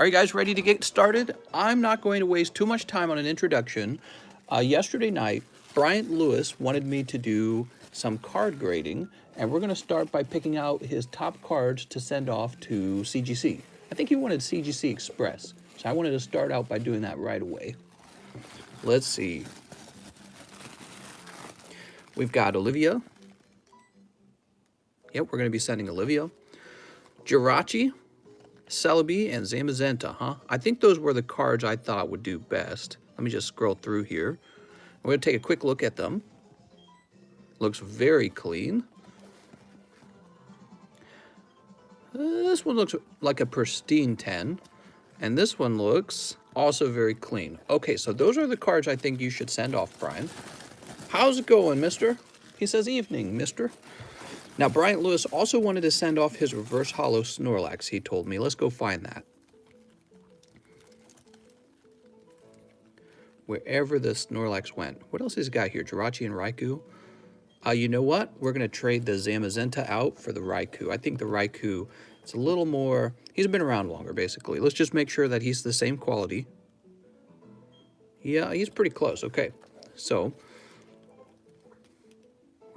Are you guys ready to get started? I'm not going to waste too much time on an introduction. Yesterday night, Bryant Lewis wanted me to do some card grading, and we're going to start by picking out his top cards to send off to CGC. I think he wanted CGC Express, so I wanted to start out by doing that right away. Let's see. We've got Olivia. Yep, we're going to be sending Olivia. Jirachi, Celebi, and Zamazenta, huh? I think those were the cards I thought would do best. Let me just scroll through here. We're going to take a quick look at them. Looks very clean. This one looks like a pristine 10. And this one looks also very clean. Okay, so those are the cards I think you should send off, Brian. How's it going, mister? He says, evening, mister. Now, Bryant Lewis also wanted to send off his reverse hollow Snorlax, he told me. Let's go find that. Wherever the Snorlax went. What else has he got here? Jirachi and Raikou. You know what? We're going to trade the Zamazenta out for the Raikou. I think the Raikou is a little more... He's been around longer, basically. Let's just make sure that he's the same quality. Yeah, he's pretty close. Okay, so...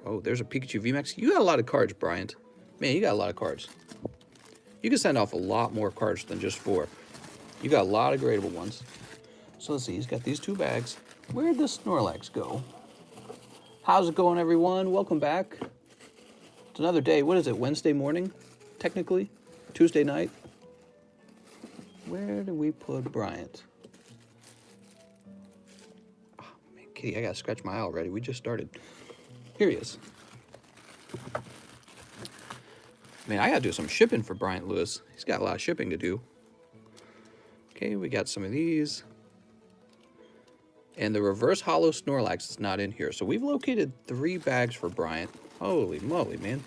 Oh, there's a Pikachu VMAX. You got a lot of cards, Bryant. Man, you got a lot of cards. You can send off a lot more cards than just 4. You got a lot of gradable ones. So let's see, he's got these 2 bags. Where'd the Snorlax go? How's it going, everyone? Welcome back. It's another day. What is it, Wednesday morning, technically? Tuesday night? Where did we put Bryant? Oh, man, Kitty, I gotta scratch my eye already. We just started. Here he is. Man, I gotta do some shipping for Bryant Lewis. He's got a lot of shipping to do. Okay, we got some of these. And the reverse hollow Snorlax is not in here. So we've located 3 bags for Bryant. Holy moly, man.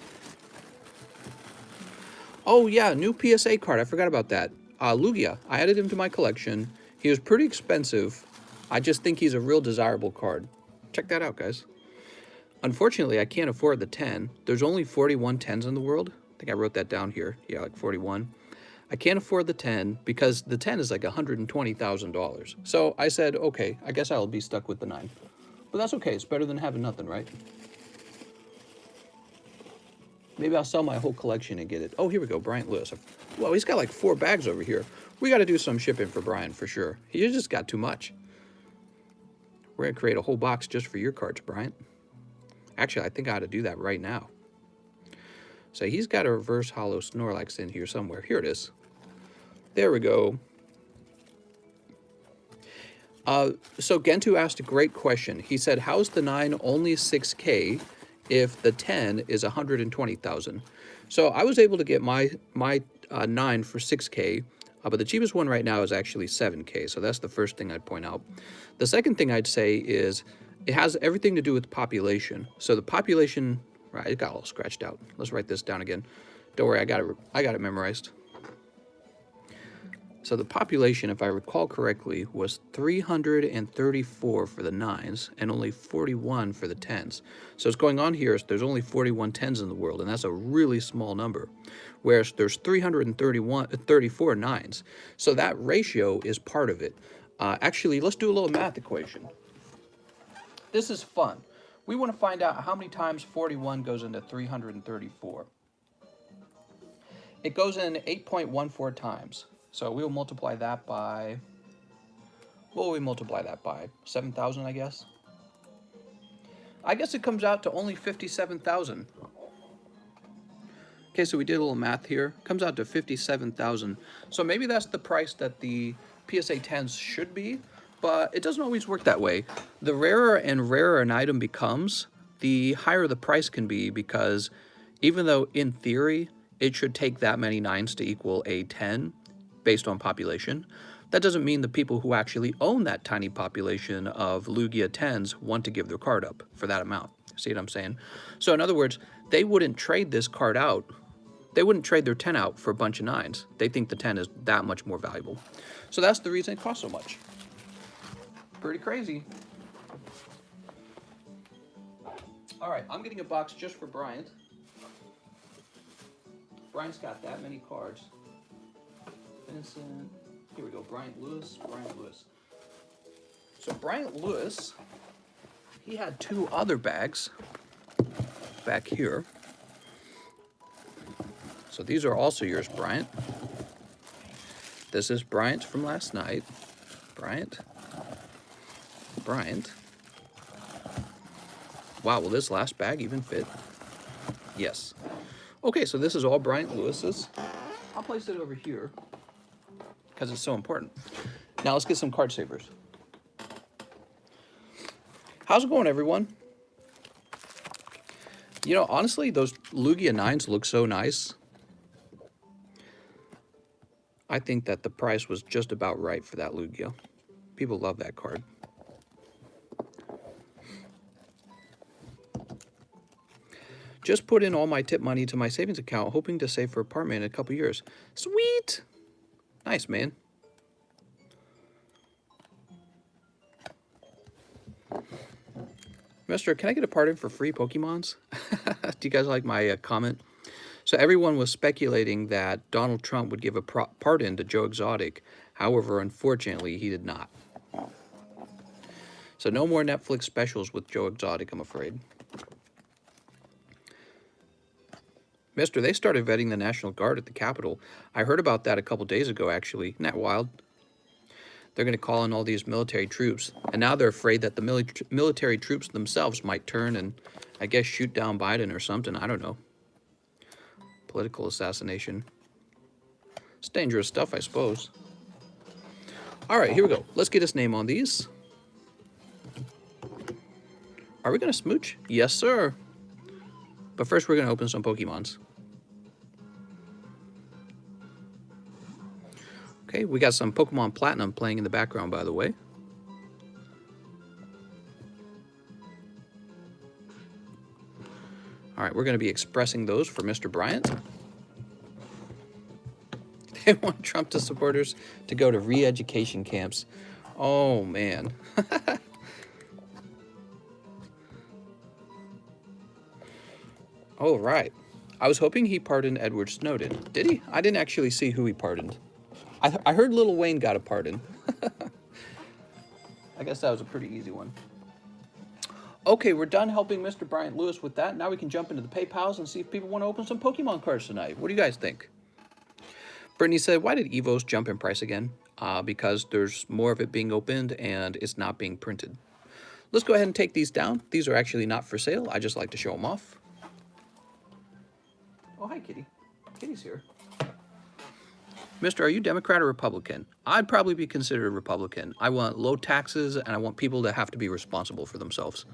Oh, yeah, new PSA card. I forgot about that. Lugia. I added him to my collection. He was pretty expensive. I just think he's a real desirable card. Check that out, guys. Unfortunately, I can't afford the 10. There's only 41 10s in the world. I think I wrote that down here. Yeah, like 41. I can't afford the 10 because the 10 is like $120,000. So I said, okay, I guess I'll be stuck with the 9. But that's okay. It's better than having nothing, right? Maybe I'll sell my whole collection and get it. Oh, here we go. Bryant Lewis. Well, he's got like 4 bags over here. We got to do some shipping for Brian for sure. He just got too much. We're going to create a whole box just for your cards, Bryant. Actually, I think I ought to do that right now. So he's got a reverse hollow Snorlax in here somewhere. Here it is. There we go. So Gentoo asked a great question. He said, how's the 9 only 6K if the 10 is 120,000? So I was able to get my 9 for 6K, but the cheapest one right now is actually 7K. So that's the first thing I'd point out. The second thing I'd say is it has everything to do with population. So the population, right, it got all scratched out. Let's write this down again. Don't worry, I got it memorized. So the population, if I recall correctly, was 334 for the 9s and only 41 for the 10s. So what's going on here is there's only 41 10s in the world, and that's a really small number, whereas there's 34 9s. So that ratio is part of it. Actually, let's do a little math equation. This is fun. We want to find out how many times 41 goes into 334. It goes in 8.14 times. So we will multiply that by, what will we multiply that by? 7,000, I guess? I guess it comes out to only 57,000. Okay, so we did a little math here. Comes out to 57,000. So maybe that's the price that the PSA 10s should be. But it doesn't always work that way. The rarer and rarer an item becomes, the higher the price can be, because even though in theory it should take that many 9s to equal a 10 based on population, that doesn't mean the people who actually own that tiny population of Lugia 10s want to give their card up for that amount. See what I'm saying? So in other words, they wouldn't trade this card out. They wouldn't trade their 10 out for a bunch of 9s. They think the 10 is that much more valuable. So that's the reason it costs so much. Pretty crazy. All right, I'm getting a box just for Bryant. Bryant's got that many cards. Vincent, Here we go, Bryant Lewis, Bryant Lewis. So Bryant Lewis, he had 2 other bags back here. So these are also yours, Bryant. This is Bryant from last night. Bryant. Bryant. Wow, will this last bag even fit? Yes. Okay, so this is all Bryant Lewis's. I'll place it over here because it's so important. Now let's get some card savers. How's it going, everyone? You know, honestly, those Lugia 9s look so nice. I think that the price was just about right for that Lugia. People love that card. Just put in all my tip money to my savings account, hoping to save for apartment in a couple years. Sweet! Nice, man. Mister, can I get a pardon for free Pokemons? Do you guys like my comment? So everyone was speculating that Donald Trump would give a pardon to Joe Exotic. However, unfortunately, he did not. So no more Netflix specials with Joe Exotic, I'm afraid. Mister, they started vetting the National Guard at the Capitol. I heard about that a couple days ago, actually. Isn't that wild? They're going to call in all these military troops. And now they're afraid that the military troops themselves might turn and, I guess, shoot down Biden or something. I don't know. Political assassination. It's dangerous stuff, I suppose. All right, here we go. Let's get his name on these. Are we going to smooch? Yes, sir. But first, we're going to open some Pokemons. Okay, we got some Pokemon Platinum playing in the background, by the way. All right, we're going to be expressing those for Mr. Bryant. They want Trump supporters to go to re-education camps. Oh, man. Oh, right. I was hoping he pardoned Edward Snowden. Did he? I didn't actually see who he pardoned. I heard Lil Wayne got a pardon. I guess that was a pretty easy one. Okay, we're done helping Mr. Bryant Lewis with that. Now we can jump into the PayPals and see if people want to open some Pokemon cards tonight. What do you guys think? Brittany said, why did Evos jump in price again? Because there's more of it being opened and it's not being printed. Let's go ahead and take these down. These are actually not for sale. I just like to show them off. Oh, hi, Kitty. Kitty's here. Mister, are you Democrat or Republican? I'd probably be considered a Republican. I want low taxes, and I want people to have to be responsible for themselves.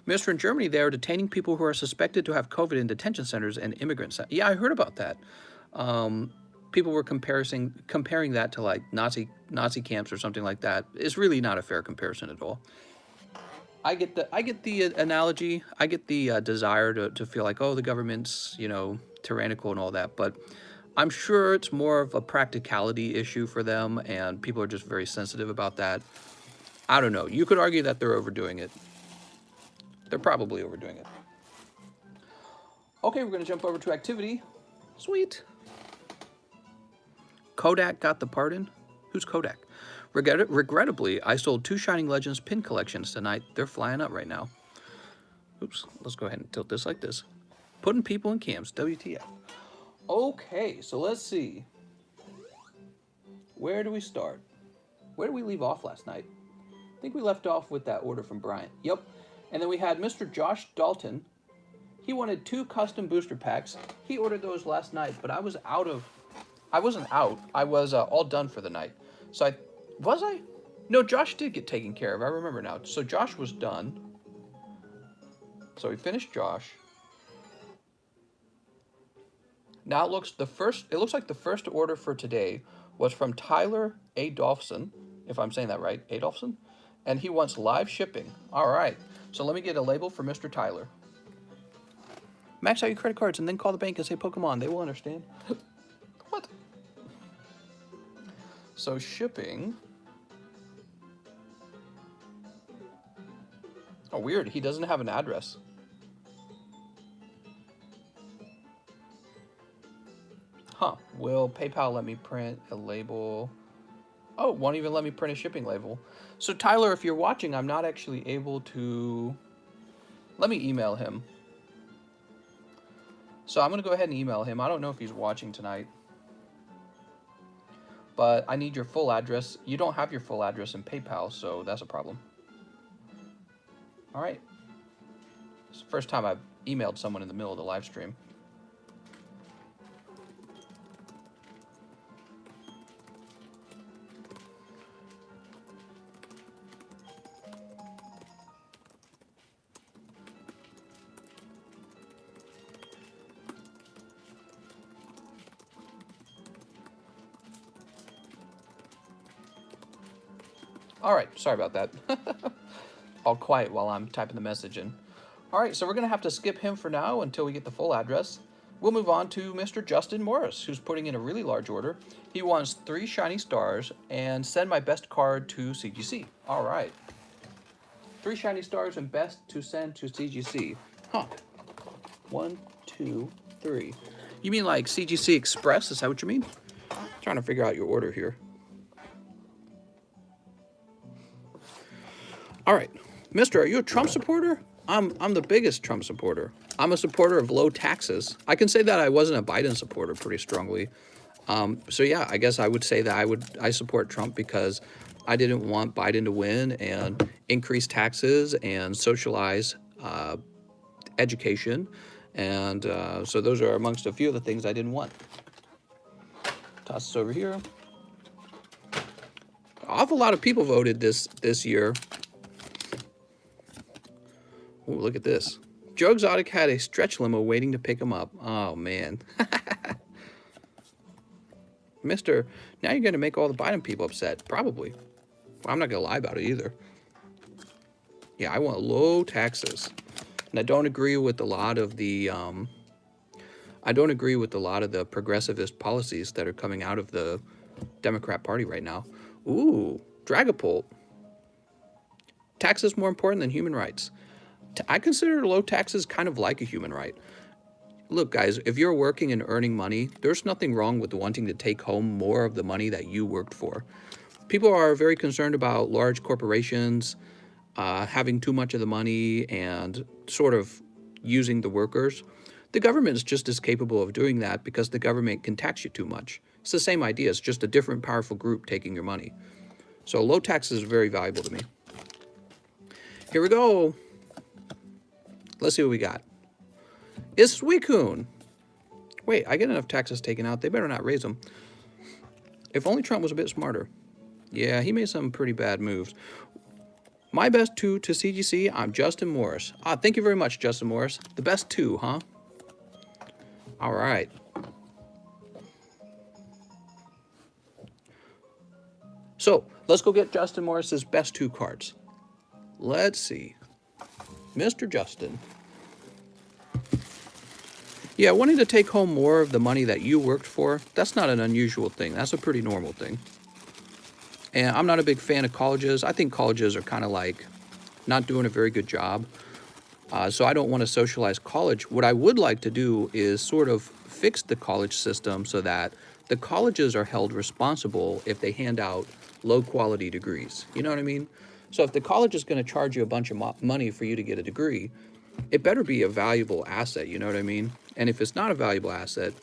Mister, in Germany, they are detaining people who are suspected to have COVID in detention centers and immigrants. Yeah, I heard about that. People were comparing that to like Nazi camps or something like that. It's really not a fair comparison at all. I get the analogy. I get the desire to feel like, oh, the government's, you know, tyrannical and all that, but I'm sure it's more of a practicality issue for them, and people are just very sensitive about that. I don't know. You could argue that they're overdoing it. They're probably overdoing it. Okay, we're going to jump over to activity. Sweet. Kodak got the pardon? Who's Kodak? Regrettably, I sold 2 Shining Legends pin collections tonight. They're flying up right now. Oops, let's go ahead and tilt this like this. Putting people in camps, WTF. Okay, so let's see. Where do we start? Where did we leave off last night? I think we left off with that order from Bryant. Yep. And then we had Mr. Josh Dalton. He wanted 2 custom booster packs. He ordered those last night, but I wasn't out. I was all done for the night. So was I? No, Josh did get taken care of. I remember now. So Josh was done. So we finished Josh. Now it looks like the first order for today was from Tyler Adolphson, if I'm saying that right, Adolphson, and he wants live shipping. All right, so let me get a label for Mr. Tyler. Max out your credit cards and then call the bank and say Pokemon. They will understand. What? So shipping. Oh, weird. He doesn't have an address. Huh. Will PayPal let me print a label Oh, won't even let me print a shipping label. So Tyler, if you're watching, I'm not actually able to... Let me email him. So I'm going to go ahead and email him. I don't know if he's watching tonight. But I need your full address. You don't have your full address in PayPal, so that's a problem. All right. It's the first time I've emailed someone in the middle of the live stream. All right, sorry about that. All quiet while I'm typing the message in. All right, so we're gonna have to skip him for now until we get the full address. We'll move on to Mr. Justin Morris, who's putting in a really large order. He wants 3 shiny stars and send my best card to CGC. All right. 3 shiny stars and best to send to CGC. Huh. 1, 2, 3. You mean like CGC Express? Is that what you mean? I'm trying to figure out your order here. All right, Mister, are you a Trump supporter? I'm the biggest Trump supporter. I'm a supporter of low taxes. I can say that I wasn't a Biden supporter pretty strongly. So yeah, I guess I would say that I support Trump because I didn't want Biden to win and increase taxes and socialize education, and so those are amongst a few of the things I didn't want. Toss this over here. An awful lot of people voted this year. Oh, look at this. Joe Exotic had a stretch limo waiting to pick him up. Oh, man. Mister, now you're going to make all the Biden people upset. Probably. Well, I'm not going to lie about it either. Yeah, I want low taxes. And I don't agree with a lot of the progressivist policies that are coming out of the Democrat Party right now. Ooh, Dragapult. Taxes more important than human rights. I consider low taxes kind of like a human right. Look, guys, if you're working and earning money, there's nothing wrong with wanting to take home more of the money that you worked for. People are very concerned about large corporations having too much of the money and sort of using the workers. The government is just as capable of doing that because the government can tax you too much. It's the same idea. It's just a different powerful group taking your money. So low taxes are very valuable to me. Here we go. Let's see what we got. It's Suicune. Wait, I get enough taxes taken out. They better not raise them. If only Trump was a bit smarter. Yeah, he made some pretty bad moves. My best 2 to CGC, I'm Justin Morris. Ah, thank you very much, Justin Morris. The best 2, huh? All right. So, let's go get Justin Morris's best 2 cards. Let's see. Mr. Justin. Yeah, wanting to take home more of the money that you worked for, that's not an unusual thing. That's a pretty normal thing. And I'm not a big fan of colleges. I think colleges are kind of like not doing a very good job. So I don't want to socialize college. What I would like to do is sort of fix the college system so that the colleges are held responsible if they hand out low quality degrees. You know what I mean? So if the college is going to charge you a bunch of money for you to get a degree, it better be a valuable asset, you know what I mean? And if it's not a valuable asset,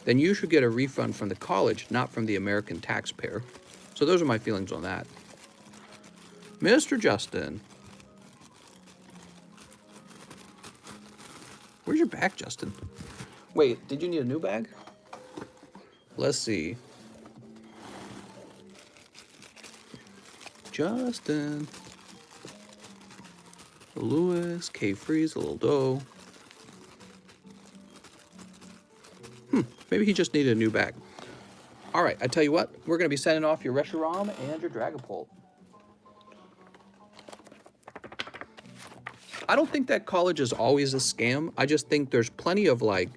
then you should get a refund from the college, not from the American taxpayer. So those are my feelings on that. Mr. Justin. Where's your bag, Justin? Wait, did you need a new bag? Let's see. Justin. Lewis, K-Freeze, a little dough. Maybe he just needed a new bag. All right, I tell you what, we're going to be sending off your Reshiram and your Dragapult. I don't think that college is always a scam. I just think there's plenty of like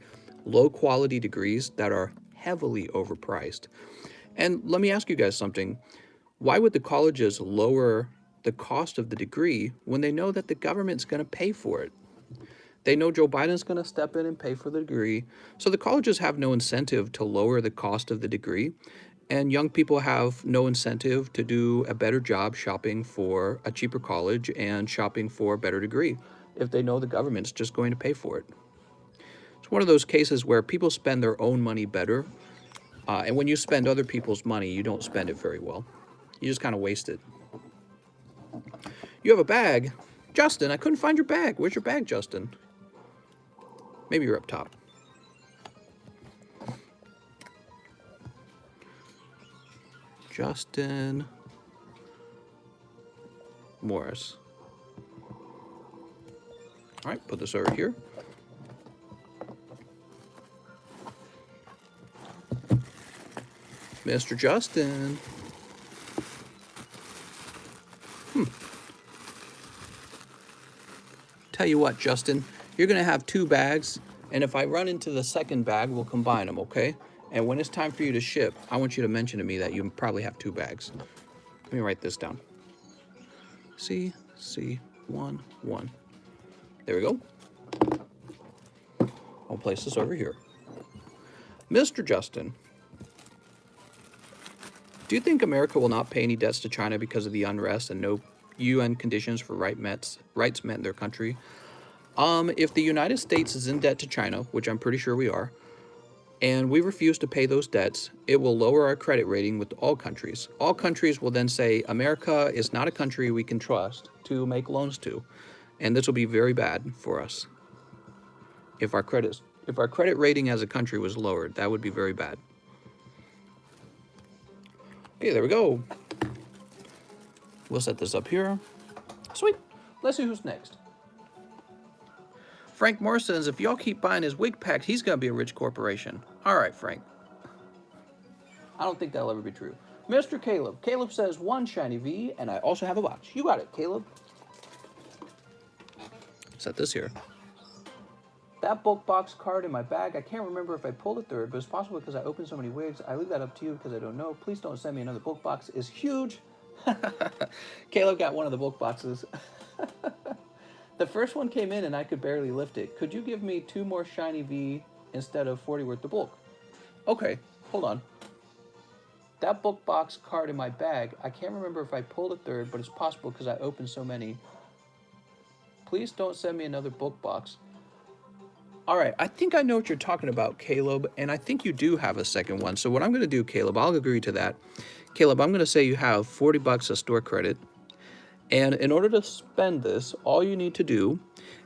low quality degrees that are heavily overpriced. And let me ask you guys something. Why would the colleges lower the cost of the degree when they know that the government's going to pay for it? They know Joe Biden's going to step in and pay for the degree. So the colleges have no incentive to lower the cost of the degree. and young people have no incentive to do a better job shopping for a cheaper college and shopping for a better degree if they know the government's just going to pay for it. It's one of those cases where people spend their own money better, and when you spend other people's money, you don't spend it very well. You just kind of waste it. You have a bag. Justin, I couldn't find your bag. Where's your bag, Justin? Maybe you're up top. Justin Morris. All right, put this over here. Mr. Justin. Tell you what, Justin, you're going to have 2 bags, and if I run into the second bag, we'll combine them, okay? And when it's time for you to ship, I want you to mention to me that you probably have 2 bags. Let me write this down. C1, 1. There we go. I'll place this over here. Mr. Justin, do you think America will not pay any debts to China because of the unrest and no UN conditions for rights met in their country? If the United States is in debt to China, which I'm pretty sure we are, and we refuse to pay those debts, it will lower our credit rating with all countries. All countries will then say, America is not a country we can trust to make loans to. And this will be very bad for us. If our credit rating as a country was lowered, that would be very bad. Okay, there we go. We'll set this up here. Sweet. Let's see who's next. Frank Moore says, if y'all keep buying his wig pack, he's going to be a rich corporation. All right, Frank. I don't think that'll ever be true. Mr. Caleb. Caleb says, 1 shiny V, and I also have a watch. You got it, Caleb. Set this here. That bulk box card in my bag, I can't remember if I pulled a third, but it's possible because I opened so many wigs. I leave that up to you because I don't know. Please don't send me another bulk box. It's huge. Caleb got one of the bulk boxes. The first one came in and I could barely lift it. Could you give me 2 more shiny V instead of 40 worth of bulk? Okay, hold on. That bulk box card in my bag, I can't remember if I pulled a third, but it's possible because I opened so many. Please don't send me another bulk box. All right, I think I know what you're talking about, Caleb, and I think you do have a second one. So what I'm going to do, Caleb, I'll agree to that. Caleb, I'm going to say you have 40 bucks of store credit. And in order to spend this, all you need to do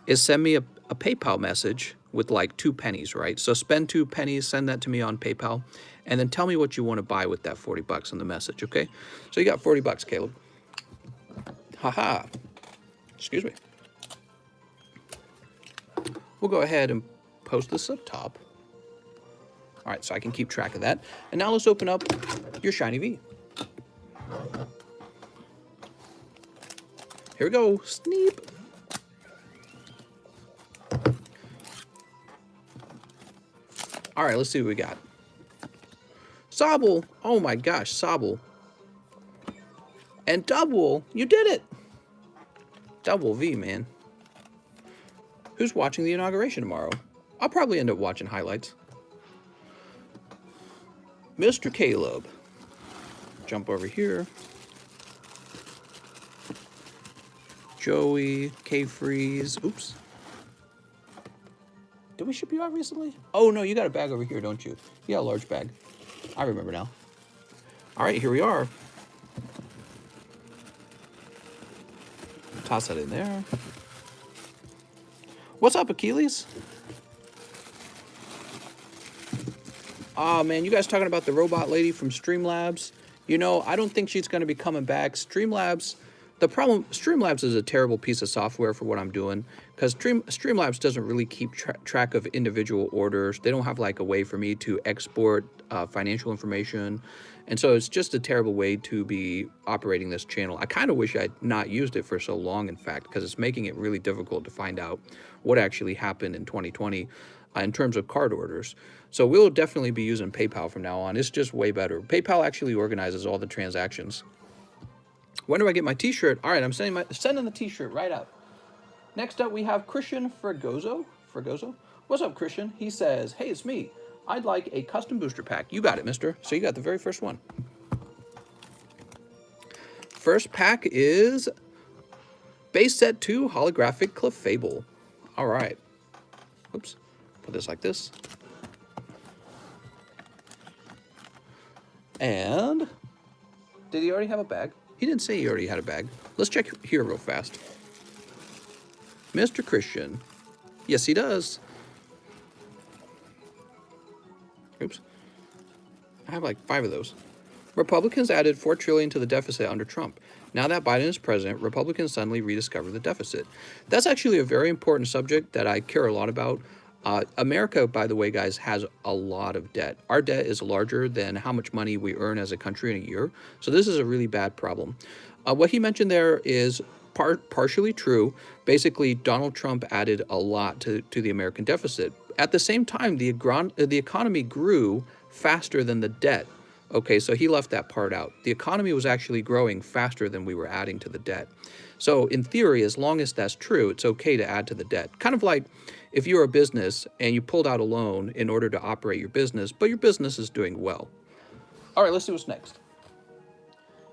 is send me a PayPal message with like 2 pennies, right? So spend 2 pennies, send that to me on PayPal, and then tell me what you want to buy with that 40 bucks in the message, okay? So you got 40 bucks, Caleb. Haha. Excuse me. We'll go ahead and post this up top. All right, so I can keep track of that. And now let's open up your shiny V. Here we go. Sneep. All right, let's see what we got. Sobble. Oh my gosh, Sobble. And Double. You did it. Double V, man. Who's watching the inauguration tomorrow? I'll probably end up watching highlights. Mr. Caleb. Jump over here. Joey, K-Freeze. Oops. Did we ship you out recently? Oh, no, you got a bag over here, don't you? You got a large bag. I remember now. All right, here we are. Toss that in there. What's up, Achilles? Oh, man, you guys talking about the robot lady from Streamlabs? You know, I don't think she's going to be coming back. Streamlabs, the problem, Streamlabs is a terrible piece of software for what I'm doing, because Streamlabs doesn't really keep track of individual orders. They don't have like a way for me to export financial information. And so it's just a terrible way to be operating this channel. I kind of wish I'd not used it for so long, in fact, because it's making it really difficult to find out what actually happened in 2020 in terms of card orders. So we'll definitely be using PayPal from now on. It's just way better. PayPal actually organizes all the transactions. When do I get my t-shirt? All right, I'm sending the t-shirt right out. Next up, we have Christian Fregoso. What's up, Christian? He says, hey, it's me. I'd like a custom booster pack. You got it, mister. So you got the very first one. First pack is Base Set 2 Holographic Clefable. All right. Oops. Put this like this. And did he already have a bag? He didn't say he already had a bag. Let's check here real fast. Mr. Christian. Yes, he does. Oops. I have like 5 of those. Republicans added $4 trillion to the deficit under Trump. Now that Biden is president, Republicans suddenly rediscover the deficit. That's actually a very important subject that I care a lot about. America, by the way, guys, has a lot of debt. Our debt is larger than how much money we earn as a country in a year. So this is a really bad problem. What he mentioned there is partially true. Basically, Donald Trump added a lot to the American deficit. At the same time, the economy grew faster than the debt. Okay, so he left that part out. The economy was actually growing faster than we were adding to the debt. So in theory, as long as that's true, it's okay to add to the debt. Kind of like if you're a business and you pulled out a loan in order to operate your business, but your business is doing well. All right, let's see what's next.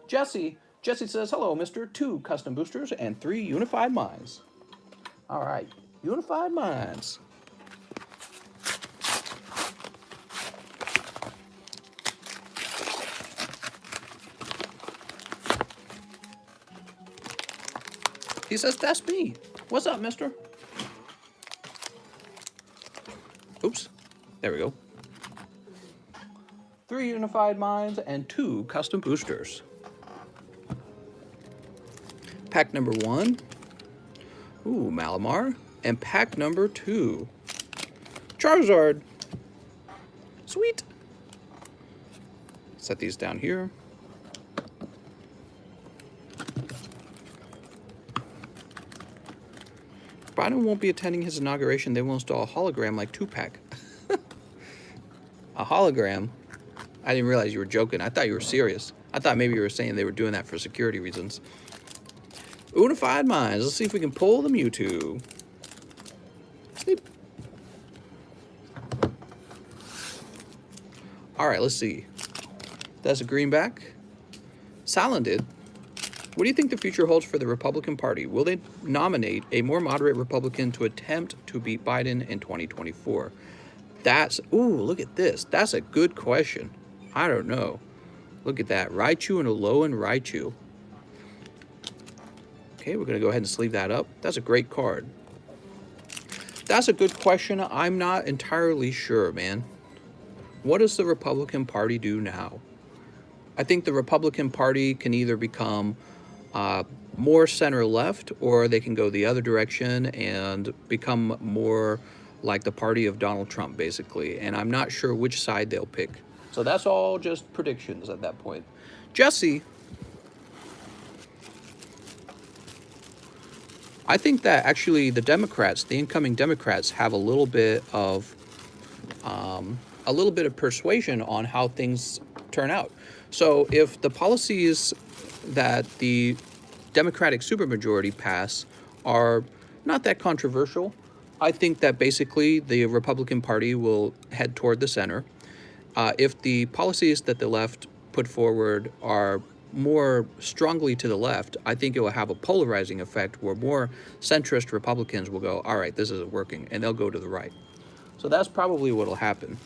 Jesse says, hello, Mr. 2 custom boosters and 3 unified minds. All right, unified minds. He says, that's me. What's up, mister? Oops. There we go. 3 unified minds and 2 custom boosters. Pack number 1. Ooh, Malamar. And pack number 2. Charizard. Sweet. Set these down here. Biden won't be attending his inauguration. They will install a hologram like Tupac. A hologram? I didn't realize you were joking. I thought you were serious. I thought maybe you were saying they were doing that for security reasons. Unified minds. Let's see if we can pull the Mewtwo. Sleep. All right, let's see. That's a greenback. Salanded. What do you think the future holds for the Republican Party? Will they nominate a more moderate Republican to attempt to beat Biden in 2024? Ooh, look at this. That's a good question. I don't know. Look at that. Raichu and Alolan Raichu. Okay, we're going to go ahead and sleeve that up. That's a great card. That's a good question. I'm not entirely sure, man. What does the Republican Party do now? I think the Republican Party can either become more center-left, or they can go the other direction and become more like the party of Donald Trump, basically. And I'm not sure which side they'll pick. So that's all just predictions at that point. Jesse, I think that actually the Democrats, the incoming Democrats, have a little bit of persuasion on how things turn out. So if the policies that the Democratic supermajority pass are not that controversial, I think that basically the Republican Party will head toward the center. If the policies that the left put forward are more strongly to the left, I think it will have a polarizing effect where more centrist Republicans will go, all right, this isn't working, and they'll go to the right. So that's probably what will happen.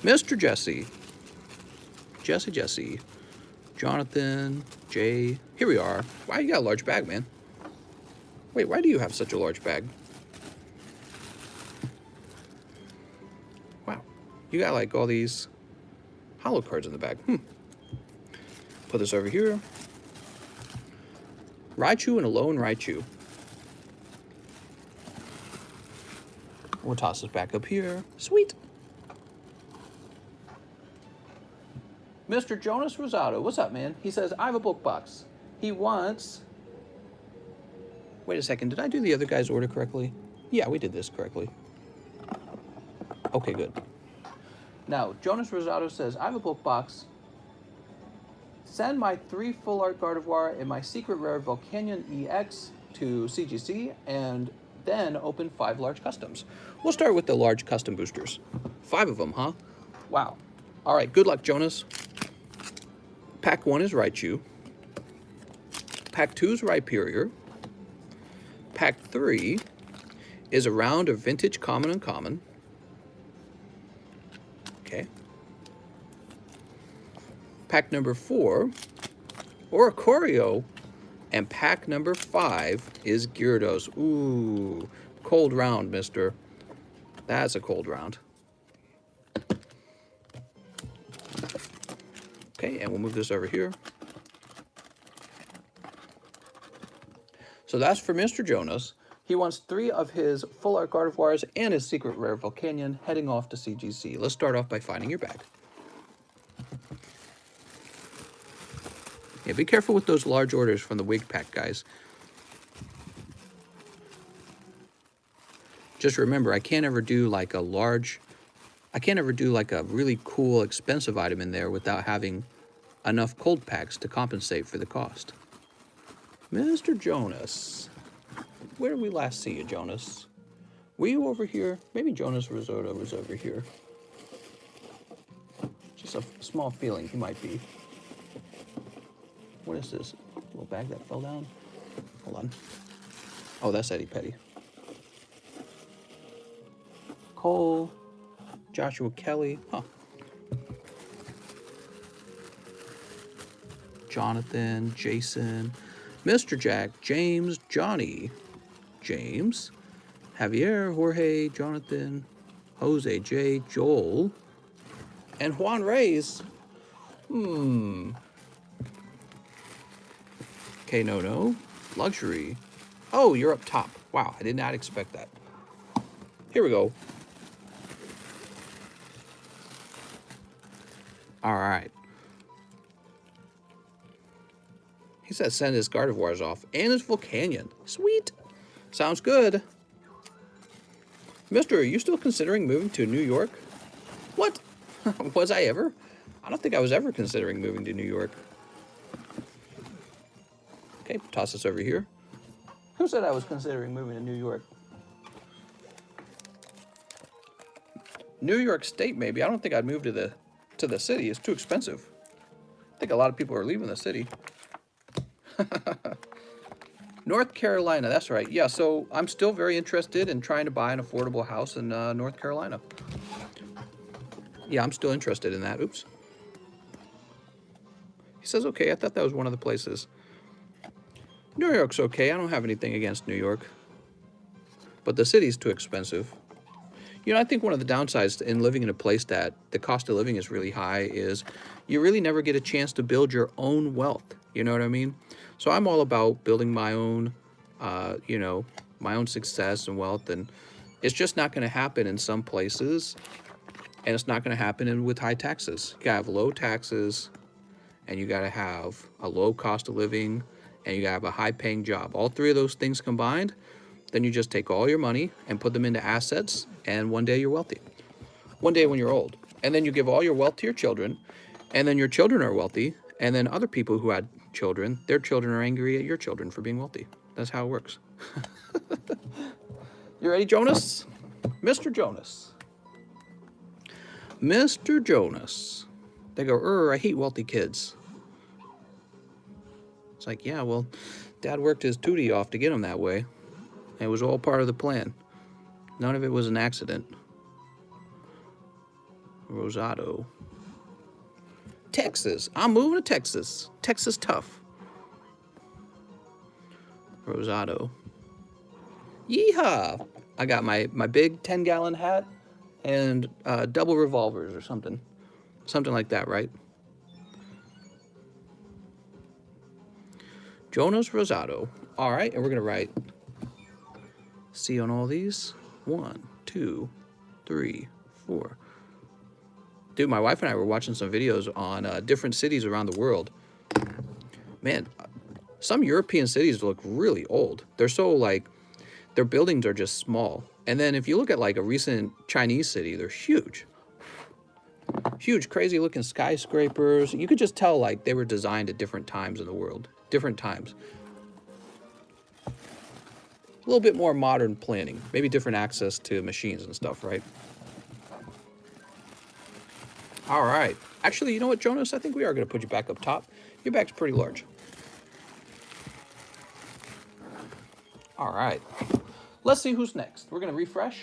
Mr. Jesse, Jonathan, Jay, here we are. Wow, you got a large bag, man. Wait, why do you have such a large bag? Wow, you got like all these holo cards in the bag. Put this over here. Raichu and Alolan Raichu. We'll toss this back up here. Sweet. Mr. Jonas Rosado, what's up, man? He says, I have a book box. He wants... Wait a second, did I do the other guy's order correctly? Yeah, we did this correctly. Okay, good. Now, Jonas Rosado says, I have a book box. Send my 3 full art Gardevoir and my secret rare Volcanion EX to CGC, and then open 5 large customs. We'll start with the large custom boosters. 5 of them, huh? Wow. All right, good luck, Jonas. Pack 1 is Raichu. Pack 2 is Rhyperior. Pack 3 is a round of vintage common uncommon. Okay. Pack number 4, Oricorio. And pack number 5 is Gyarados. Ooh, cold round, mister. That's a cold round. Okay, and we'll move this over here. So that's for Mr. Jonas. He wants 3 of his full art Gardevoirs and his secret rare Volcanion heading off to CGC. Let's start off by finding your bag. Yeah, be careful with those large orders from the wig pack, guys. Just remember, I can't ever do like a really cool, expensive item in there without having enough cold packs to compensate for the cost. Mr. Jonas. Where did we last see you, Jonas? Were you over here? Maybe Jonas Risotto was over here. Just a small feeling he might be. What is this? A little bag that fell down? Hold on. Oh, that's Eddie Petty. Cole. Joshua Kelly. Huh. Jonathan. Jason. Mr. Jack. James. Johnny. James. Javier. Jorge. Jonathan. Jose J. Joel. And Juan Reyes. No. Luxury. Oh, you're up top. Wow, I did not expect that. Here we go. All right. He said send his Gardevoirs off and his Volcanion. Sweet. Sounds good. Mister, are you still considering moving to New York? What? Was I ever? I don't think I was ever considering moving to New York. Okay, toss this over here. Who said I was considering moving to New York? New York State, maybe. I don't think I'd move to the city. It's too expensive. I think a lot of people are leaving the city. North Carolina, that's right. Yeah, so I'm still very interested in trying to buy an affordable house in North Carolina. Yeah, I'm still interested in that. Oops. He says, okay, I thought that was one of the places. New York's okay. I don't have anything against New York. But the city's too expensive. You know, I think one of the downsides in living in a place that the cost of living is really high is you really never get a chance to build your own wealth. You know what I mean? So I'm all about building my own, my own success and wealth. And it's just not going to happen in some places. And it's not going to happen with high taxes. You got to have low taxes. And you got to have a low cost of living. And you got to have a high-paying job. All 3 of those things combined, then you just take all your money and put them into assets, and one day you're wealthy. One day when you're old. And then you give all your wealth to your children, and then your children are wealthy, and then other people who had children, their children are angry at your children for being wealthy. That's how it works. You ready, Jonas? Mr. Jonas. Mr. Jonas. They go, I hate wealthy kids. It's like, yeah, well, Dad worked his tootie off to get him that way. And it was all part of the plan. None of it was an accident. Rosado. Texas. I'm moving to Texas. Texas tough. Rosado. Yeehaw! I got my big 10-gallon hat and double revolvers or something. Something like that, right? Jonas Rosado. All right, and we're going to write C on all these. 1, 2, 3, 4. Dude, my wife and I were watching some videos on different cities around the world. Man, some European cities look really old. They're so, like, their buildings are just small. And then if you look at, like, a recent Chinese city, they're huge. Huge, crazy-looking skyscrapers. You could just tell, like, they were designed at different times in the world. Different times. little bit more modern planning, maybe different access to machines and stuff, right? All right. Actually, you know what, Jonas? I think we are going to put you back up top. Your bag's pretty large. All right. Let's see who's next. We're going to refresh.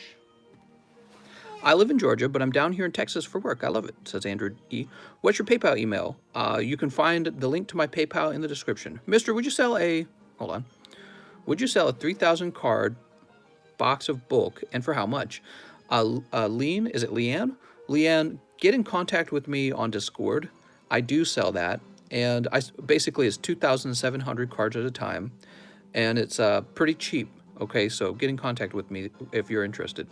I live in Georgia, but I'm down here in Texas for work. I love it, says Andrew E. What's your PayPal email? You can find the link to my PayPal in the description. Mister, would you sell a... Hold on. Would you sell a 3,000 card box of bulk, and for how much? Leanne, is it Leanne? Leanne, get in contact with me on Discord. I do sell that, and basically it's 2,700 cards at a time, and it's pretty cheap. Okay, so get in contact with me if you're interested.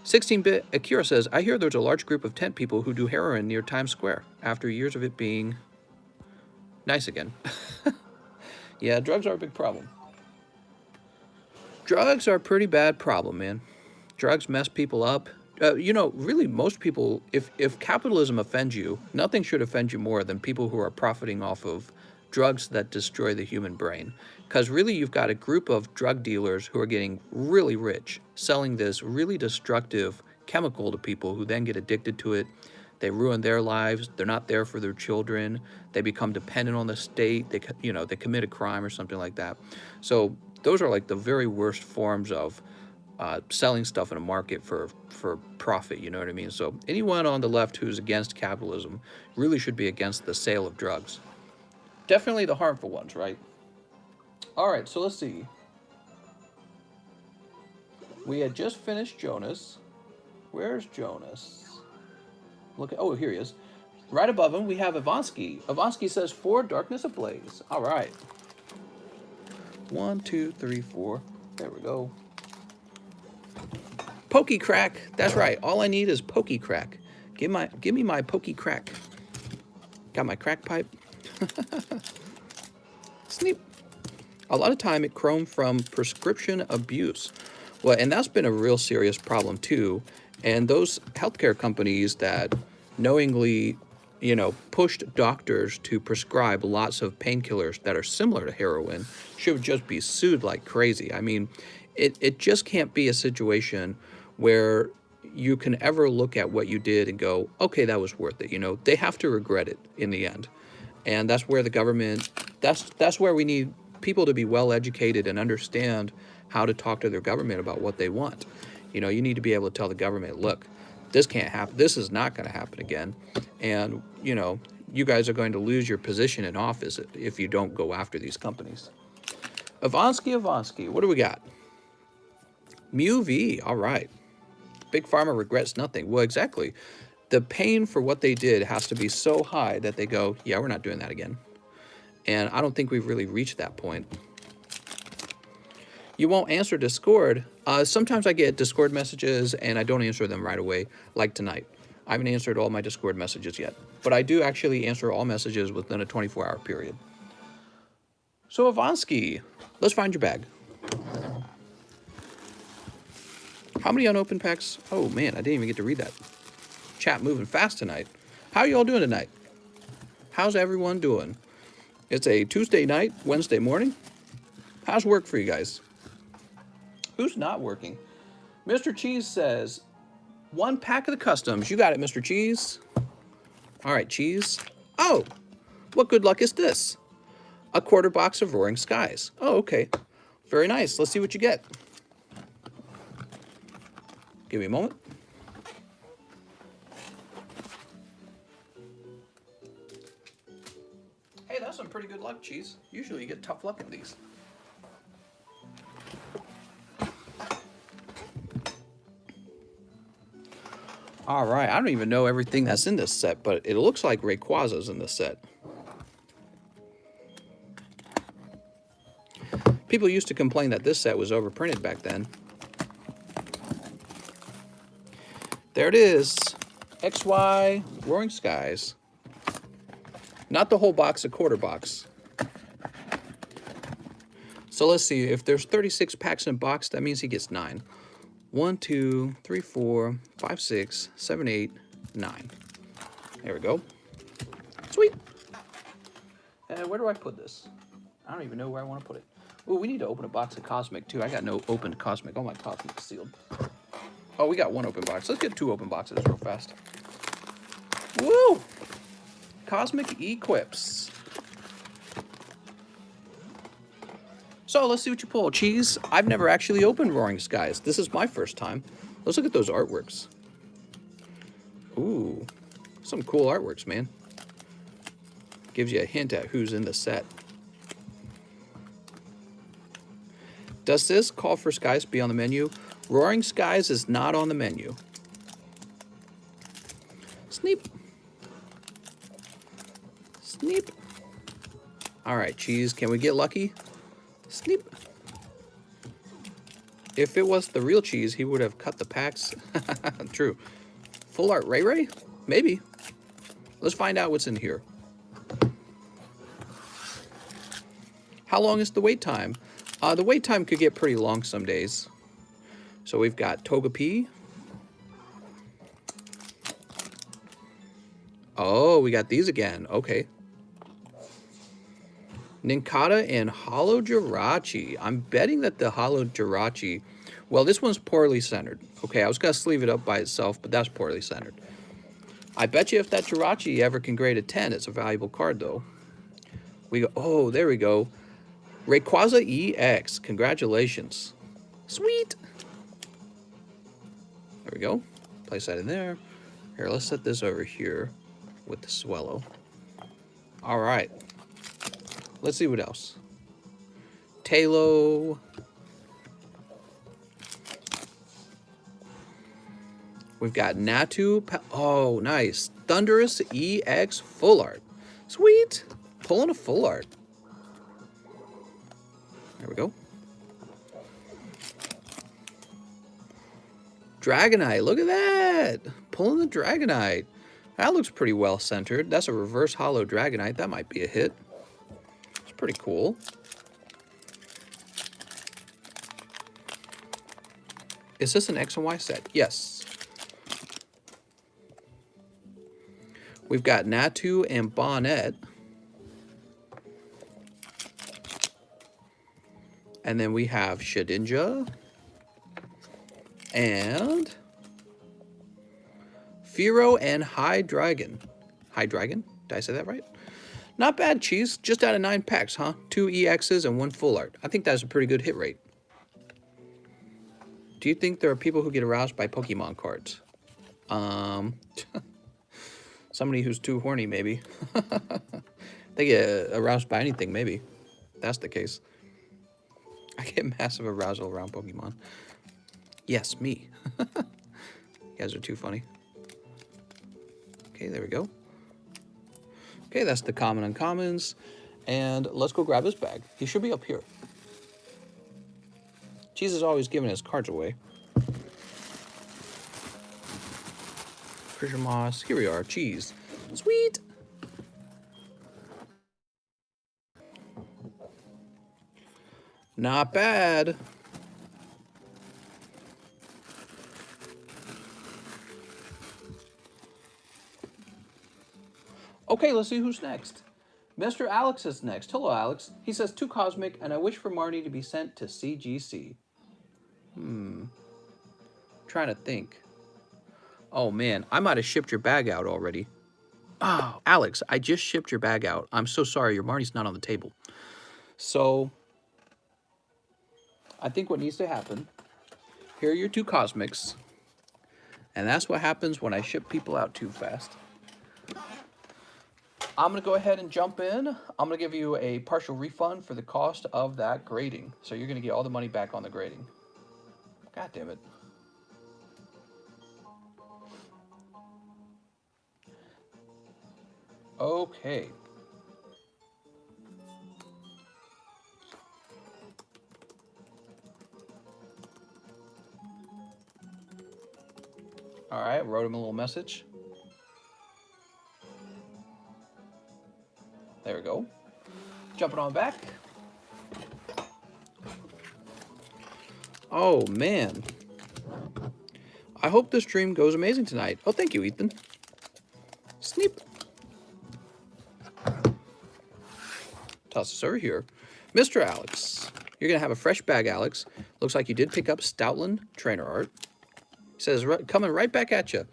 16-bit Akira says, I hear there's a large group of tent people who do heroin near Times Square after years of it being nice again. Yeah, drugs are a big problem. Drugs are a pretty bad problem, man. Drugs mess people up. You know, really, most people, if capitalism offends you, nothing should offend you more than people who are profiting off of drugs that destroy the human brain. Because really, you've got a group of drug dealers who are getting really rich, selling this really destructive chemical to people who then get addicted to it. They ruin their lives. They're not there for their children. They become dependent on the state. They commit a crime or something like that. So those are like the very worst forms of selling stuff in a market for profit, you know what I mean? So anyone on the left who's against capitalism really should be against the sale of drugs. Definitely the harmful ones, right? All right, so let's see. We had just finished Jonas. Where's Jonas? Look at, oh, here he is. Right above him, we have Ivansky. Ivansky says 4 Darkness Ablaze. All right. 1, 2, 3, 4. There we go. Pokey crack. That's right. All I need is pokey crack. Give me my pokey crack. Got my crack pipe. Sneap. A lot of time it chrome from prescription abuse. Well, and that's been a real serious problem too. And those healthcare companies that knowingly, you know, pushed doctors to prescribe lots of painkillers that are similar to heroin should just be sued like crazy. I mean, it just can't be a situation where you can ever look at what you did and go, okay, that was worth it. You know, they have to regret it in the end. And that's where the government, that's where we need people to be well educated and understand how to talk to their government about what they want. You know, you need to be able to tell the government, look, this can't happen. This is not going to happen again. And, you know, you guys are going to lose your position in office if you don't go after these companies. Ivansky, what do we got? Mu V, all right. Big Pharma regrets nothing. Well, exactly. The pain for what they did has to be so high that they go, yeah, we're not doing that again. And I don't think we've really reached that point. You won't answer Discord. Sometimes I get Discord messages and I don't answer them right away, like tonight. I haven't answered all my Discord messages yet, but I do actually answer all messages within a 24-hour period. So Ivansky, let's find your bag. How many unopened packs? Oh man, I didn't even get to read that. Chat moving fast tonight. How are you all doing tonight? How's everyone doing? It's a Tuesday night, Wednesday morning. How's work for you guys? Who's not working? Mr. Cheese says, 1 pack of the customs. You got it, Mr. Cheese. All right, Cheese. Oh, what good luck is this? A quarter box of Roaring Skies. Oh, okay. Very nice. Let's see what you get. Give me a moment. Hey, that's some pretty good luck, Cheese. Usually you get tough luck in these. All right, I don't even know everything that's in this set, but it looks like Rayquaza's in this set. People used to complain that this set was overprinted back then. There it is. XY Roaring Skies. Not the whole box, a quarter box. So let's see. If there's 36 packs in a box, that means he gets 9. 1, 2, 3, 4, 5, 6, 7, 8, 9. There we go. Sweet. And where do I put this? I don't even know where I want to put it. Oh, we need to open a box of Cosmic, too. I got no opened Cosmic. All my Cosmic's sealed. Oh, we got one open box. Let's get 2 open boxes real fast. Woo! Cosmic Equips. So, let's see what you pull. Cheese, I've never actually opened Roaring Skies. This is my first time. Let's look at those artworks. Ooh, some cool artworks, man. Gives you a hint at who's in the set. Does this call for Skies be on the menu? Roaring Skies is not on the menu. Sneep. Sneep. Alright, Cheese, can we get lucky? Sneep. If it was the real Cheese, he would have cut the packs. True. Full art Ray Ray? Maybe. Let's find out what's in here. How long is the wait time? The wait time could get pretty long some days. So we've got Togepi. Oh, we got these again. Okay. Nincada and Hollow Jirachi. I'm betting that the Hollow Jirachi... Well, this one's poorly centered. Okay, I was going to sleeve it up by itself, but that's poorly centered. I bet you if that Jirachi ever can grade a 10, it's a valuable card, though. We go... Oh, there we go. Rayquaza EX. Congratulations. Sweet. There we go. Place that in there. Here, let's set this over here with the Swellow. All right. Let's see what else. Talo. We've got Natu. Oh, nice. Thundurus EX Full Art. Sweet. Pulling a Full Art. There we go. Dragonite. Look at that. Pulling the Dragonite. That looks pretty well centered. That's a reverse hollow Dragonite. That might be a hit. It's pretty cool. Is this an X and Y set? Yes. We've got Natu and Bonnet. And then we have Shedinja. And Fearow and Hydreigon. Hydreigon? Did I say that right? Not bad, Cheese. Just out of 9 packs, huh? 2 EXs and 1 full art. I think that's a pretty good hit rate. Do you think there are people who get aroused by Pokemon cards? Somebody who's too horny, maybe. They get aroused by anything, maybe. That's the case. I get massive arousal around Pokemon. Yes, me. You guys are too funny. Okay, there we go. Okay, that's the common uncommons. And let's go grab his bag. He should be up here. Cheese is always giving his cards away. Pressure Moss. Here we are. Cheese. Sweet. Not bad. Okay, let's see who's next. Mr. Alex is next. Hello, Alex. He says, 2 Cosmic, and I wish for Marnie to be sent to CGC. Trying to think. Oh, man. I might have shipped your bag out already. Oh, Alex, I just shipped your bag out. I'm so sorry. Your Marnie's not on the table. So, I think what needs to happen, here are your 2 Cosmics. And that's what happens when I ship people out too fast. I'm going to go ahead and jump in. I'm going to give you a partial refund for the cost of that grading. So you're going to get all the money back on the grading. God damn it. Okay. All right, wrote him a little message. There we go. Jumping on back. Oh, man. I hope this stream goes amazing tonight. Oh, thank you, Ethan. Sneep. Toss this over here. Mr. Alex. You're going to have a fresh bag, Alex. Looks like you did pick up Stoutland trainer art. He says, coming right back at you.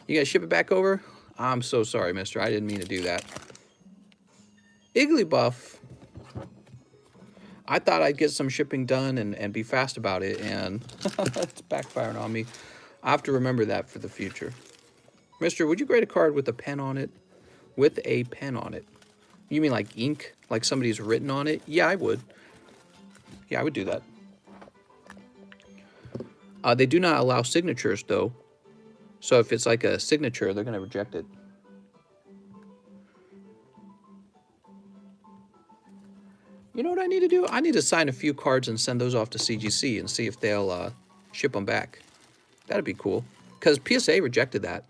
You going to ship it back over? I'm so sorry, mister. I didn't mean to do that. Igglybuff. I thought I'd get some shipping done and be fast about it, and it's backfiring on me. I have to remember that for the future. Mister, would you grade a card with a pen on it? With a pen on it. You mean like ink? Like somebody's written on it? Yeah, I would. Yeah, I would do that. They do not allow signatures, though. So if it's like a signature, they're going to reject it. You know what I need to do? I need to sign a few cards and send those off to CGC and see if they'll ship them back. That'd be cool. Because PSA rejected that.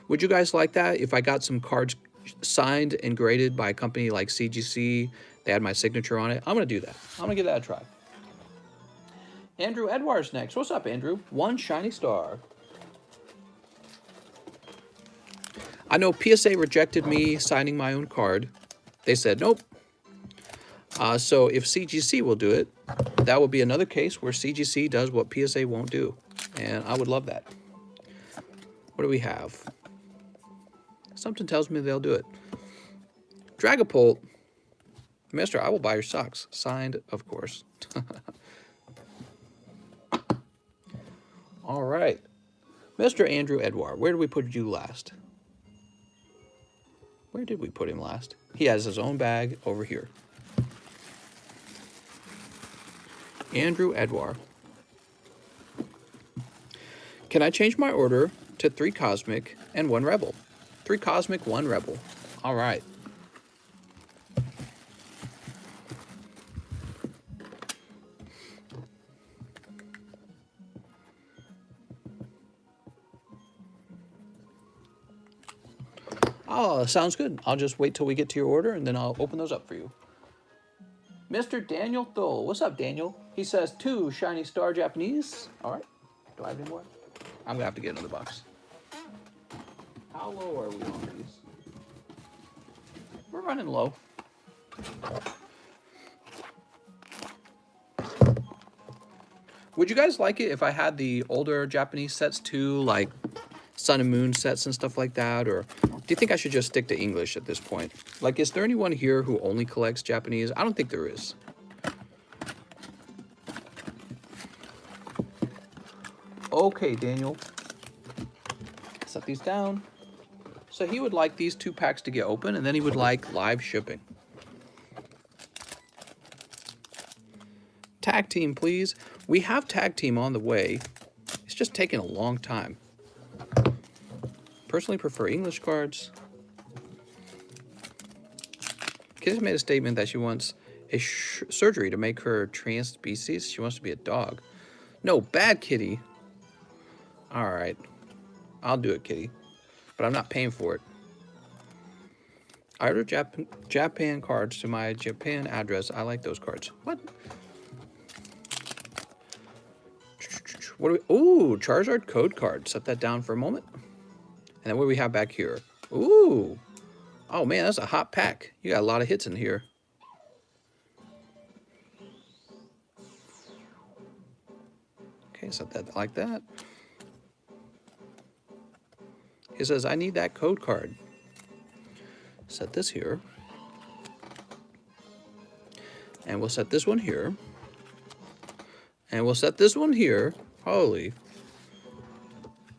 Would you guys like that if I got some cards signed and graded by a company like CGC? They had my signature on it. I'm going to do that. I'm going to give that a try. Andrew Edwards next. What's up, Andrew? One shiny star. I know PSA rejected me signing my own card. They said, nope. So if CGC will do it, that will be another case where CGC does what PSA won't do. And I would love that. What do we have? Something tells me they'll do it. Dragapult. Mister, I will buy your socks. Signed, of course. All right. Mr. Andrew Edward, where did we put you last? Where did we put him last? He has his own bag over here. Andrew Edward. Can I change my order to 3 Cosmic and 1 Rebel? 3 Cosmic, 1 Rebel. All right. Oh, sounds good. I'll just wait till we get to your order, and then I'll open those up for you. Mr. Daniel Thole. What's up, Daniel? He says 2 shiny star Japanese. All right. Do I have any more? I'm going to have to get another box. How low are we on these? We're running low. Would you guys like it if I had the older Japanese sets too, like Sun and Moon sets and stuff like that? Or do you think I should just stick to English at this point? Like, is there anyone here who only collects Japanese? I don't think there is. Okay, Daniel. Set these down. So he would like these 2 packs to get open, and then he would like live shipping. Tag team, please. We have tag team on the way. It's just taking a long time. Personally prefer English cards. Kitty made a statement that she wants a surgery to make her trans species. She wants to be a dog. No, bad Kitty. All right. I'll do it, Kitty. But I'm not paying for it. I ordered Japan cards to my Japan address. I like those cards. What? What do we... Ooh, Charizard code card. Set that down for a moment. And then what do we have back here? Ooh. Oh, man, that's a hot pack. You got a lot of hits in here. Okay, set that like that. He says, I need that code card. Set this here. And we'll set this one here. And we'll set this one here. Holy.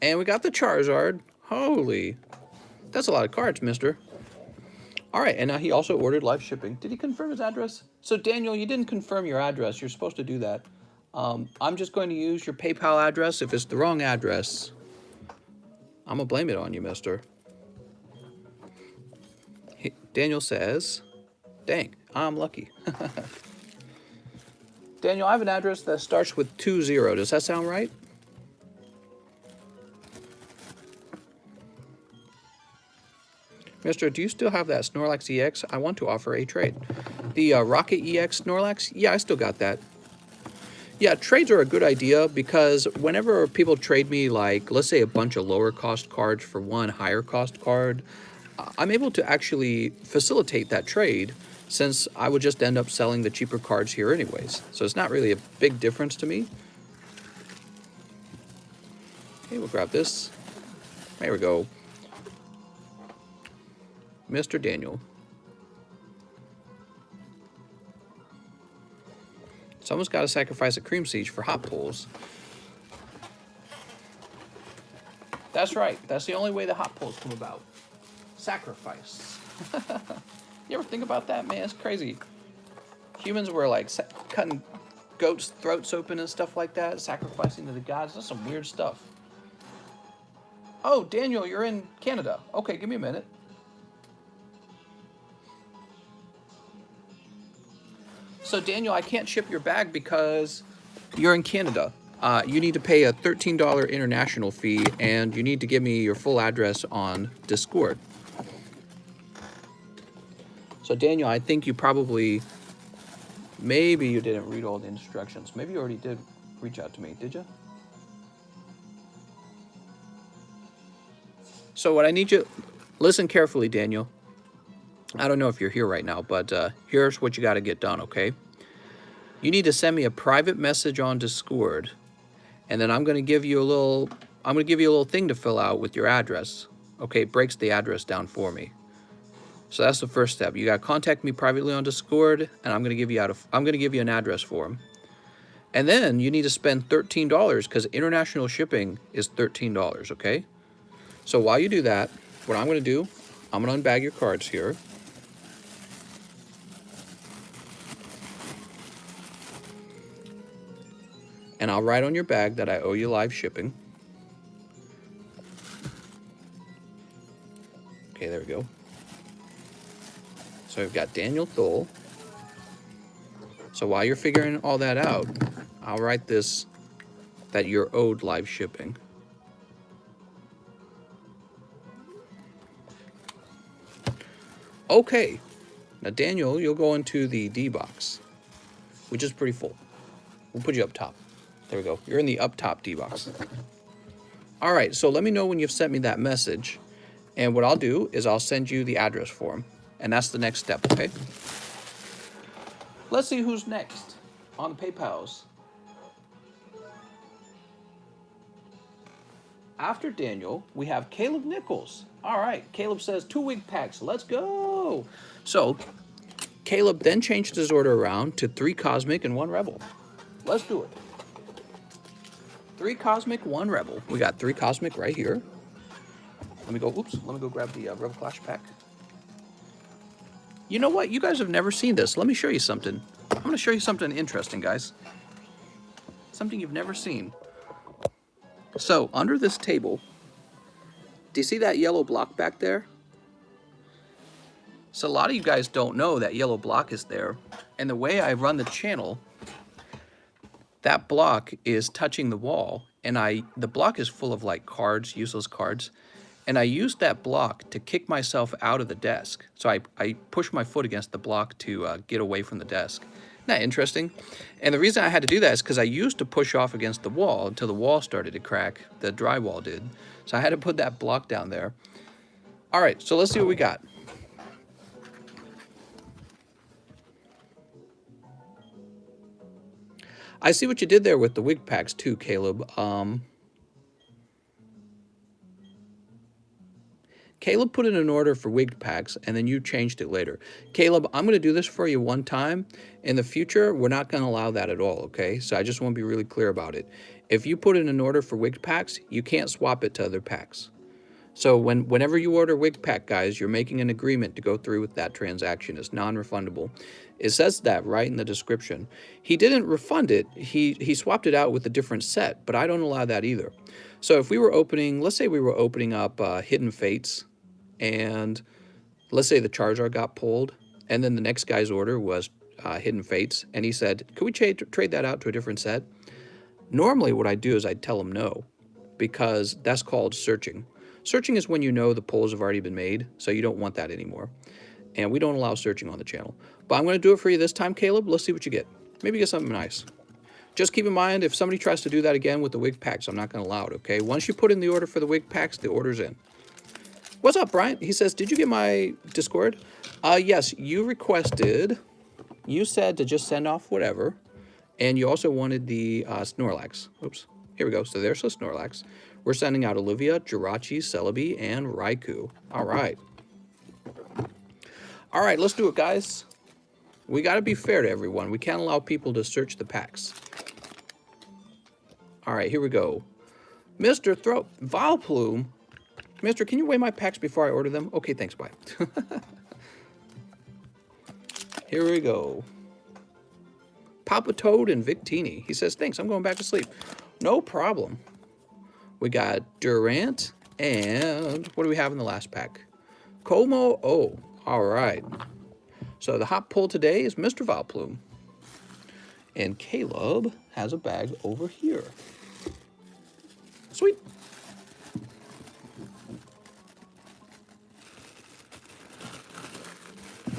And we got the Charizard. Holy. That's a lot of cards, mister. All right, and now he also ordered live shipping. Did he confirm his address? So, Daniel, you didn't confirm your address. You're supposed to do that. I'm just going to use your PayPal address. If it's the wrong address, I'm going to blame it on you, mister. Daniel says, dang, I'm lucky. Daniel, I have an address that starts with 20. Does that sound right? Mister, do you still have that Snorlax EX? I want to offer a trade. The Rocket EX Snorlax? Yeah, I still got that. Yeah, trades are a good idea because whenever people trade me, like, let's say a bunch of lower cost cards for one higher cost card, I'm able to actually facilitate that trade since I would just end up selling the cheaper cards here anyways. So it's not really a big difference to me. Okay, we'll grab this. There we go. Mr. Daniel. Someone's got to sacrifice a cream siege for hot pulls. That's right. That's the only way the hot pulls come about. Sacrifice. You ever think about that, man? It's crazy. Humans were like cutting goats' throats open and stuff like that, sacrificing to the gods. That's some weird stuff. Oh, Daniel, you're in Canada. Okay, give me a minute. So, Daniel, I can't ship your bag because you're in Canada. You need to pay a $13 international fee, and you need to give me your full address on Discord. So, Daniel, I think you probably, maybe you didn't read all the instructions. Maybe you already did reach out to me, did you? So what I need you, listen carefully, Daniel. I don't know if you're here right now, but here's what you got to get done, okay? You need to send me a private message on Discord, and then I'm going to give you a little thing to fill out with your address. Okay, it breaks the address down for me. So that's the first step. You got to contact me privately on Discord, and I'm going to give you an address form. And then you need to spend $13 because international shipping is $13, okay? So while you do that, what I'm going to do, I'm going to unbag your cards here. And I'll write on your bag that I owe you live shipping. Okay, there we go. So we've got Daniel Thole. So while you're figuring all that out, I'll write this, that you're owed live shipping. Okay. Now, Daniel, you'll go into the D box, which is pretty full. We'll put you up top. There we go. You're in the up top D box. All right, so let me know when you've sent me that message. And what I'll do is I'll send you the address form. And that's the next step, okay? Let's see who's next on the PayPals. After Daniel, we have Caleb Nichols. All right, Caleb says 2 wig packs. Let's go. So Caleb then changed his order around to 3 Cosmic and 1 Rebel. Let's do it. 3 Cosmic, 1 Rebel. We got 3 Cosmic right here. Let me go grab the Rebel Clash pack. You know what? You guys have never seen this. Let me show you something. I'm going to show you something interesting, guys. Something you've never seen. So, under this table, do you see that yellow block back there? So, a lot of you guys don't know that yellow block is there. And the way I run the channel, that block is touching the wall. And the block is full of, like, cards, useless cards. And I used that block to kick myself out of the desk. So I pushed my foot against the block to get away from the desk. Isn't that interesting? And the reason I had to do that is because I used to push off against the wall until the wall started to crack. The drywall did. So I had to put that block down there. All right, so let's see what we got. I see what you did there with the wig packs too, Caleb. Caleb put in an order for wig packs, and then you changed it later. Caleb, I'm going to do this for you one time. In the future, we're not going to allow that at all, okay? So I just want to be really clear about it. If you put in an order for wig packs, you can't swap it to other packs. So whenever you order wig pack, guys, you're making an agreement to go through with that transaction. It's non-refundable. It says that right in the description. He didn't refund it. He swapped it out with a different set, but I don't allow that either. So if we were opening, let's say we were opening up Hidden Fates, and let's say the Charizard got pulled, and then the next guy's order was Hidden Fates, and he said, could we trade that out to a different set? Normally what I do is I'd tell him no, because that's called searching. Searching is when you know the pulls have already been made, so you don't want that anymore. And we don't allow searching on the channel. But I'm going to do it for you this time, Caleb. Let's see what you get. Maybe get something nice. Just keep in mind, if somebody tries to do that again with the wig packs, I'm not going to allow it, okay? Once you put in the order for the wig packs, the order's in. What's up, Brian? He says, did you get my Discord? Yes, you requested, you said to just send off whatever, and you also wanted the Snorlax. Oops, here we go. So there's the Snorlax. We're sending out Olivia, Jirachi, Celebi, and Raikou. All right. All right, let's do it, guys. We got to be fair to everyone. We can't allow people to search the packs. All right, here we go. Mr. Vileplume. Mister, can you weigh my packs before I order them? Okay, thanks, bye. Here we go. Papa Toad and Victini. He says, thanks, I'm going back to sleep. No problem. We got Durant, and what do we have in the last pack? Como. Oh, all right. So the hot pull today is Mr. Vileplume. And Caleb has a bag over here. Sweet.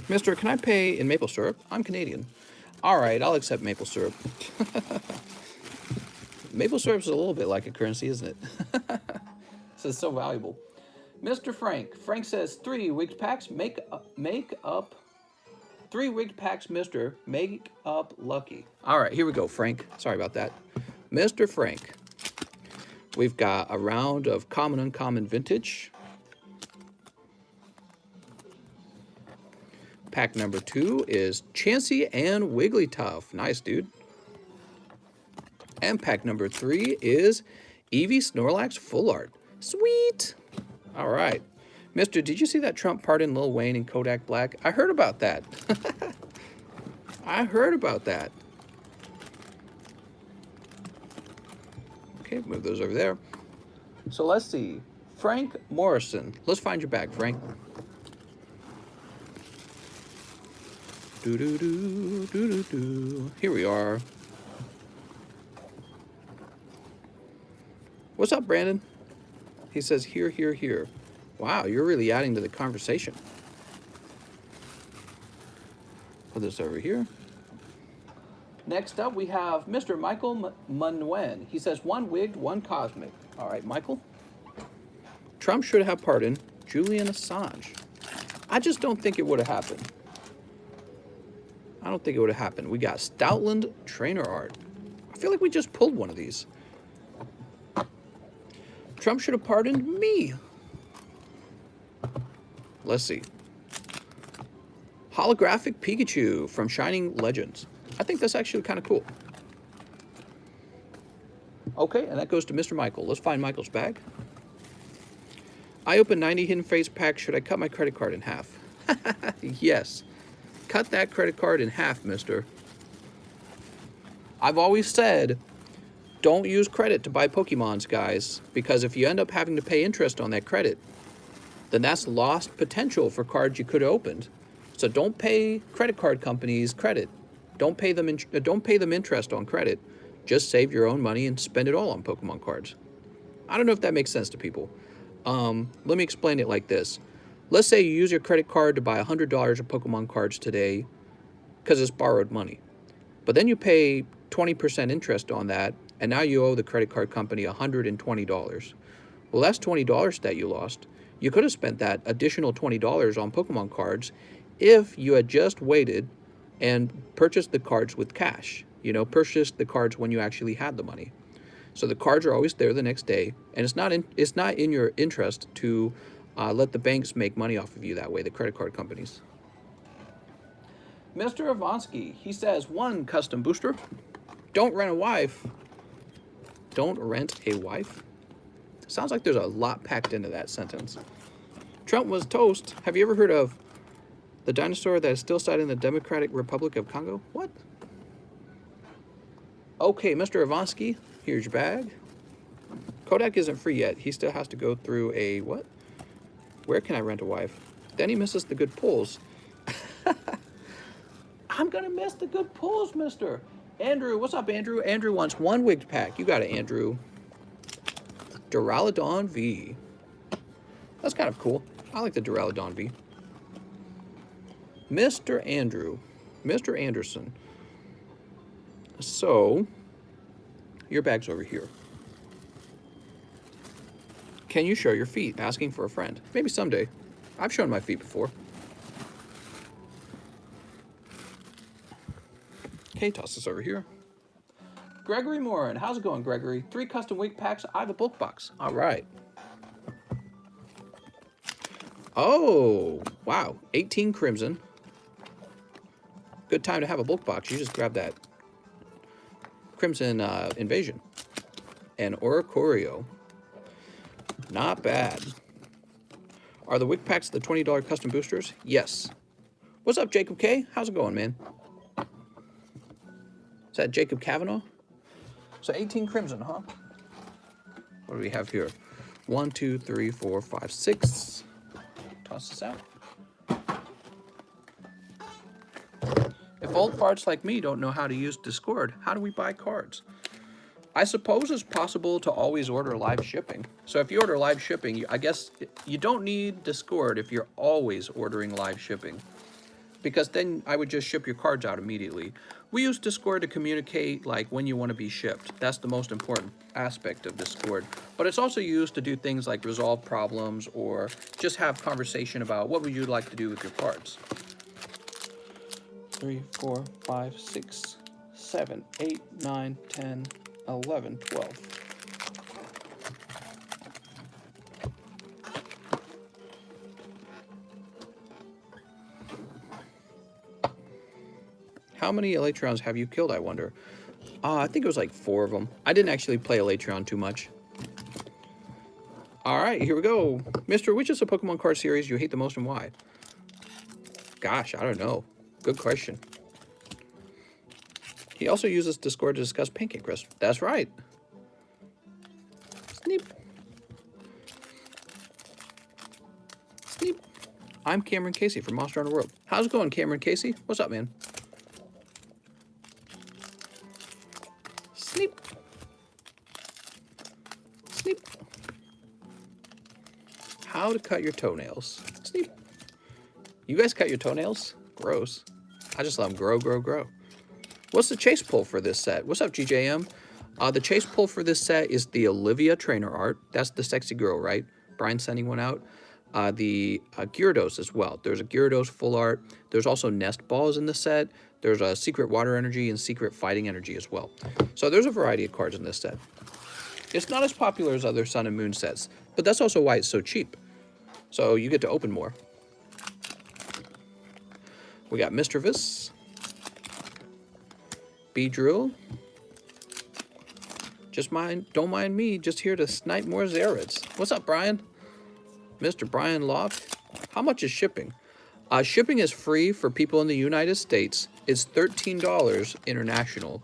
Mister, can I pay in maple syrup? I'm Canadian. All right, I'll accept maple syrup. Maple syrup is a little bit like a currency, isn't it? This is so valuable. Mr. Frank. Frank says 3 wigged packs make up 3 wigged packs, Mister. Make up lucky. All right, here we go, Frank. Sorry about that. Mr. Frank. We've got a round of common, uncommon, vintage. Pack number 2 is Chansey and Wigglytuff. Nice, dude. And pack number 3 is Eevee Snorlax Full Art. Sweet. All right. Mister, did you see that Trump pardoned Lil Wayne and Kodak Black? I heard about that. I heard about that. Okay, move those over there. So let's see. Frank Morrison. Let's find your bag, Frank. Do. Here we are. What's up, Brandon? He says, here. Wow, you're really adding to the conversation. Put this over here. Next up, we have Mr. Michael Munwen. He says, 1 wigged, 1 cosmic. All right, Michael. Trump should have pardoned Julian Assange. I just don't think it would have happened. I don't think it would have happened. We got Stoutland Trainer Art. I feel like we just pulled one of these. Trump should have pardoned me. Let's see. Holographic Pikachu from Shining Legends. I think that's actually kind of cool. Okay, and that goes to Mr. Michael. Let's find Michael's bag. I opened 90 Hidden Fates packs. Should I cut my credit card in half? Yes. Cut that credit card in half, mister. I've always said, don't use credit to buy Pokemons, guys, because if you end up having to pay interest on that credit, then that's lost potential for cards you could have opened. So don't pay credit card companies credit. Don't pay them interest on credit. Just save your own money and spend it all on Pokemon cards. I don't know if that makes sense to people. Let me explain it like this. Let's say you use your credit card to buy $100 of Pokemon cards today because it's borrowed money. But then you pay 20% interest on that, and now you owe the credit card company $120. Well, that's $20 that you lost. You could have spent that additional $20 on Pokemon cards if you had just waited and purchased the cards with cash. You know, purchased the cards when you actually had the money. So the cards are always there the next day, and it's not in your interest to let the banks make money off of you that way, the credit card companies. Mr. Avansky, he says, 1 custom booster. Don't rent a wife. Don't rent a wife? Sounds like there's a lot packed into that sentence. Trump was toast. Have you ever heard of the dinosaur that is still sighted in the Democratic Republic of Congo? What? Okay, Mr. Avansky, here's your bag. Kodak isn't free yet. He still has to go through a what? Where can I rent a wife? Then he misses the good pulls. I'm going to miss the good pulls, mister. Andrew, what's up, Andrew? Andrew wants 1 wigged pack. You got it, Andrew. Duraludon V. That's kind of cool. I like the Duraludon V. Mr. Andrew. Mr. Anderson. So, your bag's over here. Can you show your feet? Asking for a friend. Maybe someday. I've shown my feet before. Okay, toss this over here. Gregory Morin. How's it going, Gregory? 3 custom wig packs. I have a bulk box. All right. Oh, wow. 18 crimson. Good time to have a bulk box. You just grab that crimson invasion. And Oricorio. Not bad. Are the wig packs the $20 custom boosters? Yes. What's up, Jacob K? How's it going, man? Is that Jacob Kavanaugh? So 18 crimson, huh? What do we have here? 1, 2, 3, 4, 5, 6. Toss this out. If old farts like me don't know how to use Discord, how do we buy cards? I suppose it's possible to always order live shipping. So if you order live shipping, I guess you don't need Discord if you're always ordering live shipping, because then I would just ship your cards out immediately. We use Discord to communicate like when you want to be shipped. That's the most important aspect of Discord. But it's also used to do things like resolve problems or just have conversation about what would you like to do with your cards. 3, 4, 5, 6, 7, 8, 9, 10, 11, 12. How many Elytrions have you killed, I wonder? I think it was like 4 of them. I didn't actually play Elytrion too much. All right, here we go. Mr. Which is the Pokemon card series you hate the most and why? Gosh, I don't know. Good question. He also uses Discord to discuss Pancake Crisp. That's right. Sneep. Sneep. I'm Cameron Casey from Monster Hunter World. How's it going, Cameron Casey? What's up, man? Sneep. Sneep. How to cut your toenails. Sneep. You guys cut your toenails? Gross. I just let them grow, grow, grow. What's the chase pull for this set? What's up, GJM? The chase pull for this set is the Olivia trainer art. That's the sexy girl, right? Brian's sending one out. The Gyarados as well. There's a Gyarados full art. There's also nest balls in the set. There's a secret water energy and secret fighting energy as well. So there's a variety of cards in this set. It's not as popular as other Sun and Moon sets, but that's also why it's so cheap. So you get to open more. We got Mischievous, Beedrill. Don't mind me, just here to snipe more Zerids. What's up, Brian? Mr. Brian Loft. How much is shipping? Shipping is free for people in the United States. It's $13 international.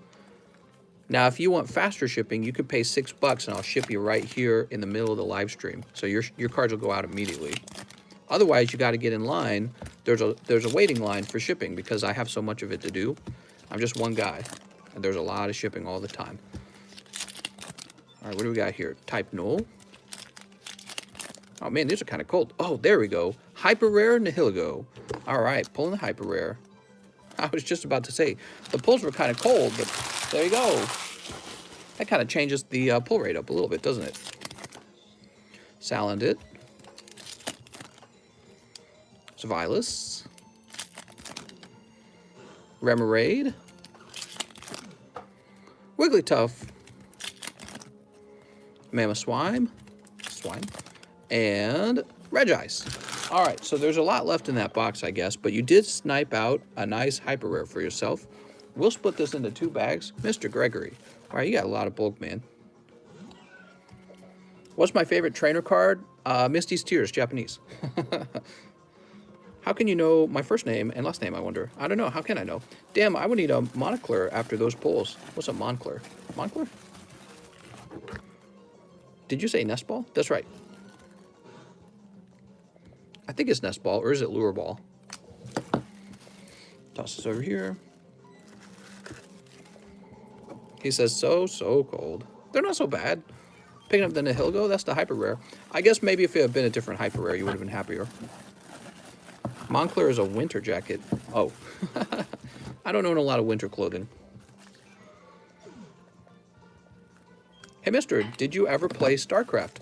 Now, if you want faster shipping, you could pay $6 and I'll ship you right here in the middle of the live stream. So your cards will go out immediately. Otherwise, you got to get in line. There's a waiting line for shipping because I have so much of it to do. I'm just one guy, and there's a lot of shipping all the time. All right, what do we got here? Type Null. Oh man, these are kind of cold. Oh, there we go. Hyper Rare Nihilego. All right, pulling the Hyper Rare. I was just about to say the pulls were kind of cold, but there you go. That kind of changes the pull rate up a little bit, doesn't it? Salandit. Svilas. Remoraid. Wigglytuff. Mamoswine. And Regice. All right, so there's a lot left in that box, I guess, but you did snipe out a nice hyper rare for yourself. We'll split this into 2 bags. Mr. Gregory. All right, you got a lot of bulk, man. What's my favorite trainer card? Misty's Tears, Japanese. How can you know my first name and last name, I wonder? I don't know. How can I know? Damn, I would need a Monocle after those pulls. What's a Monocle? Monocle? Did you say Nest Ball? That's right. I think it's Nest Ball, or is it Lure Ball? Toss this over here. He says, so cold. They're not so bad. Picking up the Nihilego, that's the hyper rare. I guess maybe if it had been a different hyper rare, you would have been happier. Moncler is a winter jacket. Oh. I don't own a lot of winter clothing. Hey, mister, did you ever play StarCraft?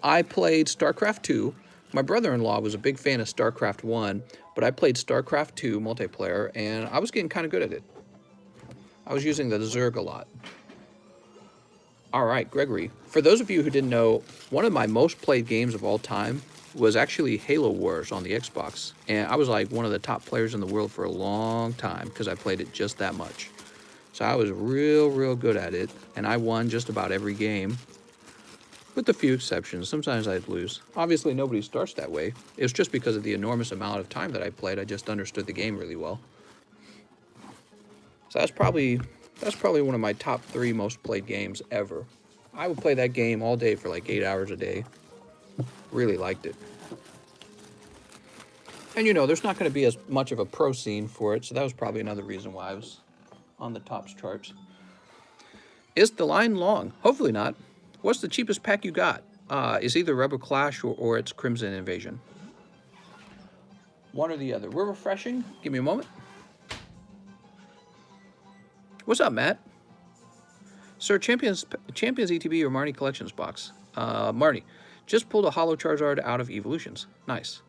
I played StarCraft 2. My brother-in-law was a big fan of StarCraft 1, but I played StarCraft 2 multiplayer, and I was getting kind of good at it. I was using the Zerg a lot. All right, Gregory. For those of you who didn't know, one of my most played games of all time was actually Halo Wars on the Xbox. And I was like one of the top players in the world for a long time because I played it just that much. So I was real good at it, and I won just about every game, with a few exceptions. Sometimes I'd lose. Obviously, nobody starts that way. It was just because of the enormous amount of time that I played. I just understood the game really well. So that's probably one of my top 3 most played games ever. I would play that game all day for like 8 hours a day. Really liked it. And you know, there's not going to be as much of a pro scene for it, so that was probably another reason why I was on the tops charts. Is the line long? Hopefully not. What's the cheapest pack you got? It's either Rebel Clash or it's Crimson Invasion. One or the other. We're refreshing. Give me a moment. What's up, Matt? Sir, Champions ETB or Marnie Collections box? Marnie, just pulled a Holo Charizard out of Evolutions. Nice.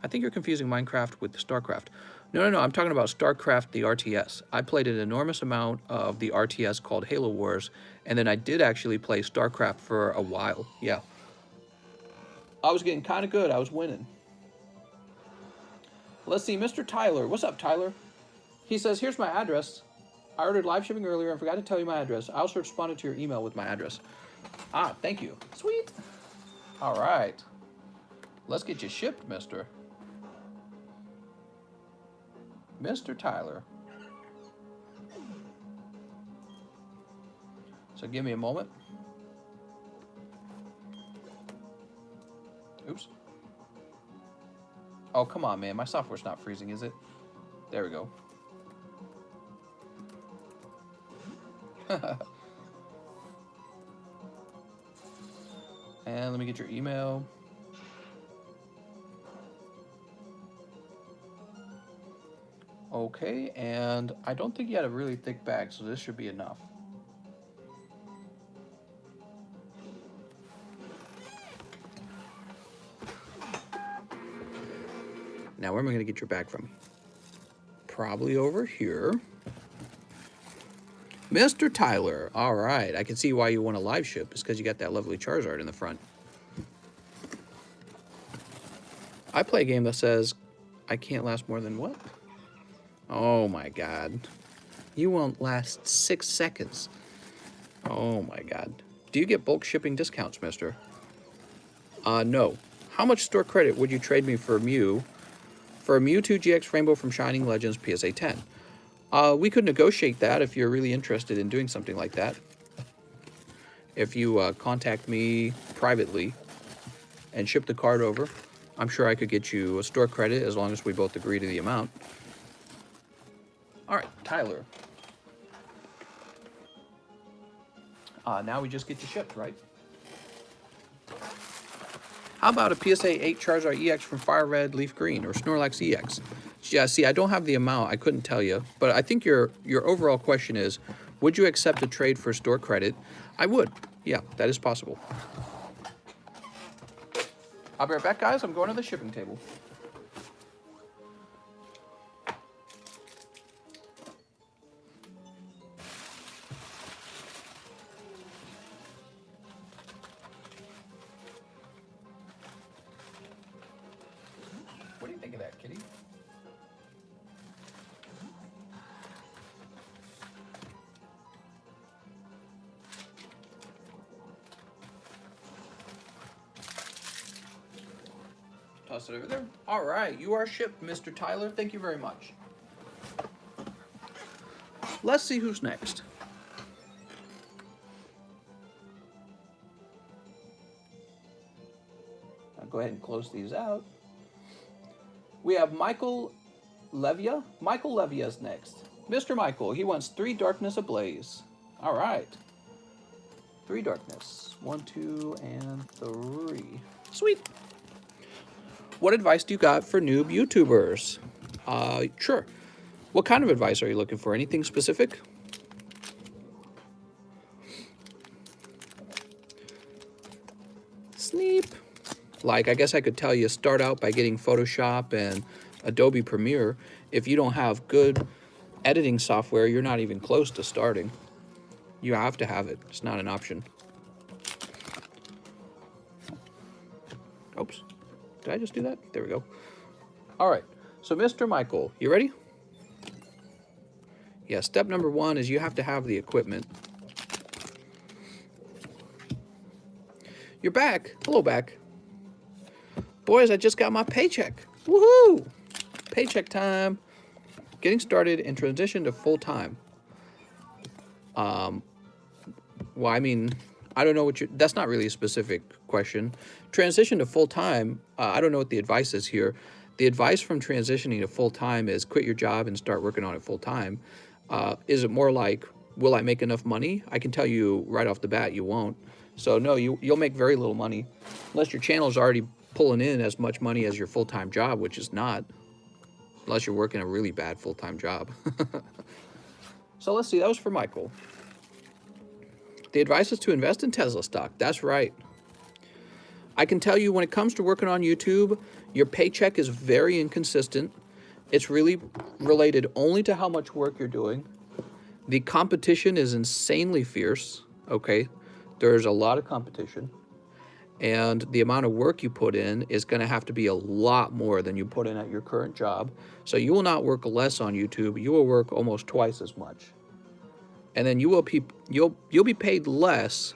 I think you're confusing Minecraft with StarCraft. No, I'm talking about StarCraft, the RTS. I played an enormous amount of the RTS called Halo Wars, and then I did actually play StarCraft for a while. Yeah. I was getting kind of good. I was winning. Let's see, Mr. Tyler. What's up, Tyler? He says, here's my address. I ordered live shipping earlier and forgot to tell you my address. I also responded to your email with my address. Ah, thank you. Sweet. All right. Let's get you shipped, Mr. Tyler. So give me a moment. Oops. Oh, come on, man. My software's not freezing, is it? There we go. And let me get your email. Okay, and I don't think you had a really thick bag, so this should be enough. Now, where am I going to get your bag from? Probably over here. Mr. Tyler. All right, I can see why you want a live ship. It's because you got that lovely Charizard in the front. I play a game that says I can't last more than what? Oh my God. You won't last 6 seconds. Oh my God. Do you get bulk shipping discounts, mister? No. How much store credit would you trade me for a Mew? For a Mewtwo GX Rainbow from Shining Legends PSA 10? We could negotiate that if you're really interested in doing something like that. If you contact me privately and ship the card over, I'm sure I could get you a store credit as long as we both agree to the amount. All right, Tyler. Now we just get you shipped, right? How about a PSA 8 Charizard EX from Fire Red, Leaf Green, or Snorlax EX? Yeah, see, I don't have the amount. I couldn't tell you. But I think your overall question is, would you accept a trade for store credit? I would. Yeah, that is possible. I'll be right back, guys. I'm going to the shipping table. What do you think of that, kitty? Toss it over there. All right, you are shipped, Mr. Tyler. Thank you very much. Let's see who's next. I'll go ahead and close these out. We have Michael Levia. Michael Levia is next. Mr. Michael, he wants 3 Darkness Ablaze. All right. 3 Darkness. 1, 2, and 3. Sweet. What advice do you got for noob YouTubers? Sure. What kind of advice are you looking for? Anything specific? Sneep. Like, I guess I could tell you start out by getting Photoshop and Adobe Premiere. If you don't have good editing software, you're not even close to starting. You have to have it. It's not an option. Oops. Did I just do that? There we go. All right. So, Mr. Michael, you ready? Yeah, step number 1 is you have to have the equipment. You're back. Hello, back. Boys, I just got my paycheck. Woohoo! Paycheck time. Getting started and transition to full-time. Well, I mean, I don't know what you... That's not really a specific question. Transition to full-time, I don't know what the advice is here. The advice from transitioning to full-time is quit your job and start working on it full-time. Is it more like, will I make enough money? I can tell you right off the bat, you won't. So no, you'll make very little money unless your channel's already pulling in as much money as your full-time job, which is not, unless you're working a really bad full-time job. So let's see, that was for Michael. The advice is to invest in Tesla stock. That's right. I can tell you when it comes to working on YouTube, your paycheck is very inconsistent. It's really related only to how much work you're doing. The competition is insanely fierce, okay? There's a lot of competition. And the amount of work you put in is going to have to be a lot more than you put in at your current job. So you will not work less on YouTube. You will work almost twice as much. And then you'll be paid less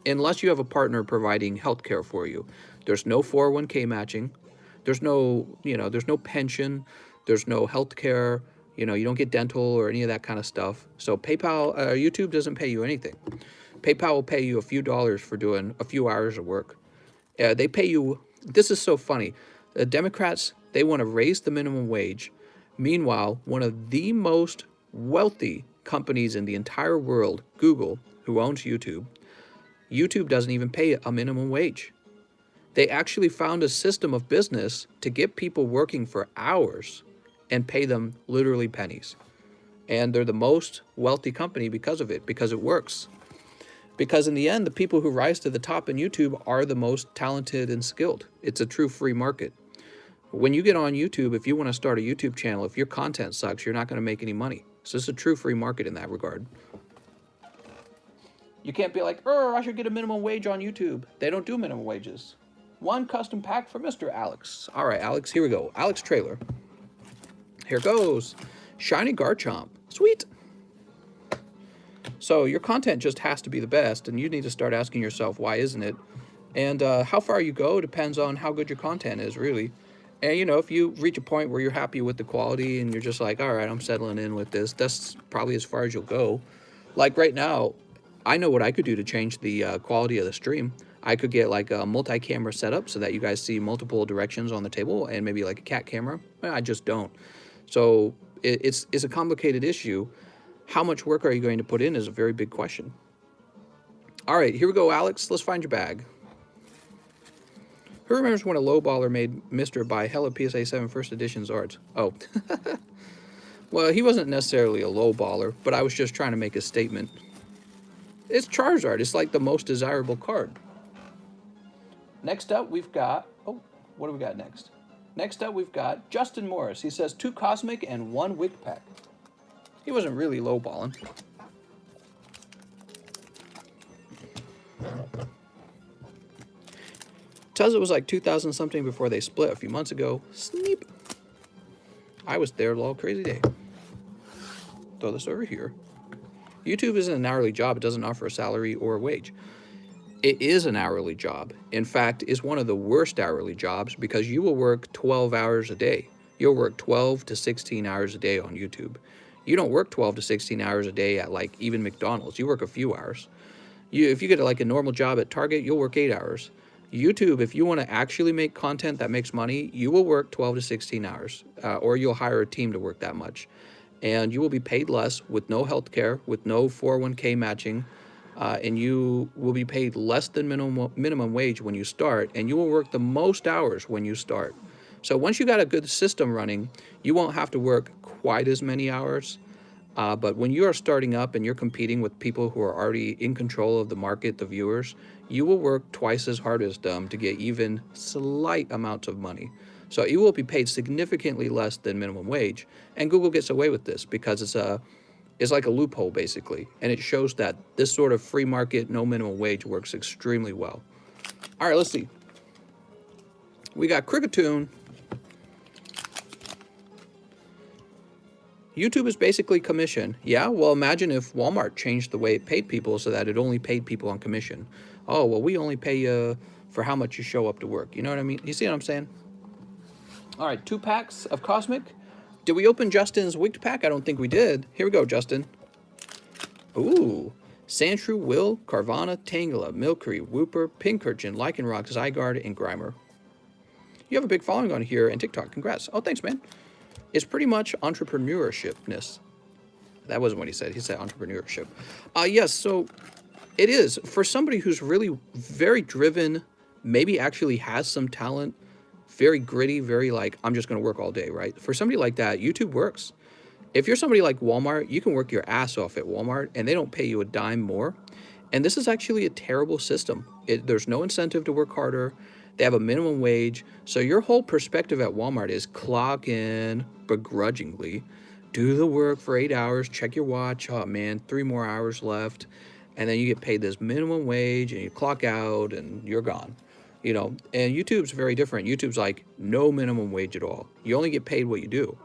unless you have a partner providing health care for you. There's no 401k matching. There's no, there's no pension. There's no health care. You don't get dental or any of that kind of stuff. So YouTube doesn't pay you anything. PayPal will pay you a few dollars for doing a few hours of work. They pay you, this is so funny. The Democrats, they want to raise the minimum wage. Meanwhile, one of the most wealthy companies in the entire world, Google, who owns YouTube, YouTube doesn't even pay a minimum wage. They actually found a system of business to get people working for hours and pay them literally pennies. And they're the most wealthy company because of it, because it works. Because in the end, the people who rise to the top in YouTube are the most talented and skilled. It's a true free market. When you get on YouTube, if you want to start a YouTube channel, if your content sucks, you're not going to make any money. So it's a true free market in that regard. You can't be like, I should get a minimum wage on YouTube. They don't do minimum wages. One custom pack for Mr. Alex. All right, Alex, here we go. Alex trailer. Here goes. Shiny Garchomp. Sweet. So your content just has to be the best, and you need to start asking yourself, why isn't it? And how far you go depends on how good your content is, really. And, if you reach a point where you're happy with the quality and you're just like, all right, I'm settling in with this, that's probably as far as you'll go. Like right now, I know what I could do to change the quality of the stream. I could get like a multi-camera setup so that you guys see multiple directions on the table and maybe like a cat camera. I just don't. So it's a complicated issue. How much work are you going to put in is a very big question. All right, here we go, Alex. Let's find your bag. Who remembers when a lowballer made Mr. buy Hella PSA 7 First Edition's art? Oh. Well, he wasn't necessarily a lowballer, but I was just trying to make a statement. It's Charizard. It's like the most desirable card. Next up, we've got... Oh, what do we got next? Next up, we've got Justin Morris. He says 2 Cosmic and 1 Wig Pack. He wasn't really lowballing. Tesla was like 2,000 something before they split a few months ago. Sneep. I was there all crazy day. Throw this over here. YouTube isn't an hourly job. It doesn't offer a salary or a wage. It is an hourly job. In fact, it's one of the worst hourly jobs because you will work 12 hours a day. You'll work 12 to 16 hours a day on YouTube. You don't work 12 to 16 hours a day at like even McDonald's. You work a few hours. If you get like a normal job at Target, you'll work 8 hours. YouTube, if you want to actually make content that makes money, you will work 12 to 16 hours, or you'll hire a team to work that much. And you will be paid less with no health care, with no 401k matching, and you will be paid less than minimum wage when you start, and you will work the most hours when you start. So once you got a good system running, you won't have to work quite as many hours, But when you are starting up and you're competing with people who are already in control of the market, the viewers, you will work twice as hard as them to get even slight amounts of money. So you will be paid significantly less than minimum wage. And Google gets away with this because it's like a loophole, basically. And it shows that this sort of free market, no minimum wage works extremely well. All right, let's see. We got Cricketoon. YouTube is basically commission. Yeah, well, imagine if Walmart changed the way it paid people so that it only paid people on commission. Oh, well, we only pay you for how much you show up to work. You know what I mean? You see what I'm saying? All right, 2 packs of Cosmic. Did we open Justin's Wicked pack? I don't think we did. Here we go, Justin. Ooh. Sandshrew, Will, Carvana, Tangela, Milcery, Whooper, Pincurchin, Lycanroc, Zygarde, and Grimer. You have a big following on here and TikTok. Congrats. Oh, thanks, man. It's pretty much entrepreneurshipness. That wasn't what he said. He said entrepreneurship. Yes, so it is. For somebody who's really very driven, maybe actually has some talent, very gritty, very like, I'm just going to work all day, right? For somebody like that, YouTube works. If you're somebody like Walmart, you can work your ass off at Walmart and they don't pay you a dime more. And this is actually a terrible system. There's no incentive to work harder. They have a minimum wage. So your whole perspective at Walmart is clock in begrudgingly, do the work for 8 hours, check your watch. Oh man, 3 more hours left. And then you get paid this minimum wage and you clock out and you're gone. You know, and YouTube's very different. YouTube's like no minimum wage at all. You only get paid what you do.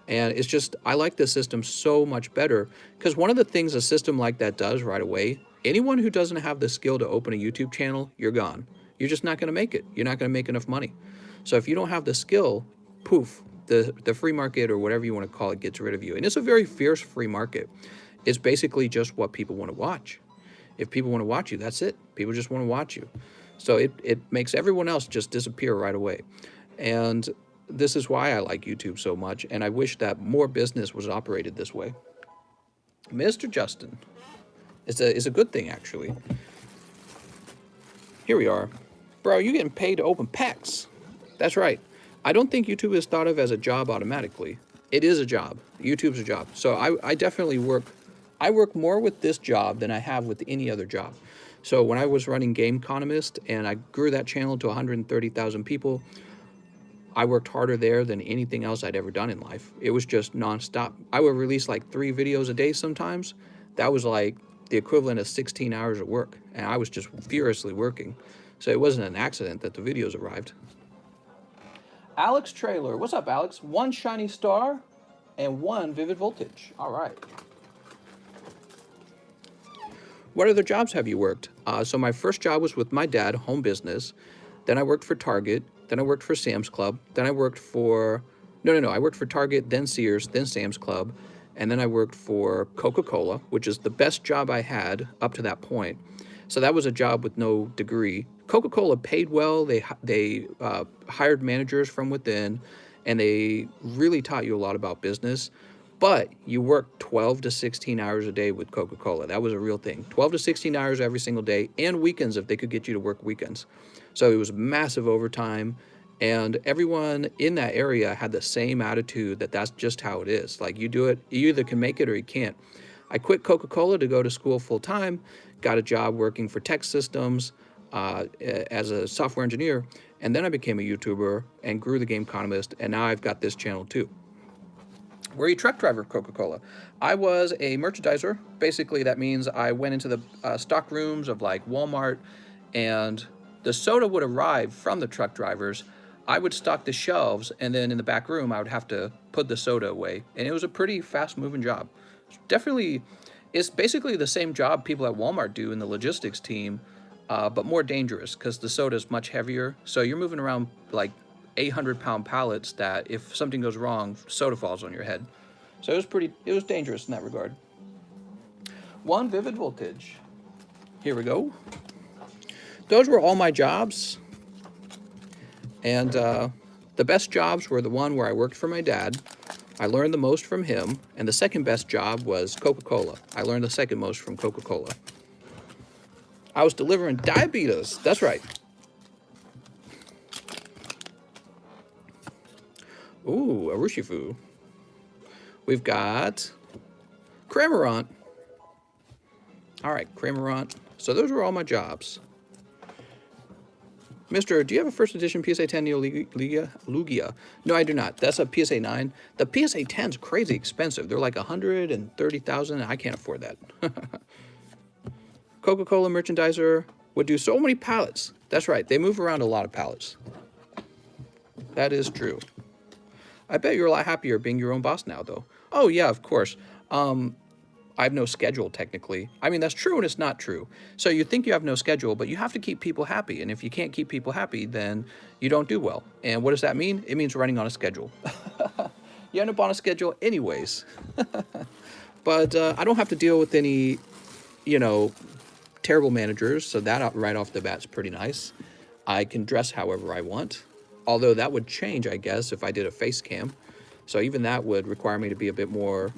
And it's just, I like this system so much better because one of the things a system like that does right away, anyone who doesn't have the skill to open a YouTube channel, you're gone. You're just not going to make it. You're not going to make enough money. So if you don't have the skill, poof, the free market or whatever you want to call it gets rid of you. And it's a very fierce free market. It's basically just what people want to watch. If people want to watch you, that's it. People just want to watch you. So it makes everyone else just disappear right away. And this is why I like YouTube so much. And I wish that more business was operated this way. Mr. Justin. It's a good thing, actually. Here we are. Bro, you're getting paid to open packs. That's right. I don't think YouTube is thought of as a job automatically. It is a job. YouTube's a job. So I definitely work more with this job than I have with any other job. So when I was running TheCardconomist and I grew that channel to 130,000 people, I worked harder there than anything else I'd ever done in life. It was just nonstop. I would release like 3 videos a day sometimes. That was like the equivalent of 16 hours of work. And I was just furiously working. So it wasn't an accident that the videos arrived. Alex Trailer. What's up, Alex? 1 shiny star and 1 vivid voltage. All right. What other jobs have you worked? So my first job was with my dad, home business. Then I worked for Target. Then I worked for Sam's Club. Then I worked for... No. I worked for Target, then Sears, then Sam's Club. And then I worked for Coca-Cola, which is the best job I had up to that point. So that was a job with no degree. Coca-Cola paid well. They hired managers from within, and they really taught you a lot about business. But you worked 12 to 16 hours a day with Coca-Cola. That was a real thing. 12 to 16 hours every single day, and weekends if they could get you to work weekends. So it was massive overtime, and everyone in that area had the same attitude that that's just how it is. Like, you do it, you either can make it or you can't. I quit Coca-Cola to go to school full-time, got a job working for tech systems as a software engineer, and then I became a YouTuber and grew TheCardconomist, and now I've got this channel too. Were you a truck driver of Coca-Cola? I was a merchandiser. Basically, that means I went into the stock rooms of like Walmart, and the soda would arrive from the truck drivers. I would stock the shelves, and then in the back room, I would have to put the soda away. And it was a pretty fast-moving job. Definitely, it's basically the same job people at Walmart do in the logistics team, but more dangerous because the soda is much heavier. So you're moving around like 800-pound pallets that if something goes wrong, soda falls on your head. So it was dangerous in that regard. 1 vivid voltage. Here we go. Those were all my jobs. And the best jobs were the one where I worked for my dad. I learned the most from him. And the second best job was Coca-Cola. I learned the second most from Coca-Cola. I was delivering diabetes. That's right. Ooh, a Rushifu. We've got Cramorant. All right, Cramorant. So those were all my jobs. Mister, do you have a first edition PSA 10 Neo Lugia? No, I do not. That's a PSA 9. The PSA 10's crazy expensive. They're like 130,000. I can't afford that. Coca-Cola merchandiser would do so many pallets. That's right. They move around a lot of pallets. That is true. I bet you're a lot happier being your own boss now, though. Oh, yeah, of course. I have no schedule, technically. I mean, that's true and it's not true. So you think you have no schedule, but you have to keep people happy. And if you can't keep people happy, then you don't do well. And what does that mean? It means running on a schedule. You end up on a schedule anyways. But I don't have to deal with any, you know, terrible managers. So that right off the bat's pretty nice. I can dress however I want. Although that would change, I guess, if I did a face cam. So even that would require me to be a bit more...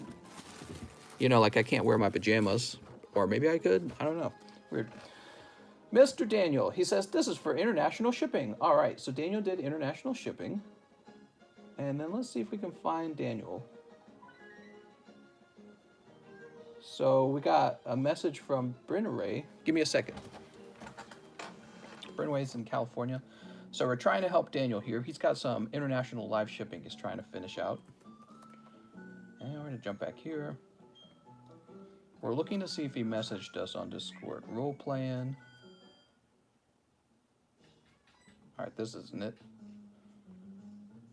You know, like I can't wear my pajamas. Or maybe I could. I don't know. Weird. Mr. Daniel, he says, this is for international shipping. All right, so Daniel did international shipping. And then let's see if we can find Daniel. So we got a message from Bryn Ray. Give me a second. Bryn Ray's in California. So we're trying to help Daniel here. He's got some international live shipping he's trying to finish out. And we're going to jump back here. We're looking to see if he messaged us on Discord. Role playing. All right, this isn't it.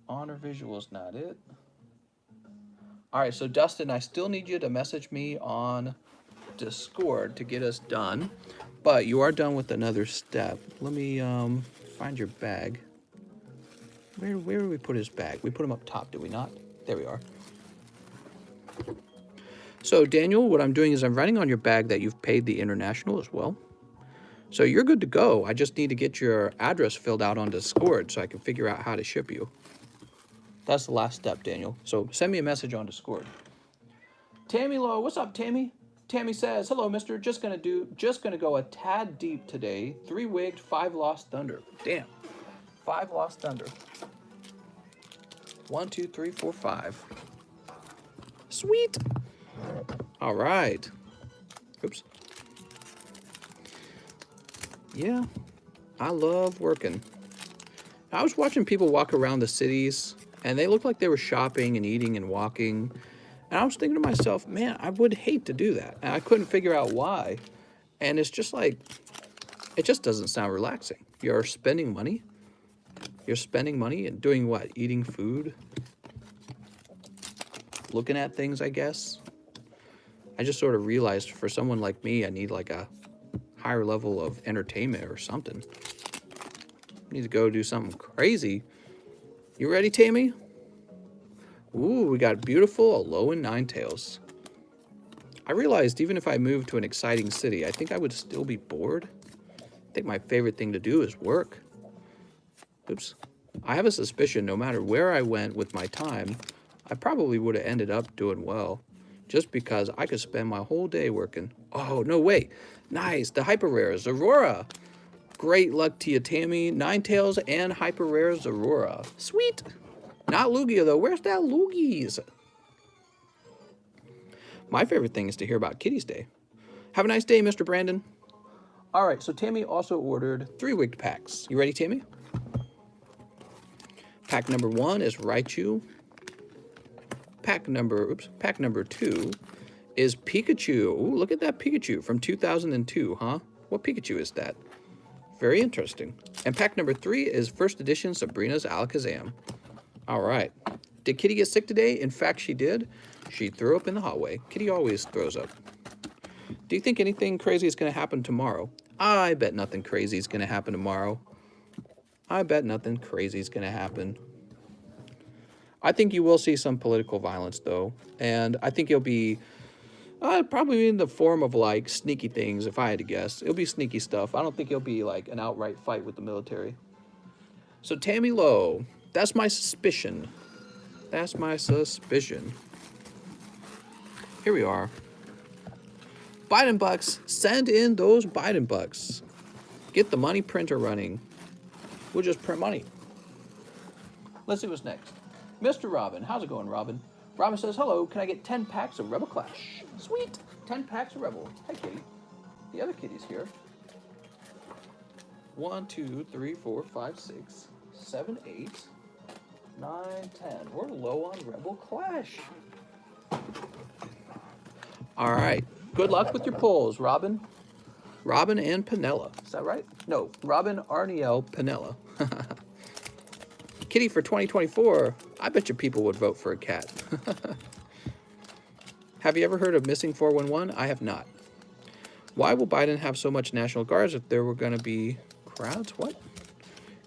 Honor visual is not it. All right, so Dustin, I still need you to message me on Discord to get us done. But you are done with another step. Let me find your bag. Where did we put his bag? We put him up top, did we not? There we are. So, Daniel, what I'm doing is I'm writing on your bag that you've paid the international as well. So you're good to go. I just need to get your address filled out on Discord so I can figure out how to ship you. That's the last step, Daniel. So send me a message on Discord. Tammy Lowe, what's up, Tammy? Tammy says, hello, mister. Just gonna go a tad deep today. 3 wigged, 5 lost thunder. Damn. 5 lost thunder. 1, 2, 3, 4, 5. Sweet. All right. Oops. Yeah, I love working. I was watching people walk around the cities, and they looked like they were shopping and eating and walking. And I was thinking to myself, man, I would hate to do that. And I couldn't figure out why. And it's just like, it just doesn't sound relaxing. You're spending money. You're spending money and doing what? Eating food? Looking at things, I guess. I just sort of realized for someone like me, I need like a higher level of entertainment or something. I need to go do something crazy. You ready, Tammy? Ooh, we got beautiful Alolan Ninetales. I realized even if I moved to an exciting city, I think I would still be bored. I think my favorite thing to do is work. Oops. I have a suspicion no matter where I went with my time, I probably would have ended up doing well. Just because I could spend my whole day working. Oh, no, wait. Nice. The hyper rares. Aurora. Great luck to you, Tammy. Ninetales and hyper rares Aurora. Sweet. Not Lugia, though. Where's that Lugies? My favorite thing is to hear about Kitty's Day. Have a nice day, Mr. Brandon. All right, so Tammy also ordered 3 wigged packs. You ready, Tammy? Pack number 1 is Raichu. Pack number 2 is Pikachu. Ooh, look at that Pikachu from 2002, huh? What Pikachu is that? Very interesting. And pack number 3 is first edition Sabrina's Alakazam. All right. Did Kitty get sick today? In fact, she did. She threw up in the hallway. Kitty always throws up. Do you think anything crazy is going to happen tomorrow? I bet nothing crazy is going to happen tomorrow. I bet nothing crazy is going to happen. I think you will see some political violence, though. And I think it'll be probably in the form of, like, sneaky things, if I had to guess. It'll be sneaky stuff. I don't think it'll be, like, an outright fight with the military. So, Tammy Lowe, that's my suspicion. That's my suspicion. Here we are. Biden bucks. Send in those Biden bucks. Get the money printer running. We'll just print money. Let's see what's next. Mr. Robin. How's it going, Robin? Robin says, hello, can I get 10 packs of Rebel Clash? Sweet! 10 packs of Rebel. Hi, kitty. The other kitty's here. 1, 2, 3, 4, 5, 6, 7, 8, 9, 10. We're low on Rebel Clash. All right. Good luck with your pulls, Robin. Robin and Pinella. Is that right? No, Robin Arniel Pinella. Kitty for 2024. I bet you people would vote for a cat. Have you ever heard of Missing 411? I have not. Why will Biden have so much National Guards if there were going to be crowds? What?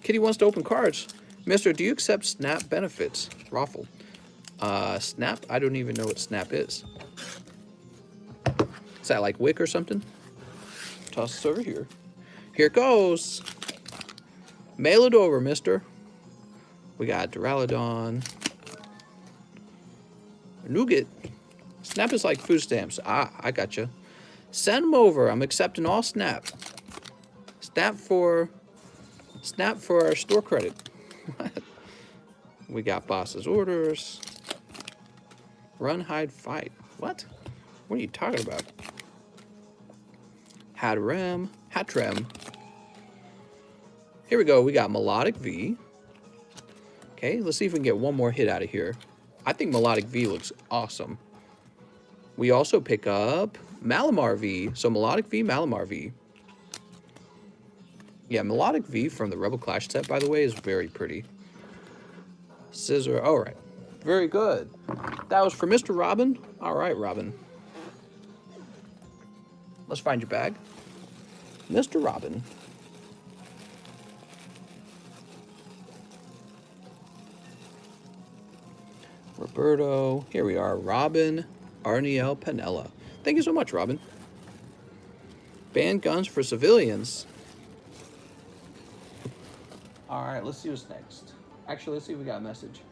Kitty wants to open cards. Mister, do you accept SNAP benefits? Raffle. SNAP? I don't even know what SNAP is. Is that like WIC or something? Toss this over here. Here it goes. Mail it over, mister. We got Duraludon. Nougat. SNAP is like food stamps. Ah, I gotcha. Send them over. I'm accepting all SNAP. SNAP for our store credit. We got boss's orders. Run, hide, fight. What? What are you talking about? Hatrem. Here we go. We got Melodic V. Okay, let's see if we can get one more hit out of here. I think Melodic V looks awesome. We also pick up Malamar V. So Melodic V, Malamar V. Yeah, Melodic V from the Rebel Clash set, by the way, is very pretty. Scissor. All right. Very good. That was for Mr. Robin. All right, Robin. Let's find your bag. Mr. Robin. Roberto. Here we are. Robin Arniel Pinella. Thank you so much, Robin. Ban guns for civilians. All right, let's see what's next. Actually, let's see if we got a message.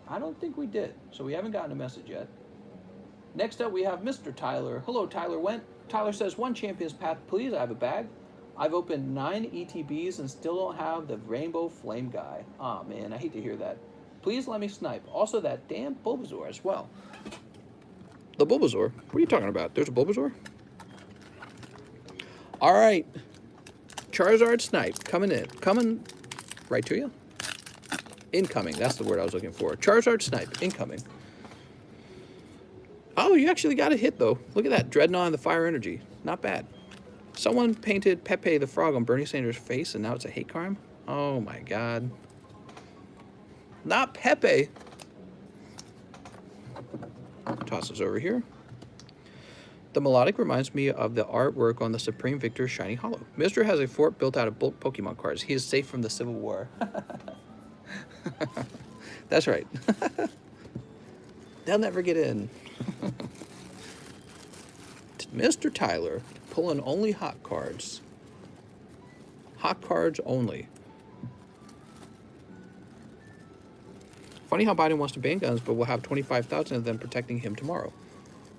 I don't think we did, so we haven't gotten a message yet. Next up, we have Mr. Tyler. Hello, Tyler Went. Tyler says, 1 Champion's Path, please. I have a bag. I've opened 9 ETBs and still don't have the Rainbow Flame guy. Aw, man, I hate to hear that. Please let me snipe. Also, that damn Bulbasaur as well. The Bulbasaur? What are you talking about? There's a Bulbasaur? All right. Charizard Snipe coming in. Coming right to you. Incoming. That's the word I was looking for. Charizard Snipe. Incoming. Oh, you actually got a hit, though. Look at that. Dreadnought and the Fire Energy. Not bad. Someone painted Pepe the Frog on Bernie Sanders' face, and now it's a hate crime? Oh, my God. Not Pepe. Toss this over here. The Melodic reminds me of the artwork on the Supreme Victor Shiny Hollow. Mister has a fort built out of bulk Pokemon cards. He is safe from the Civil War. That's right. They'll never get in. Mr. Tyler, pulling only hot cards. Hot cards only. Funny how Biden wants to ban guns, but we'll have 25,000 of them protecting him tomorrow.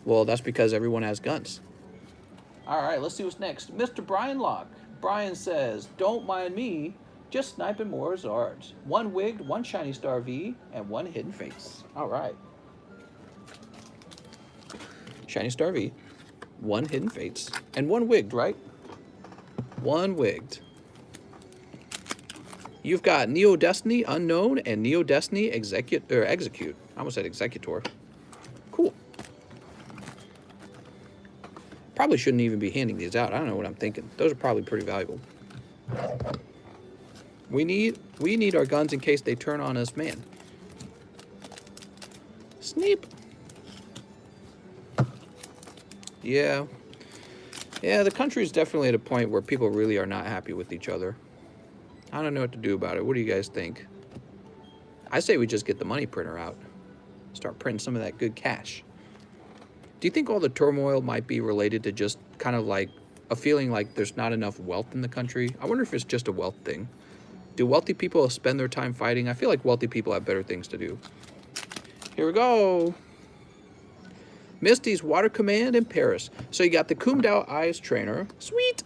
Well, that's because everyone has guns. All right, let's see what's next. Mr. Brian Locke. Brian says, don't mind me, just sniping more Zards. 1 Wigged, 1 Shiny Star V, and 1 Hidden Face. All right. Shiny Star V, 1 Hidden Fates, and 1 Wigged, right? 1 Wigged. You've got Neo Destiny Unknown and Neo Destiny Execute. I almost said Executor. Cool. Probably shouldn't even be handing these out. I don't know what I'm thinking. Those are probably pretty valuable. We need our guns in case they turn on us, man. Sneep. Yeah. Yeah, the country's definitely at a point where people really are not happy with each other. I don't know what to do about it. What do you guys think? I say we just get the money printer out. Start printing some of that good cash. Do you think all the turmoil might be related to just kind of like a feeling like there's not enough wealth in the country? I wonder if it's just a wealth thing. Do wealthy people spend their time fighting? I feel like wealthy people have better things to do. Here we go. Misty's Water Command in Paris. So you got the Kumdao Eyes Trainer. Sweet.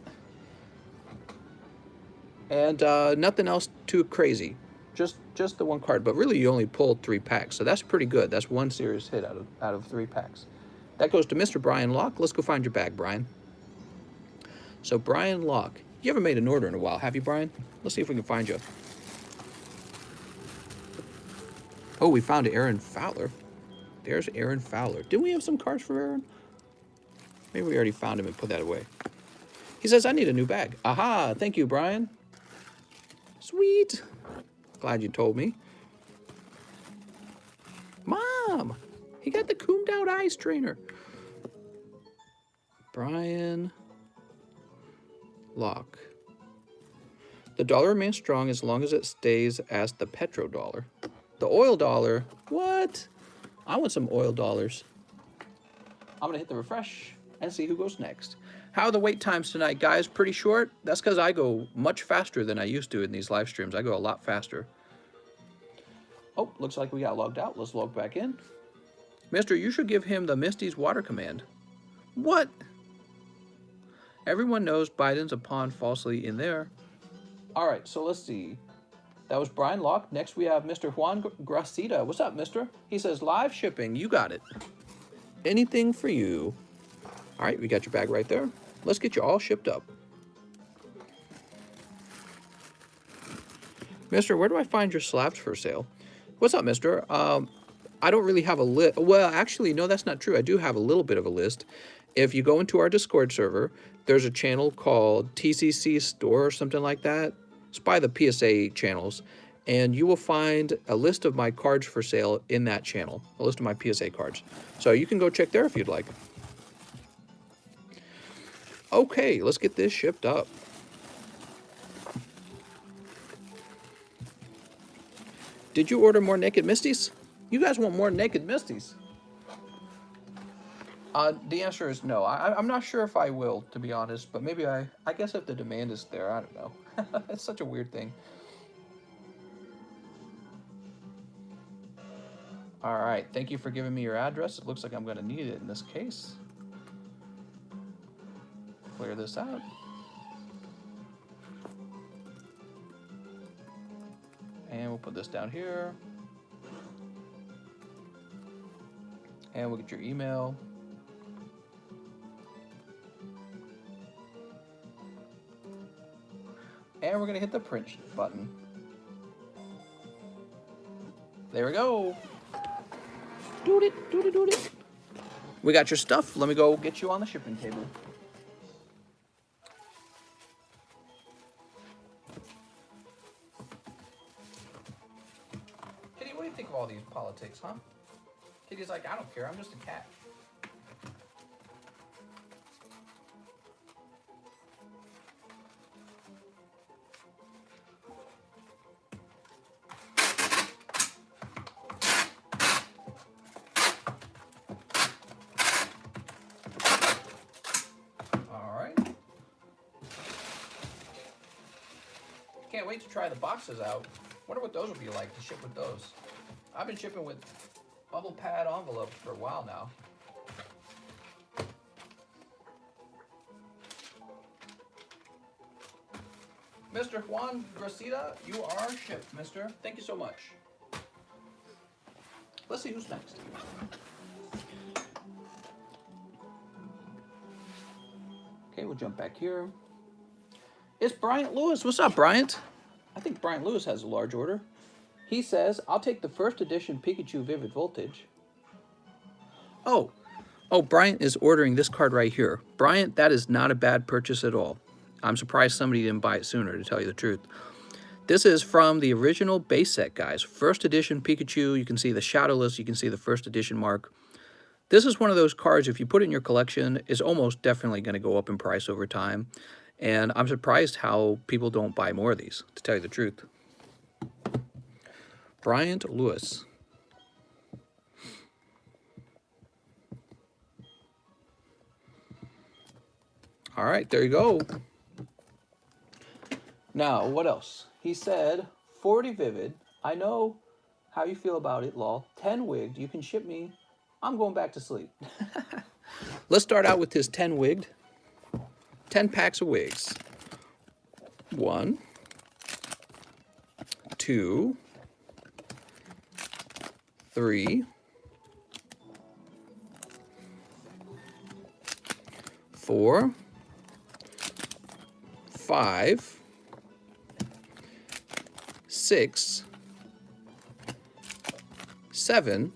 And nothing else too crazy. Just just the one card, but really you only pulled 3 packs, so that's pretty good. That's one serious hit out of 3 packs. That goes to Mr. Brian Locke. Let's go find your bag, Brian. So Brian Locke, you haven't made an order in a while, have you, Brian? Let's see if we can find you. Oh, we found Aaron Fowler. There's Aaron Fowler. Didn't we have some cards for Aaron? Maybe we already found him and put that away. He says, I need a new bag. Aha, thank you, Brian. Sweet. Glad you told me. Mom, he got the combed out eye strainer. Brian Locke. The dollar remains strong as long as it stays as the petrodollar. The oil dollar? What? I want some oil dollars. I'm going to hit the refresh and see who goes next. How are the wait times tonight, guys? Pretty short? That's because I go much faster than I used to in these live streams. I go a lot faster. Oh, looks like we got logged out. Let's log back in. Mister, you should give him the Misty's water command. What? Everyone knows Biden's a pawn falsely in there. All right, so let's see. That was Brian Locke. Next, we have Mr. Juan Gracita. What's up, mister? He says, live shipping. You got it. Anything for you. All right, we got your bag right there. Let's get you all shipped up. Mister, where do I find your slabs for sale? What's up, mister? I don't really have a list. Well, actually, no, that's not true. I do have a little bit of a list. If you go into our Discord server, there's a channel called TCC Store or something like that. It's by the PSA channels, and you will find a list of my cards for sale in that channel, a list of my PSA cards. So you can go check there if you'd like. Okay, let's get this shipped up. Did you order more Naked Misties? You guys want more Naked Misties? The answer is no. I'm not sure if I will, to be honest, but maybe I guess if the demand is there, I don't know. It's such a weird thing. All right, thank you for giving me your address. It looks like I'm going to need it in this case. Clear this out. And we'll put this down here. And we'll get your email. And we're going to hit the print button. There we go. Doot it, doot it, doot it. We got your stuff. Let me go get you on the shipping table. Kitty, what do you think of all these politics, huh? Kitty's like, I don't care. I'm just a cat. Can't wait to try the boxes out. Wonder what those would be like to ship with those. I've been shipping with bubble pad envelopes for a while now. Mr. Juan Gracita, you are shipped, mister. Thank you so much. Let's see who's next. Okay, we'll jump back here. It's Bryant Lewis. What's up, Bryant? I think Bryant Lewis has a large order. He says, I'll take the first edition Pikachu Vivid Voltage. Oh, Bryant is ordering this card right here. Bryant, that is not a bad purchase at all. I'm surprised somebody didn't buy it sooner, to tell you the truth. This is from the original base set, guys. First edition Pikachu. You can see the Shadowless. You can see the first edition mark. This is one of those cards, if you put it in your collection, is almost definitely going to go up in price over time. And I'm surprised how people don't buy more of these, to tell you the truth. Bryant Lewis. All right, there you go. Now, what else? He said, 40 Vivid. I know how you feel about it, lol. 10 wigged. You can ship me. I'm going back to sleep. Let's start out with his 10 wigged. 10 packs of wigs. 1, 2, 3, 4, 5, 6, 7,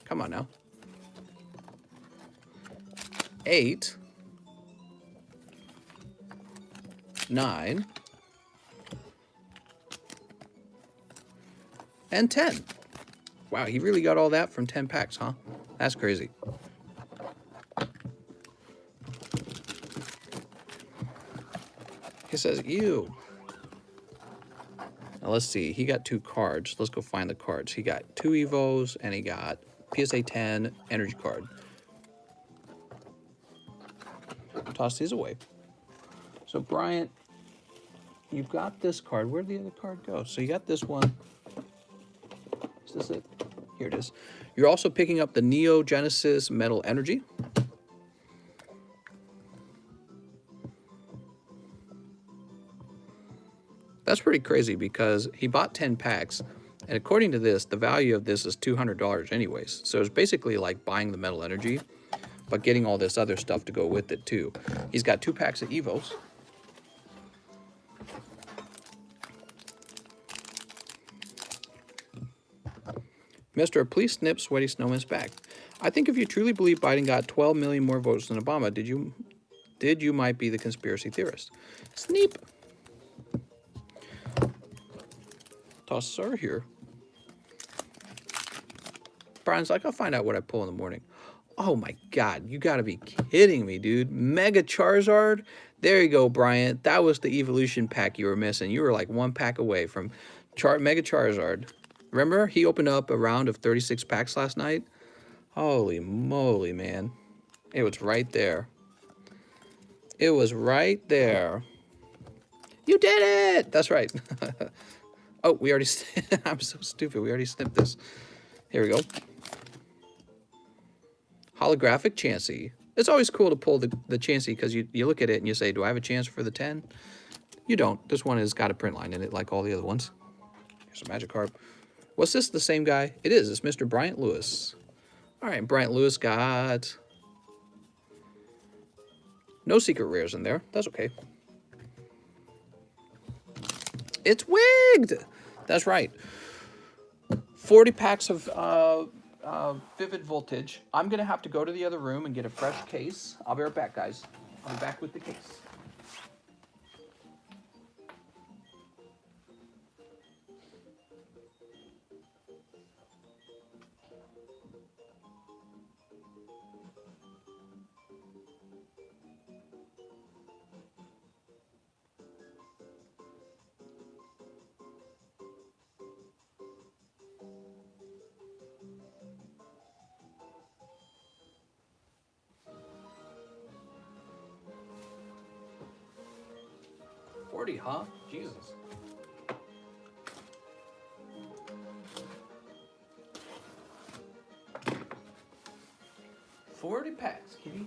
come on now, 8, 9, and 10. Wow, he really got all that from 10 packs, huh? That's crazy. He says, ew. Now let's see, he got 2 cards. Let's go find the cards. He got 2 Evos, and he got PSA 10 energy card. Toss these away. So Bryant, you've got this card. Where'd the other card go? So you got this one. Is this it? Here it is. You're also picking up the Neo Genesis Metal Energy. That's pretty crazy because he bought 10 packs, and according to this, the value of this is $200 anyways. So it's basically like buying the Metal Energy, but getting all this other stuff to go with it too. He's got 2 packs of Evos. Mr. Please snip Sweaty Snowman's back. I think if you truly believe Biden got 12 million more votes than Obama, did you might be the conspiracy theorist. Sneep. Tosses are here. Brian's like, I'll find out what I pull in the morning. Oh my God, you gotta be kidding me, dude. Mega Charizard? There you go, Brian. That was the evolution pack you were missing. You were like 1 pack away from Mega Charizard. Remember, he opened up a round of 36 packs last night? Holy moly, man. It was right there. It was right there. You did it! That's right. Oh, we already... I'm so stupid. We already snipped this. Here we go. Holographic Chansey. It's always cool to pull the Chansey because you look at it and you say, do I have a chance for the 10? You don't. This one has got a print line in it like all the other ones. Here's a Magikarp. What's this, the same guy? It is. It's Mr. Bryant Lewis. All right, Bryant Lewis got... no secret rares in there. That's okay. It's wigged! That's right. 40 packs of Vivid Voltage. I'm going to have to go to the other room and get a fresh case. I'll be right back, guys. I'll be back with the case. Huh? Jesus. $40 packs, kitty.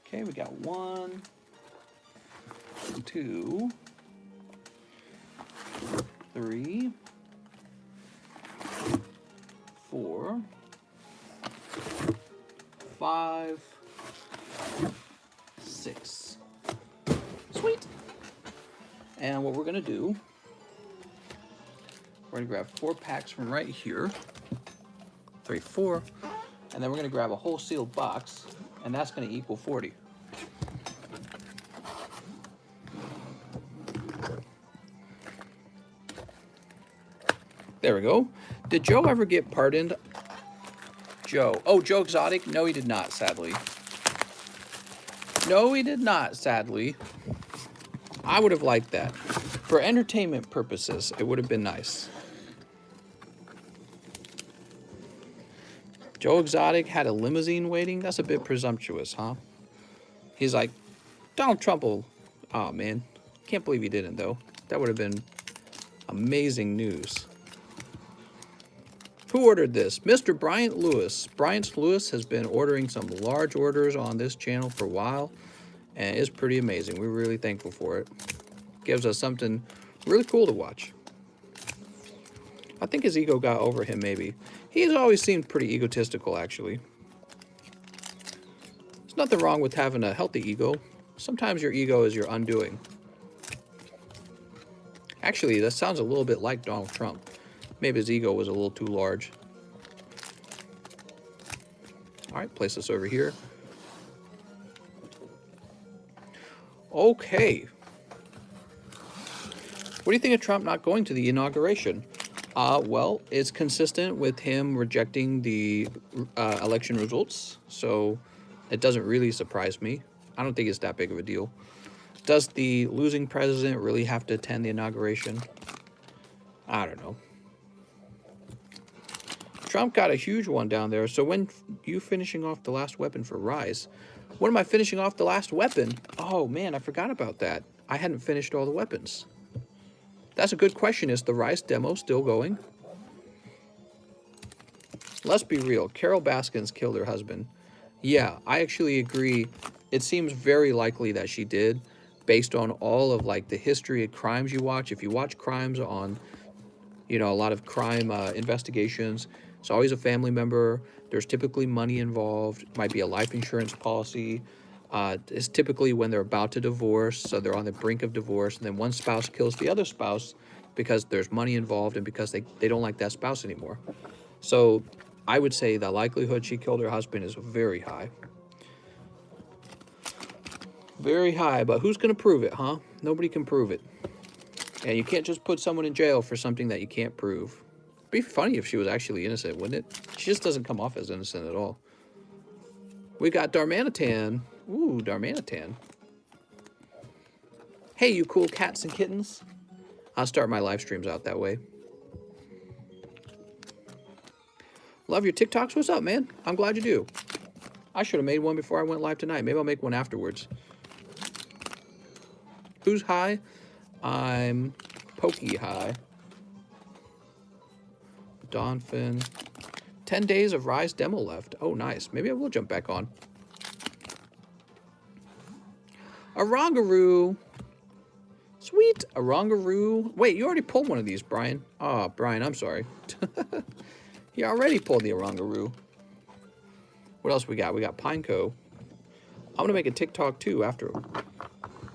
Okay, we got 1, 2, 3, 4, 5, 6. Sweet. And what we're going to do, we're going to grab 4 packs from right here. 3, 4. And then we're going to grab a whole sealed box, and that's going to equal 40. There we go. Did Joe ever get pardoned? Joe. Oh, Joe Exotic? No, he did not, sadly. No, he did not, sadly. I would have liked that. For entertainment purposes, it would have been nice. Joe Exotic had a limousine waiting? That's a bit presumptuous, huh? He's like, Donald Trump will... Oh, man. Can't believe he didn't, though. That would have been amazing news. Who ordered this? Mr. Bryant Lewis. Bryant Lewis has been ordering some large orders on this channel for a while. And it's pretty amazing. We're really thankful for it. Gives us something really cool to watch. I think his ego got over him, maybe. He's always seemed pretty egotistical, actually. There's nothing wrong with having a healthy ego. Sometimes your ego is your undoing. Actually, that sounds a little bit like Donald Trump. Maybe his ego was a little too large. All right, place this over here. Okay. What do you think of Trump not going to the inauguration? Well, it's consistent with him rejecting the election results, so it doesn't really surprise me. I don't think it's that big of a deal. Does the losing president really have to attend the inauguration? I don't know. Trump got a huge one down there, so when you finishing off the last weapon for Rise? When am I finishing off the last weapon? Oh man, I forgot about that. I hadn't finished all the weapons. That's a good question. Is the Rise demo still going? Let's be real. Carol Baskins killed her husband. Yeah, I actually agree. It seems very likely that she did, based on all of like the history of crimes you watch. If you watch crimes on, you know, a lot of crime investigations, it's always a family member. There's typically money involved. Might be a life insurance policy. It's typically when they're about to divorce, so they're on the brink of divorce, and then one spouse kills the other spouse because there's money involved and because they don't like that spouse anymore. So I would say the likelihood she killed her husband is very high. Very high, but who's going to prove it, huh? Nobody can prove it. And you can't just put someone in jail for something that you can't prove. It'd be funny if she was actually innocent, wouldn't it? She just doesn't come off as innocent at all. We got Darmanitan. Ooh, Darmanitan. Hey, you cool cats and kittens. I'll start my live streams out that way. Love your TikToks. What's up, man? I'm glad you do. I should have made one before I went live tonight. Maybe I'll make one afterwards. Who's high? I'm Pokey high. Donphin. 10 days of Rise demo left. Oh, nice. Maybe I will jump back on. Arongaroo. Sweet. Arongaroo. Wait, you already pulled one of these, Brian. Oh, Brian, I'm sorry. You already pulled the Arongaroo. What else we got? We got Pineco. I'm going to make a TikTok, too, after.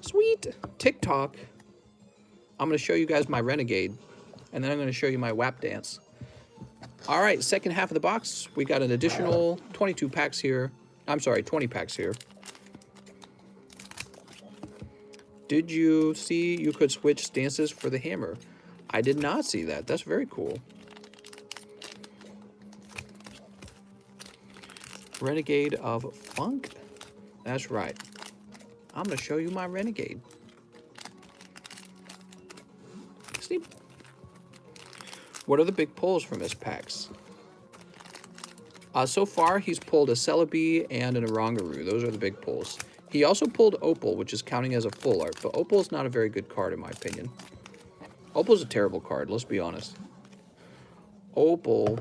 Sweet. TikTok. I'm going to show you guys my Renegade. And then I'm going to show you my WAP dance. All right, second half of the box. We got an additional 22 packs here. I'm sorry, 20 packs here. Did you see you could switch stances for the hammer? I did not see that. That's very cool. Renegade of Funk. That's right. I'm going to show you my Renegade. See? What are the big pulls from his packs? So far, he's pulled a Celebi and an Arongaroo. Those are the big pulls. He also pulled Opal, which is counting as a full art, but Opal is not a very good card in my opinion. Opal's a terrible card, let's be honest. Opal.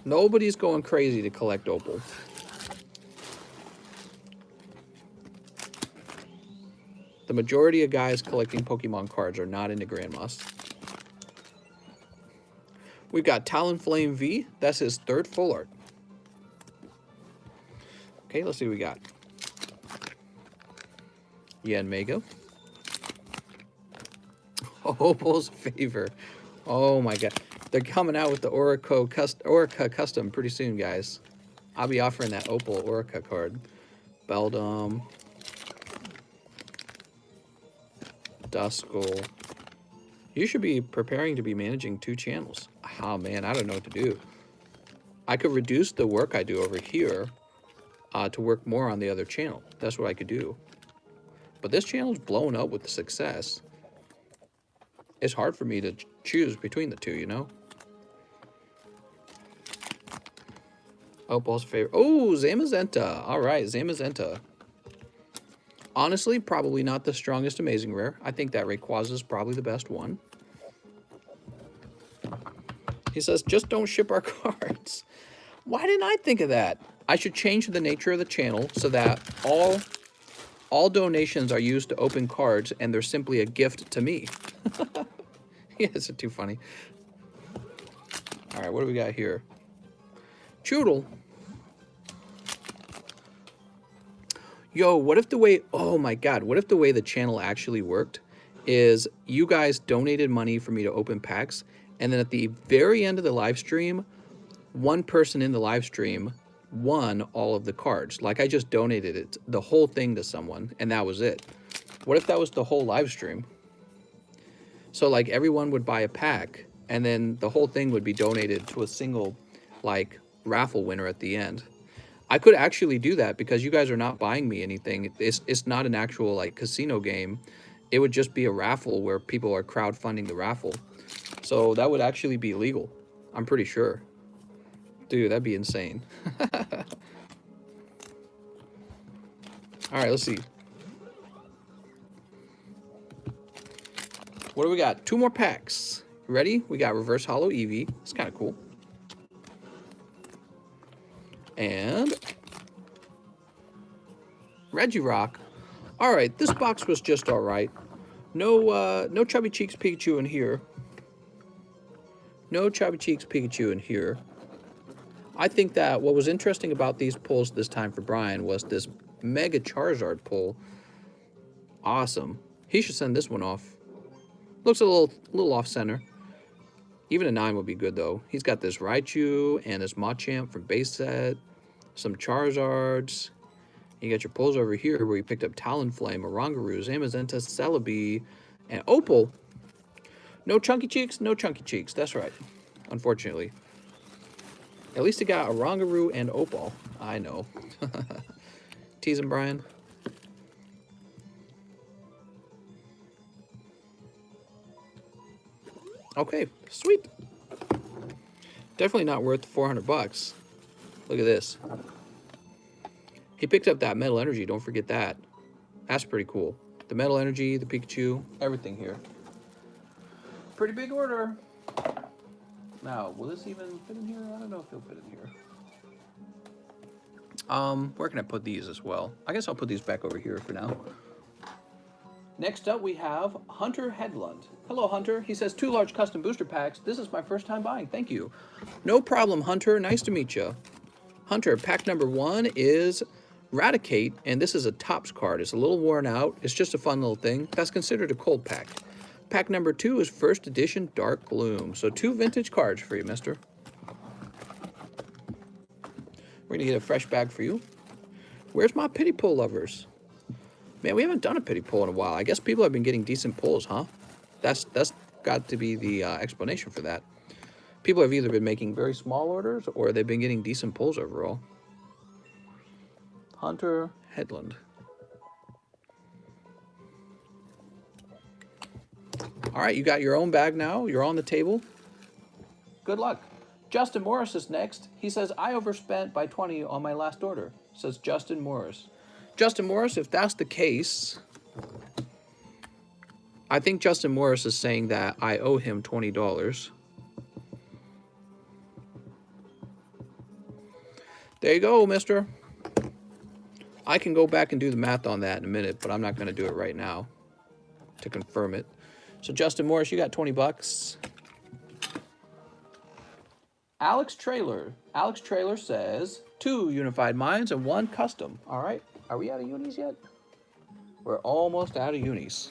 Nobody's going crazy to collect Opal. The majority of guys collecting Pokemon cards are not into Grandmas. We've got Talonflame V. That's his third full art. Okay, let's see what we got. Yanmega. Opal's Favor. Oh my god. They're coming out with the Orica Custom pretty soon, guys. I'll be offering that Opal Orica card. Beldum. Duskull. You should be preparing to be managing 2 channels. Oh man, I don't know what to do. I could reduce the work I do over here to work more on the other channel. That's what I could do. But this channel's blown up with the success. It's hard for me to choose between the two, you know? Opal's Favor. Oh, Zamazenta. All right, Zamazenta. Honestly, probably not the strongest Amazing Rare. I think that Rayquaza is probably the best one. He says, just don't ship our cards. Why didn't I think of that? I should change the nature of the channel so that all All donations are used to open cards, and they're simply a gift to me. Yeah, it's too funny. All right, what do we got here? Choodle. Yo, what if the way, oh my God, what if the way the channel actually worked is you guys donated money for me to open packs, and then at the very end of the live stream, one person in the live stream won all of the cards. Like I just donated it, the whole thing to someone, and that was it. What if that was the whole live stream? So like everyone would buy a pack, and then the whole thing would be donated to a single like raffle winner at the end. I could actually do that because you guys are not buying me anything. It's not an actual like casino game. It would just be a raffle where people are crowdfunding the raffle. So that would actually be legal. I'm pretty sure. Dude, that'd be insane. All right, let's see. What do we got? 2 more packs. Ready? We got Reverse Hollow Eevee. It's kind of cool. And Regirock. All right, this box was just all right. No Chubby Cheeks Pikachu in here. No Chubby Cheeks Pikachu in here. I think that what was interesting about these pulls this time for Brian was this Mega Charizard pull. Awesome. He should send this one off. Looks a little off center. Even a 9 would be good though. He's got this Raichu and this Machamp from base set. Some Charizards. You got your pulls over here where you picked up Talonflame, Oranguru, Zamazenta, Celebi, and Opal. No Chunky Cheeks? No Chunky Cheeks. That's right. Unfortunately. At least it got Oranguru and Opal. I know. Teasing Brian. Okay, sweet. Definitely not worth 400 bucks. Look at this. He picked up that Metal Energy, don't forget that. That's pretty cool. The Metal Energy, the Pikachu, everything here. Pretty big order. Now, will this even fit in here? I don't know if it'll fit in here. Where can I put these as well? I guess I'll put these back over here for now. Next up, we have Hunter Headland. Hello, Hunter. He says 2 large custom booster packs. This is my first time buying. Thank you. No problem, Hunter. Nice to meet you. Hunter, pack number 1 is Raticate, and this is a Topps card. It's a little worn out. It's just a fun little thing. That's considered a cold pack. Pack number 2 is first edition Dark Gloom. So 2 vintage cards for you, mister. We're going to get a fresh bag for you. Where's my pity pull lovers? Man, we haven't done a pity pull in a while. I guess people have been getting decent pulls, huh? That's got to be the explanation for that. People have either been making very small orders or they've been getting decent pulls overall. Hunter Headland. All right, you got your own bag now. You're on the table. Good luck. Justin Morris is next. He says, I overspent by 20 on my last order. Says Justin Morris. Justin Morris, if that's the case, I think Justin Morris is saying that I owe him $20. There you go, mister. I can go back and do the math on that in a minute, but I'm not going to do it right now to confirm it. So, Justin Morris, you got 20 bucks. Alex Trailer. Alex Trailer says 2 unified mines and 1 custom. All right. Are we out of unis yet? We're almost out of unis.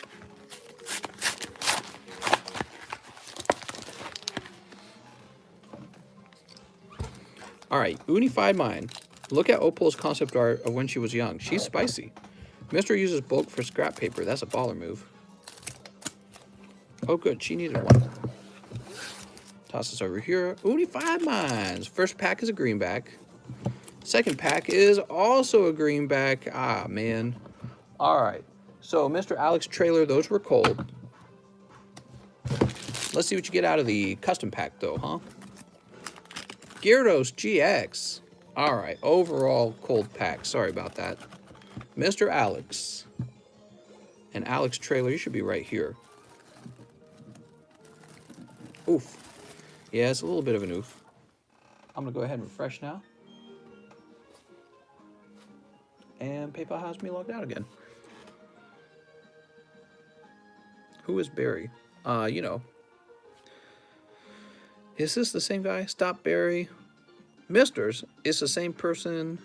All right, unified mine. Look at Opal's concept art of when she was young. She's spicy. Mister uses bulk for scrap paper. That's a baller move. Oh, good. She needed 1. Toss this over here. Unified mines. First pack is a greenback. Second pack is also a greenback. Ah, man. All right. So, Mr. Alex Trailer, those were cold. Let's see what you get out of the custom pack, though, huh? Gyarados GX. All right. Overall cold pack. Sorry about that. Mr. Alex. And Alex Trailer, you should be right here. Oof. Yeah, it's a little bit of an oof. I'm going to go ahead and refresh now. And PayPal has me logged out again. Who is Barry? You know. Is this the same guy? Stop Barry. Misters is the same person,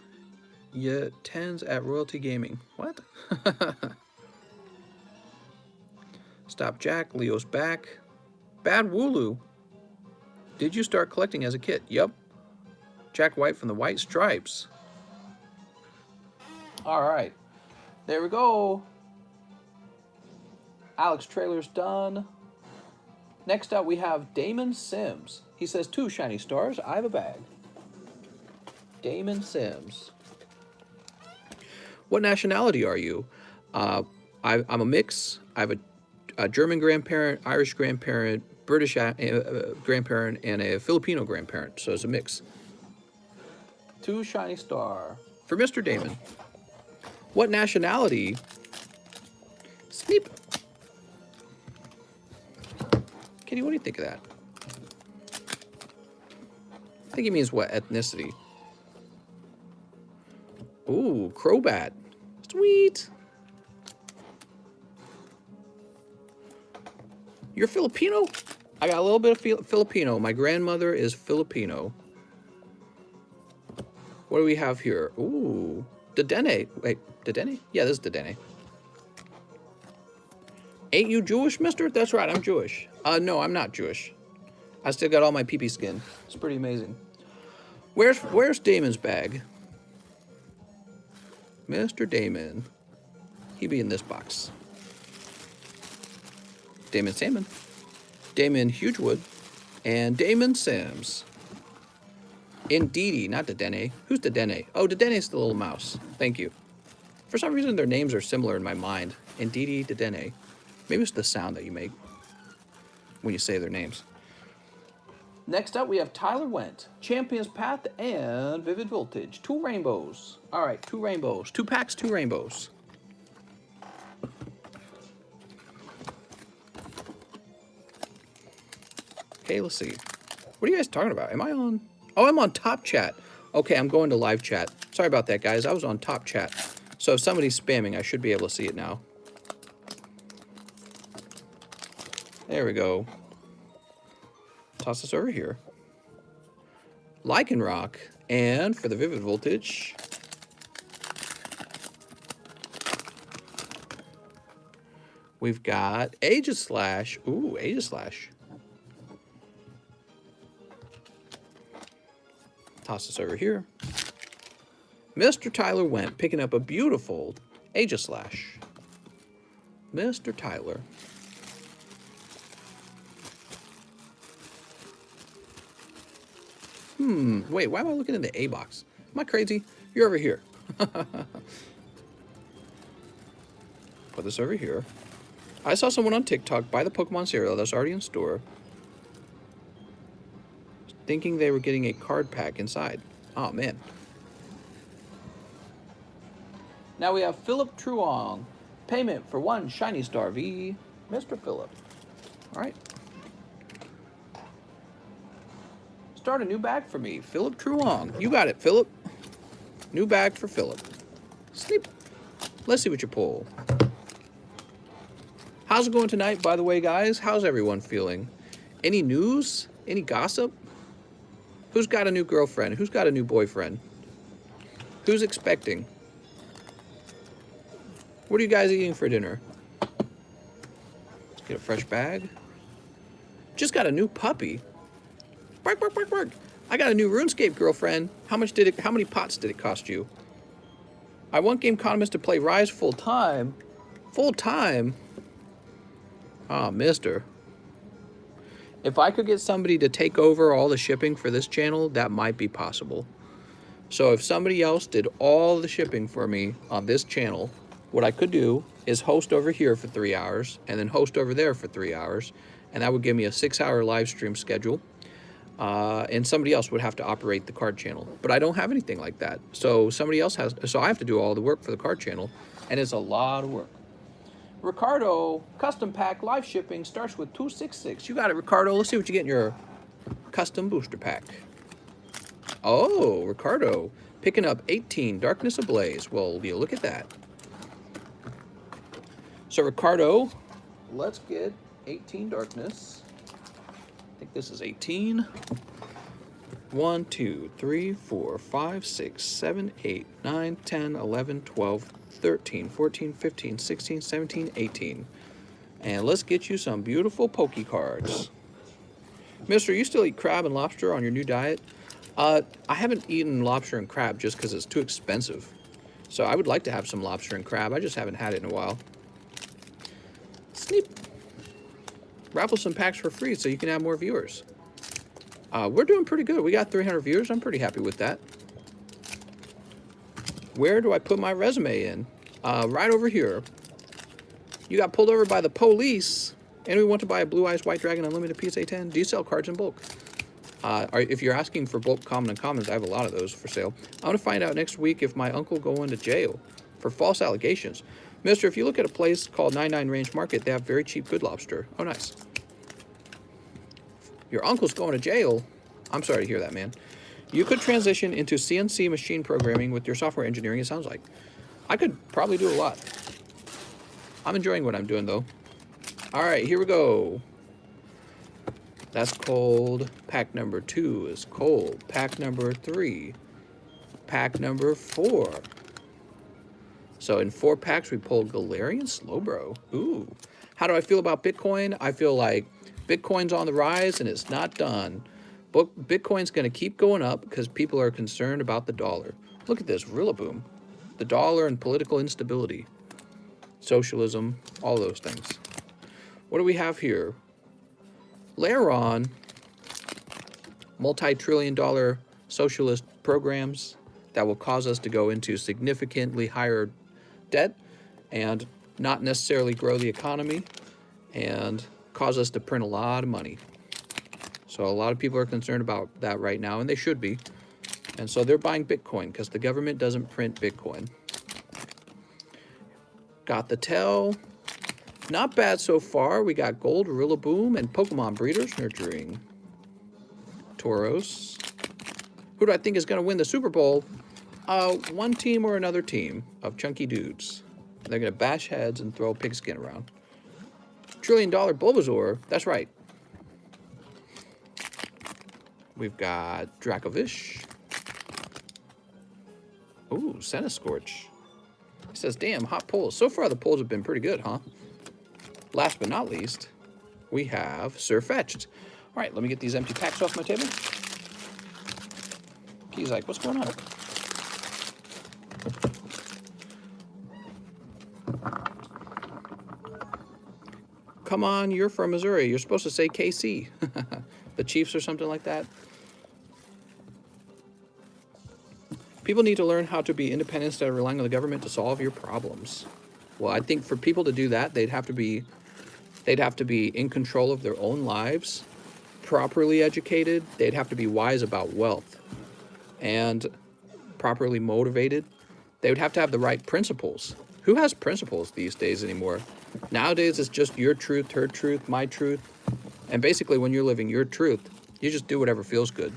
yet tens at Royalty Gaming. What? Stop Jack. Leo's back. Bad Wooloo. Did you start collecting as a kid? Yup. Jack White from the White Stripes. All right. There we go. Alex trailer's done. Next up, we have Damon Sims. He says, 2 shiny stars. I have a bag. Damon Sims. What nationality are you? I'm a mix. I have a German grandparent, Irish grandparent, British grandparent, and a Filipino grandparent. So it's a mix. 2 shiny star for Mr. Damon. What nationality? Sneep. Kitty, what do you think of that? I think he means what ethnicity. Ooh, Crobat. Sweet. You're Filipino? I got a little bit of Filipino. My grandmother is Filipino. What do we have here? Ooh, Dedenne. Wait, Dedenne? Yeah, this is Dedenne. Ain't you Jewish, mister? That's right, I'm Jewish. No, I'm not Jewish. I still got all my pee-pee skin. It's pretty amazing. Where's Damon's bag? Mr. Damon. He be in this box. Damon Salmon. Damon Hugewood. And Damon Sims. Indeedy, not Dedenne. Who's Dedenne? Oh, Dedenne's the little mouse. Thank you. For some reason, their names are similar in my mind. Indeedy, Dedenne. Maybe it's the sound that you make when you say their names. Next up, we have Tyler Went, Champion's Path, and Vivid Voltage. 2 rainbows. All right, 2 rainbows. 2 packs, 2 rainbows. Okay, let's see. What are you guys talking about? Am I on? Oh, I'm on Top Chat. Okay, I'm going to live chat. Sorry about that, guys. I was on Top Chat. So if somebody's spamming, I should be able to see it now. There we go. Toss this over here. Lycanroc. And for the Vivid Voltage, we've got Aegislash. Ooh, Aegislash. Toss this over here. Mr. Tyler Went, picking up a beautiful Aegislash. Mr. Tyler. Wait, why am I looking in the A box? Am I crazy? You're over here. Put this over here. I saw someone on TikTok buy the Pokemon cereal that's already in store, thinking they were getting a card pack inside. Oh, man. Now we have Philip Truong. Payment for 1 Shiny Star V. Mr. Philip. All right. Start a new bag for me. Philip Truong. You got it, Philip. New bag for Philip. Sleep. Let's see what you pull. How's it going tonight, by the way, guys? How's everyone feeling? Any news? Any gossip? Who's got a new girlfriend? Who's got a new boyfriend? Who's expecting? What are you guys eating for dinner? Get a fresh bag. Just got a new puppy. Bark, bark, bark, bark. I got a new RuneScape girlfriend. How many pots did it cost you? I want TheCardconomist to play Rise full time. Full time? Ah, mister. If I could get somebody to take over all the shipping for this channel, that might be possible. So if somebody else did all the shipping for me on this channel, what I could do is host over here for 3 hours and then host over there for 3 hours. And that would give me a 6-hour live stream schedule. And somebody else would have to operate the card channel. But I don't have anything like that. So somebody else has, so I have to do all the work for the card channel. And it's a lot of work. Ricardo, custom pack live shipping starts with 266. You got it, Ricardo. Let's see what you get in your custom booster pack. Oh, Ricardo, picking up 18 Darkness Ablaze. Well, you look at that. So Ricardo, let's get 18 darkness. I think this is 18. 1, 2, 3, 4, 5, 6, 7, 8, 9, 10, 11, 12, 13, 14, 15, 16, 17, 18. And let's get you some beautiful Poke cards. Mister, you still eat crab and lobster on your new diet? I haven't eaten lobster and crab just because it's too expensive. So I would like to have some lobster and crab. I just haven't had it in a while. Sneap. Raffle some packs for free so you can have more viewers. We're doing pretty good. We got 300 viewers. I'm pretty happy with that. Where do I put my resume in? Right over here. You got pulled over by the police and we want to buy a Blue Eyes White Dragon Unlimited PSA 10. Do you sell cards in bulk? If you're asking for bulk common and commons, I have a lot of those for sale. I want to find out next week if my uncle go into jail for false allegations. Mister, if you look at a place called 99 Range Market, they have very cheap good lobster. Oh, nice. Your uncle's going to jail. I'm sorry to hear that, man. You could transition into CNC machine programming with your software engineering, it sounds like. I could probably do a lot. I'm enjoying what I'm doing, though. All right, here we go. That's cold. Pack number 2 is cold. Pack number 3. Pack number 4. So in 4 packs, we pulled Galarian Slowbro. Ooh. How do I feel about Bitcoin? I feel like Bitcoin's on the rise and it's not done. Bitcoin's going to keep going up because people are concerned about the dollar. Look at this, Rillaboom. The dollar and political instability. Socialism, all those things. What do we have here? Laron, multi-trillion-dollar socialist programs that will cause us to go into significantly higher debt and not necessarily grow the economy and cause us to print a lot of money. So a lot of people are concerned about that right now, and they should be. And so they're buying Bitcoin because the government doesn't print Bitcoin. Got the Tell. Not bad so far. We got Gold, Rillaboom, and Pokemon Breeders Nurturing. Tauros. Who do I think is going to win the Super Bowl? One team or another team of chunky dudes. They're going to bash heads and throw pigskin around. $1 trillion Bulbasaur. That's right. We've got Dracovish. Ooh, Scorch. He says, damn, hot pulls. So far, the pulls have been pretty good, huh? Last but not least, we have Surfetched. All right, let me get these empty packs off my table. He's like, what's going on? Come on, you're from Missouri. You're supposed to say KC. The Chiefs or something like that. People need to learn how to be independent instead of relying on the government to solve your problems. Well, I think for people to do that, they'd have to be in control of their own lives, properly educated. They'd have to be wise about wealth and properly motivated. They would have to have the right principles. Who has principles these days anymore? Nowadays, it's just your truth, her truth, my truth. And basically, when you're living your truth, you just do whatever feels good.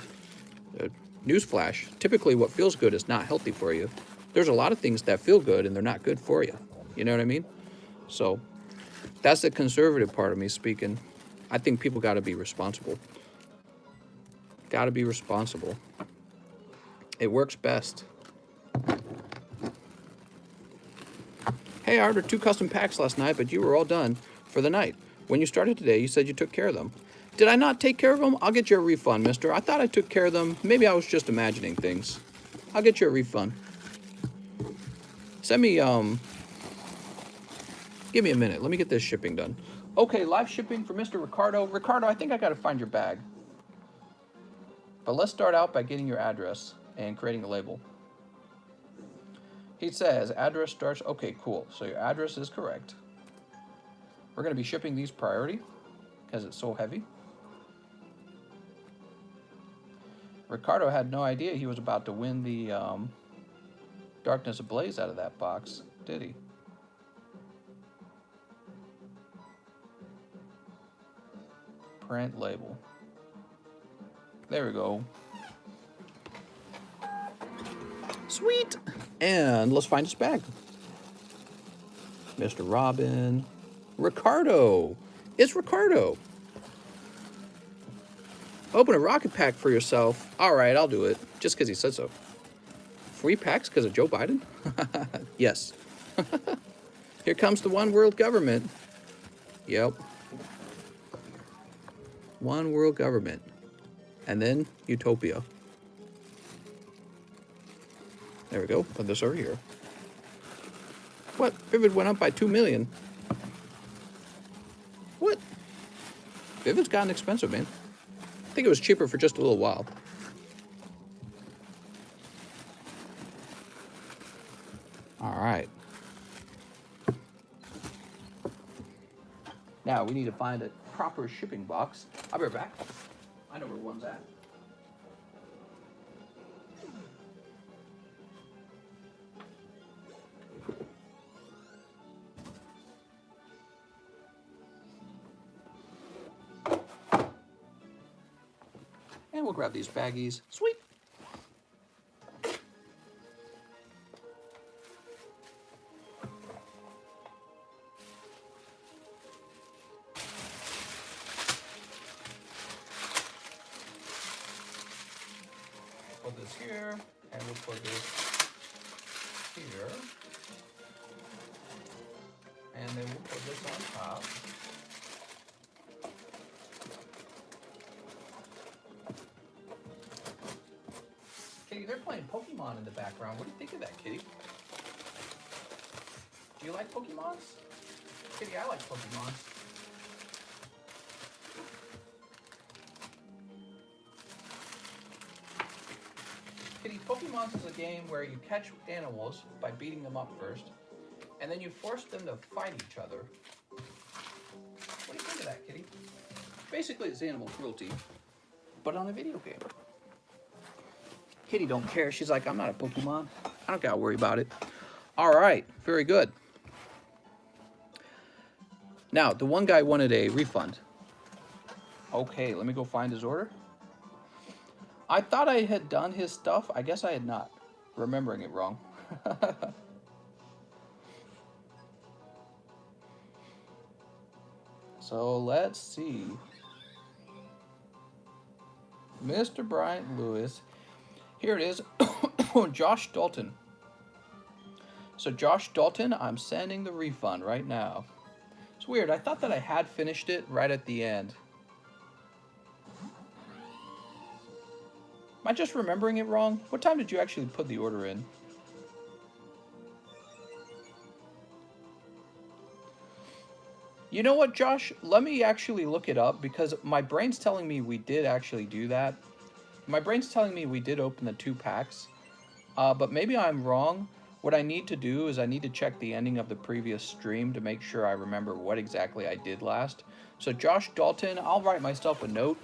Newsflash, typically what feels good is not healthy for you. There's a lot of things that feel good and they're not good for you. You know what I mean? So that's the conservative part of me speaking. I think people got to be responsible. Got to be responsible. It works best. Hey, I ordered 2 custom packs last night, but you were all done for the night. When you started today, you said you took care of them. Did I not take care of them? I'll get you a refund, mister. I thought I took care of them. Maybe I was just imagining things. I'll get you a refund. Send me, give me a minute. Let me get this shipping done. Okay, live shipping for Mr. Ricardo. Ricardo, I think I got to find your bag. But let's start out by getting your address and creating a label. He says address starts. Okay, cool. So your address is correct. We're going to be shipping these priority because it's so heavy. Ricardo had no idea he was about to win the Darkness Ablaze out of that box, did he? Print label. There we go. Sweet. And let's find his bag. Mr. Robin. Ricardo. It's Ricardo. Open a rocket pack for yourself. All right, I'll do it. Just because he said so. Free packs because of Joe Biden? Yes. Here comes the one world government. Yep. One world government. And then utopia. There we go. Put this over here. What? Vivid went up by 2 million. What? Vivid's gotten expensive, man. I think it was cheaper for just a little while. All right. Now we need to find a proper shipping box. I'll be right back. I know where one's at. And we'll grab these baggies. Sweet. Put this here, and we'll put this here. And then we'll put this on top. Kitty, they're playing Pokemon in the background. What do you think of that, Kitty? Do you like Pokemons? Kitty, I like Pokemon. Kitty, Pokemon is a game where you catch animals by beating them up first, and then you force them to fight each other. What do you think of that, Kitty? Basically, it's animal cruelty, but on a video game. Kitty don't care. She's like, I'm not a Pokemon. I don't gotta worry about it. All right, very good. Now, the one guy wanted a refund. Okay, let me go find his order. I thought I had done his stuff. I guess I had not. Remembering it wrong. So let's see. Mr. Bryant Lewis. Here it is. Josh Dalton. So Josh Dalton, I'm sending the refund right now. It's weird. I thought that I had finished it right at the end. Am I just remembering it wrong? What time did you actually put the order in? You know what, Josh? Let me actually look it up because my brain's telling me we did actually do that. My brain's telling me we did open the 2 packs, but maybe I'm wrong. What I need to do is I need to check the ending of the previous stream to make sure I remember what exactly I did last. So Josh Dalton, I'll write myself a note.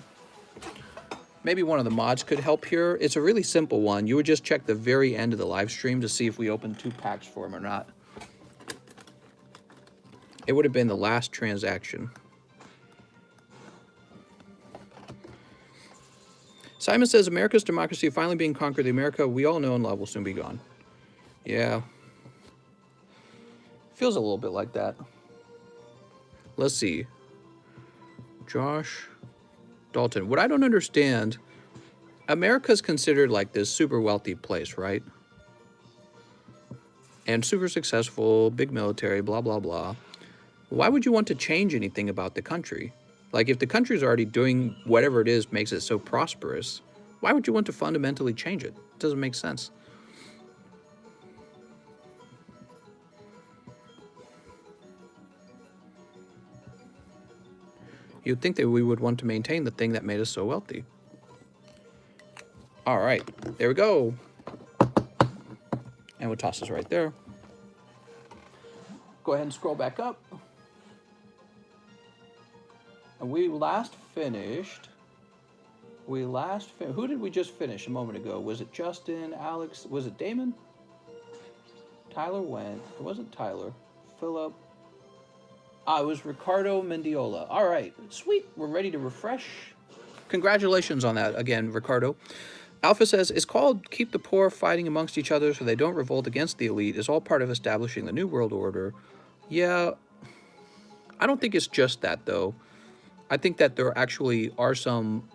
Maybe one of the mods could help here. It's a really simple one. You would just check the very end of the live stream to see if we opened 2 packs for him or not. It would have been the last transaction. Simon says, America's democracy finally being conquered. The America we all know and love will soon be gone. Yeah. Feels a little bit like that. Let's see. Josh Dalton. What I don't understand, America's considered like this super wealthy place, right? And super successful, big military, blah, blah, blah. Why would you want to change anything about the country? Like, if the country's already doing whatever it is makes it so prosperous, why would you want to fundamentally change it? It doesn't make sense. You'd think that we would want to maintain the thing that made us so wealthy. All right, there we go. And we'll toss this right there. Go ahead and scroll back up. And we last finished. Who did we just finish a moment ago? Was it Justin, Alex? Was it Damon? Tyler went. It wasn't Tyler. Philip. It was Ricardo Mendiola. All right, sweet. We're ready to refresh. Congratulations on that again, Ricardo. Alpha says, it's called Keep the Poor Fighting Amongst Each Other so they don't revolt against the elite. It's all part of establishing the New World Order. Yeah, I don't think it's just that, though. I think that there actually are some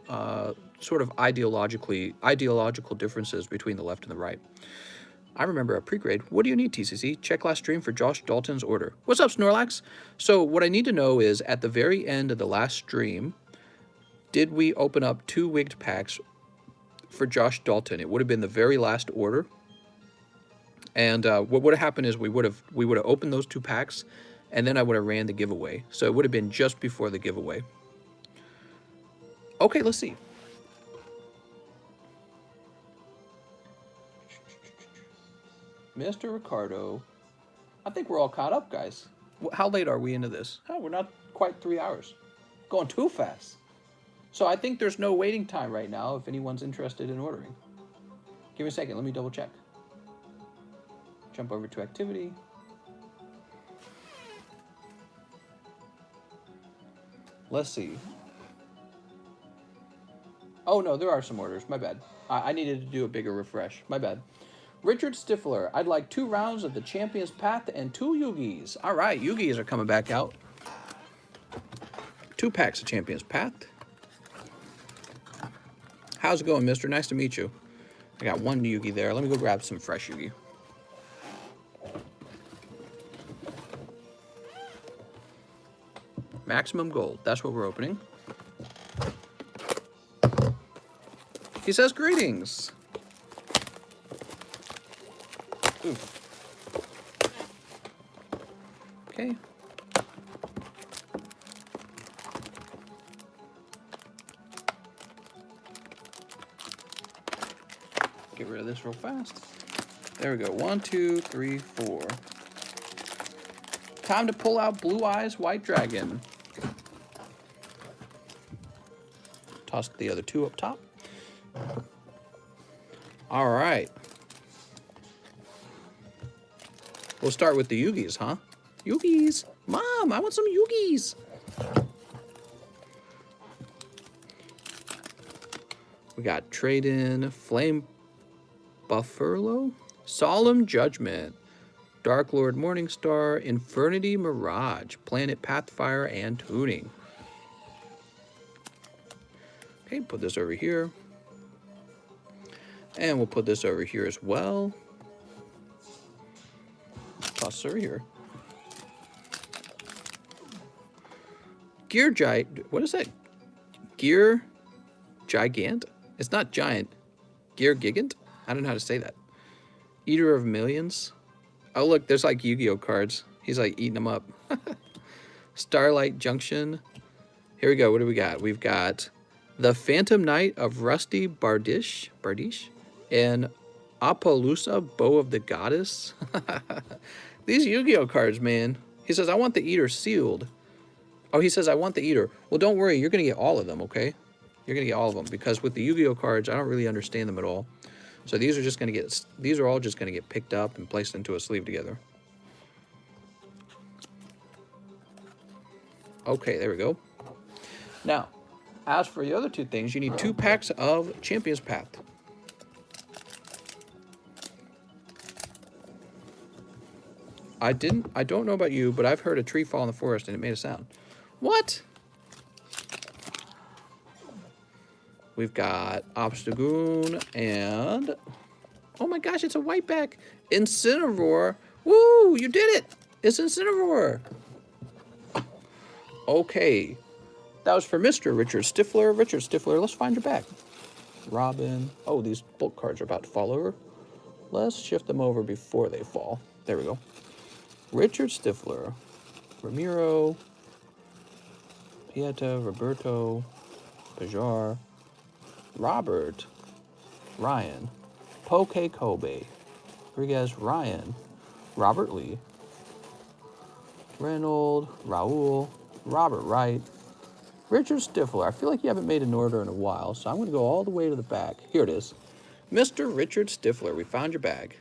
sort of ideological differences between the left and the right. I remember a pre-grade. What do you need, TCC? Check last stream for Josh Dalton's order. What's up, Snorlax? So what I need to know is, at the very end of the last stream, did we open up 2 wigged packs for Josh Dalton? It would have been the very last order. And what would have happened is we would have opened those 2 packs, and then I would have ran the giveaway. So it would have been just before the giveaway. Okay, let's see. Mr. Ricardo. I think we're all caught up, guys. How late are we into this? Oh, we're not quite 3 hours. Going too fast. So I think there's no waiting time right now if anyone's interested in ordering. Give me a second. Let me double check. Jump over to activity. Let's see. Oh, no, there are some orders. My bad. I needed to do a bigger refresh. My bad. Richard Stifler, I'd like 2 rounds of the Champion's Path and 2 Yugis. All right, Yugis are coming back out. 2 packs of Champion's Path. How's it going, mister? Nice to meet you. I got 1 Yugi there. Let me go grab some fresh Yugi. Maximum gold. That's what we're opening. He says greetings. Ooh. Okay. Get rid of this real fast. There we go. 1, 2, 3, 4. Time to pull out Blue Eyes White Dragon. Toss the other 2 up top. All right. We'll start with the Yugis, huh? Yugis! Mom, I want some Yugis! We got Trade-In, Flame Buffalo, Solemn Judgment, Dark Lord Morningstar, Infernity Mirage, Planet Pathfire, and Tuning. Okay, put this over here. And we'll put this over here as well. Toss this over here. Gear Giant. What is that? Gear Gigant? It's not giant. Gear Gigant? I don't know how to say that. Eater of Millions. Oh, look, there's like Yu-Gi-Oh cards. He's like eating them up. Starlight Junction. Here we go. What do we got? We've got the Phantom Knight of Rusty Bardish. And Appaloosa, Bow of the Goddess. These Yu-Gi-Oh cards, man. He says, I want the Eater sealed. Oh, he says, I want the Eater. Well, don't worry. You're going to get all of them, okay? You're going to get all of them. Because with the Yu-Gi-Oh cards, I don't really understand them at all. So these are just going to get... These are all just going to get picked up and placed into a sleeve together. Okay, there we go. Now, as for the other 2 things, you need 2 packs of Champion's Path. I don't know about you, but I've heard a tree fall in the forest and it made a sound. What? We've got Obstagoon and... Oh my gosh, it's a white back. Incineroar. Woo, you did it. It's Incineroar. Okay. That was for Mr. Richard Stifler. Richard Stifler, let's find your back. Robin. Oh, these bulk cards are about to fall over. Let's shift them over before they fall. There we go. Richard Stifler. Ramiro. Pieta. Roberto. Pajar. Robert. Ryan. Poke Kobe. Rodriguez. Ryan. Robert Lee. Reynolds. Raul. Robert Wright. Richard Stifler. I feel like you haven't made an order in a while, so I'm going to go all the way to the back. Here it is. Mr. Richard Stifler, we found your bag.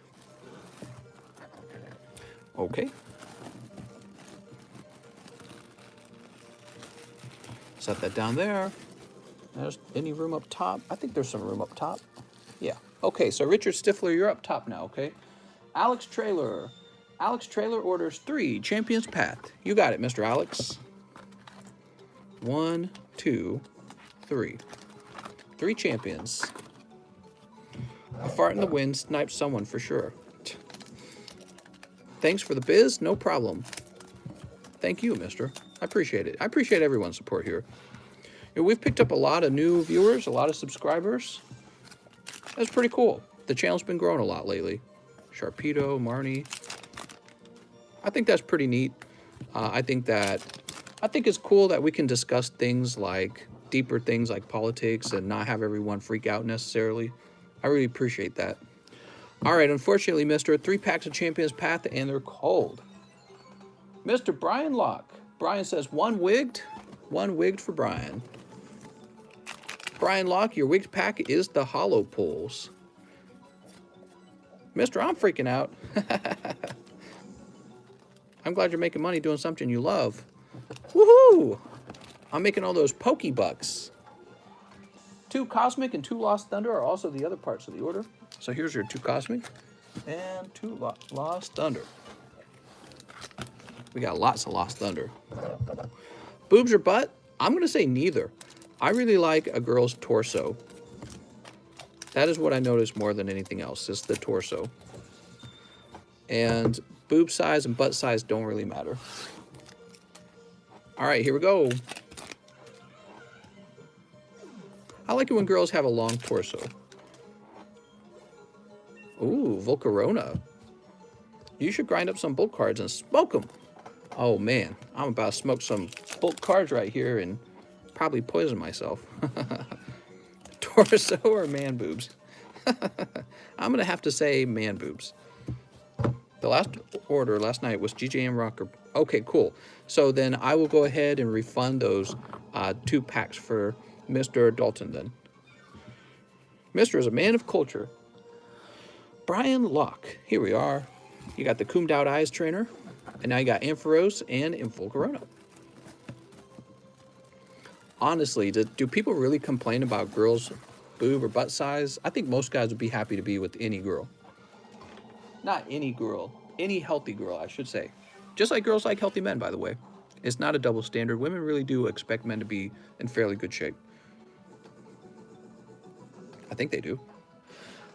Okay. Set that down there. There's any room up top? I think there's some room up top. Yeah. Okay, so Richard Stifler, you're up top now, okay? Alex Trailer. Alex Trailer orders 3 Champion's Path. You got it, Mr. Alex. 1, 2, 3. 3 champions. A fart in the wind sniped someone for sure. Thanks for the biz, no problem. Thank you, mister. I appreciate it. I appreciate everyone's support here. You know, we've picked up a lot of new viewers, a lot of subscribers. That's pretty cool. The channel's been growing a lot lately. Sharpedo, Marnie. I think that's pretty neat. I think it's cool that we can discuss things like deeper things like politics and not have everyone freak out necessarily. I really appreciate that. All right, unfortunately, Mr. 3 packs of Champions Path, and they're cold. Mr. Brian Locke. Brian says 1 wigged. 1 wigged for Brian. Brian Locke, your wigged pack is the Hollow Pulls. Mister, I'm freaking out. I'm glad you're making money doing something you love. Woohoo! I'm making all those Pokebucks. 2 Cosmic and 2 Lost Thunder are also the other parts of the order. So here's your 2 Cosmic and 2 Lost Thunder. We got lots of Lost Thunder. Boobs or butt? I'm going to say neither. I really like a girl's torso. That is what I notice more than anything else, is the torso. And boob size and butt size don't really matter. All right, here we go. I like it when girls have a long torso. Ooh, Volcarona. You should grind up some bulk cards and smoke them. Oh man, I'm about to smoke some bulk cards right here and probably poison myself. Torso or man boobs? I'm gonna have to say man boobs. The last order last night was GJM Rocker. Okay, cool. So then I will go ahead and refund those 2 packs for Mr. Dalton then. Mr. is a man of culture. Brian Locke. Here we are. You got the Combed Out Eyes trainer. And now you got Ampharos and Volcarona. Honestly, do people really complain about girls' boob or butt size? I think most guys would be happy to be with any girl. Not any girl. Any healthy girl, I should say. Just like girls like healthy men, by the way. It's not a double standard. Women really do expect men to be in fairly good shape. I think they do.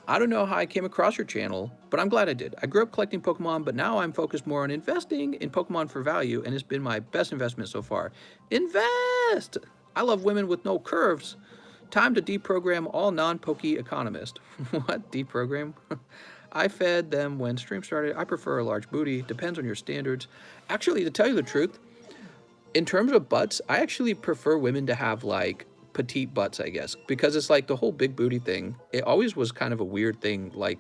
I don't know how I came across your channel, but I'm glad I did. I grew up collecting Pokemon, but now I'm focused more on investing in Pokemon for value, and it's been my best investment so far. Invest! I love women with no curves. Time to deprogram all non-Poke economists. What? Deprogram? I fed them when stream started. I prefer a large booty. Depends on your standards. Actually, to tell you the truth, in terms of butts, I actually prefer women to have, like, petite butts, I guess, because it's like the whole big booty thing. It always was kind of a weird thing. Like,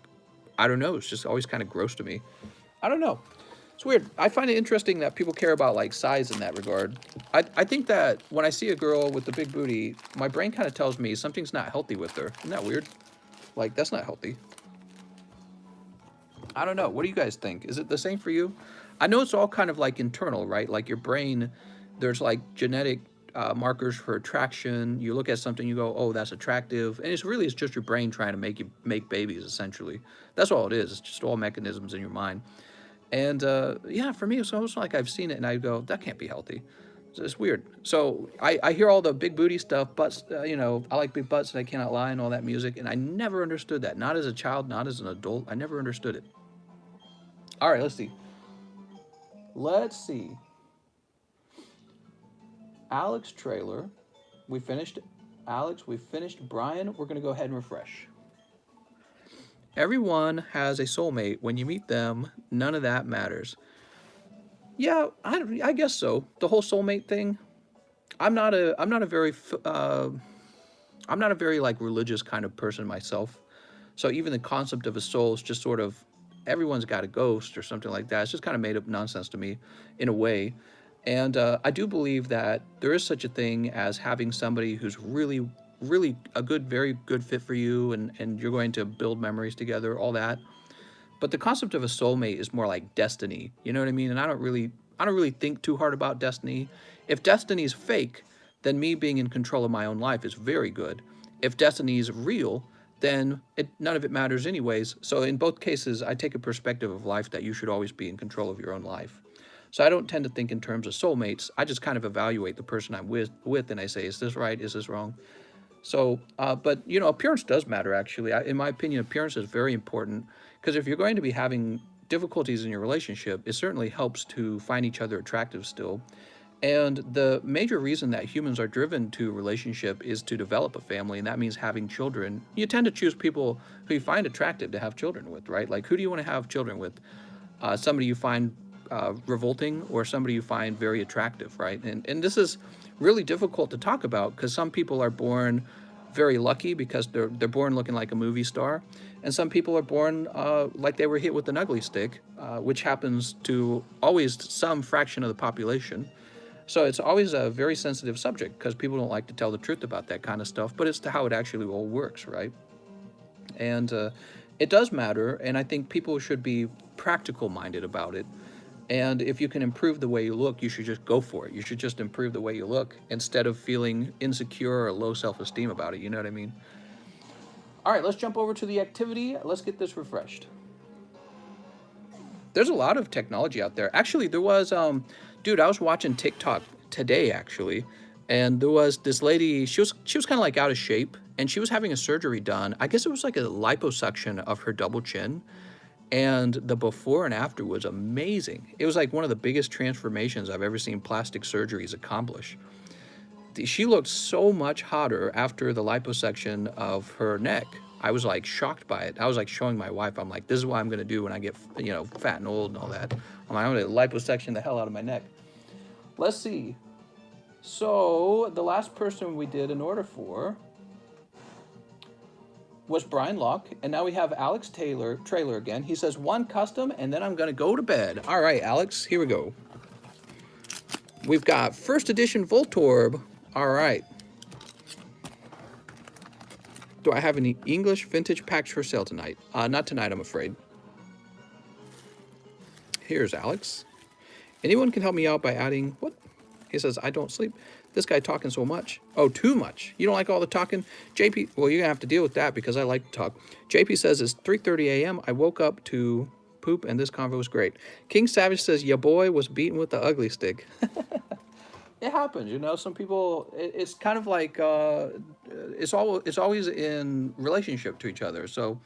I don't know. It's just always kind of gross to me. I don't know. It's weird. I find it interesting that people care about like size in that regard. I think that when I see a girl with the big booty, my brain kind of tells me something's not healthy with her. Isn't that weird? Like, that's not healthy. I don't know. What do you guys think? Is it the same for you? I know it's all kind of like internal, right? Like your brain, there's like genetic markers for attraction. You look at something, you go, oh, that's attractive. And it's just your brain trying to make babies, essentially. That's all it is. It's just all mechanisms in your mind. And yeah, for me, it's almost like I've seen it and I go, that can't be healthy. It's weird. So I hear all the big booty stuff, butts, you know, I like big butts and I cannot lie and all that music. And I never understood that. Not as a child, not as an adult. I never understood it. All right, let's see. Let's see. Alex trailer. We finished Alex. We finished Brian. We're going to go ahead and refresh. Everyone has a soulmate. When you meet them, none of that matters. Yeah, I guess so. The whole soulmate thing. I'm not a very like religious kind of person myself. So even the concept of a soul is just sort of, everyone's got a ghost or something like that. It's just kind of made up nonsense to me in a way. And I do believe that there is such a thing as having somebody who's really, really a very good fit for you, and you're going to build memories together, all that. But the concept of a soulmate is more like destiny. You know what I mean? And I don't really think too hard about destiny. If destiny is fake, then me being in control of my own life is very good. If destiny is real, then none of it matters anyways. So in both cases, I take a perspective of life that you should always be in control of your own life. So I don't tend to think in terms of soulmates. I just kind of evaluate the person I'm with and I say, is this right? Is this wrong? So, but, you know, appearance does matter, actually. In my opinion, appearance is very important, because if you're going to be having difficulties in your relationship, it certainly helps to find each other attractive still. And the major reason that humans are driven to relationship is to develop a family, and that means having children. You tend to choose people who you find attractive to have children with, right? Like, who do you want to have children with? Somebody you find revolting, or somebody you find very attractive, right? And this is really difficult to talk about, because some people are born very lucky because they're born looking like a movie star, and some people are born like they were hit with an ugly stick, which happens to always some fraction of the population. So it's always a very sensitive subject, because people don't like to tell the truth about that kind of stuff, but it's how it actually all works, right? And it does matter, and I think people should be practical minded about it. And if you can improve the way you look, you should just go for it. You should just improve the way you look instead of feeling insecure or low self-esteem about it. You know what I mean? All right, let's jump over to the activity. Let's get this refreshed. There's a lot of technology out there. Actually, there was, dude, I was watching TikTok today, actually, and there was this lady, she was kind of like out of shape, and she was having a surgery done. I guess it was like a liposuction of her double chin. And the before and after was amazing. It was like one of the biggest transformations I've ever seen plastic surgeries accomplish. She looked so much hotter after the liposuction of her neck. I was like shocked by it. I was like showing my wife, I'm like, this is what I'm gonna do when I get, you know, fat and old and all that. I'm like, I'm gonna liposuction the hell out of my neck. Let's see. So the last person we did an order for was Brian Locke, and now we have Alex Trailer again. He says 1 custom, and then I'm gonna go to bed. All right, Alex, here we go. We've got first edition Voltorb. All right. Do I have any English vintage packs for sale tonight? Not tonight, I'm afraid. Here's Alex. Anyone can help me out by adding, what? He says, I don't sleep. This guy talking so much. Oh, too much. You don't like all the talking? JP, well, you're going to have to deal with that, because I like to talk. JP says, it's 3:30 a.m. I woke up to poop, and this convo was great. King Savage says, your boy was beaten with the ugly stick. It happens, you know. Some people, it's kind of like, it's always in relationship to each other. So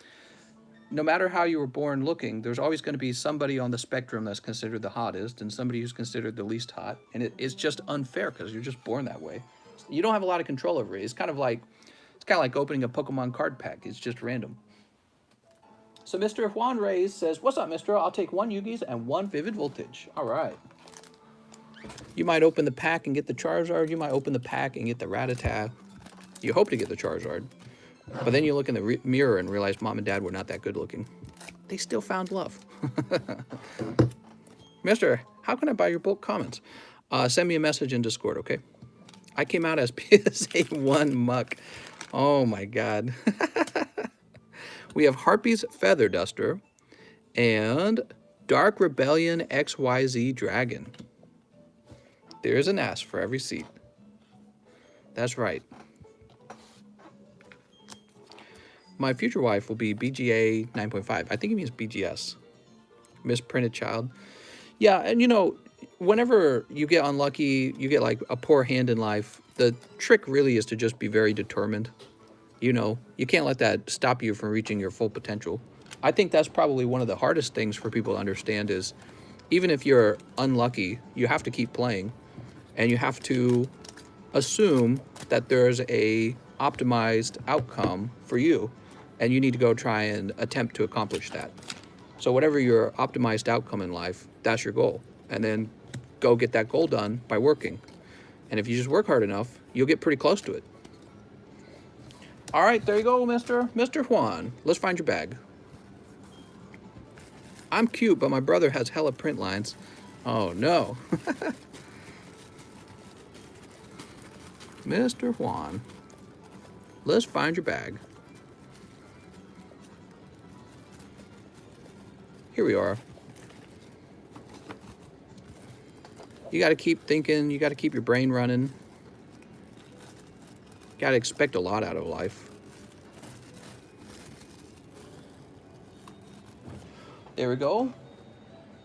no matter how you were born looking, there's always going to be somebody on the spectrum that's considered the hottest and somebody who's considered the least hot. And it's just unfair, because you're just born that way. You don't have a lot of control over it. It's kind of like opening a Pokemon card pack. It's just random. So Mr. Juan Reyes says, what's up, mister? I'll take 1 Yugi's and 1 Vivid Voltage. All right. You might open the pack and get the Charizard. You might open the pack and get the Rattata. You hope to get the Charizard. But then you look in the mirror and realize mom and dad were not that good looking. They still found love. Mister, how can I buy your bulk comments? Send me a message in Discord, okay? I came out as PSA 1 Muck. Oh my God. We have Harpy's Feather Duster and Dark Rebellion XYZ Dragon. There's an ass for every seat. That's right. My future wife will be BGA 9.5. I think he means BGS. Misprinted child. Yeah, and you know, whenever you get unlucky, you get like a poor hand in life, the trick really is to just be very determined. You know, you can't let that stop you from reaching your full potential. I think that's probably one of the hardest things for people to understand is, even if you're unlucky, you have to keep playing, and you have to assume that there's a optimized outcome for you, and you need to go try and attempt to accomplish that. So whatever your optimized outcome in life, that's your goal. And then go get that goal done by working. And if you just work hard enough, you'll get pretty close to it. All right, there you go, Mr. Juan. Let's find your bag. I'm cute, but my brother has hella print lines. Oh, no. Mr. Juan, let's find your bag. Here we are. You got to keep thinking. You got to keep your brain running. Got to expect a lot out of life. There we go.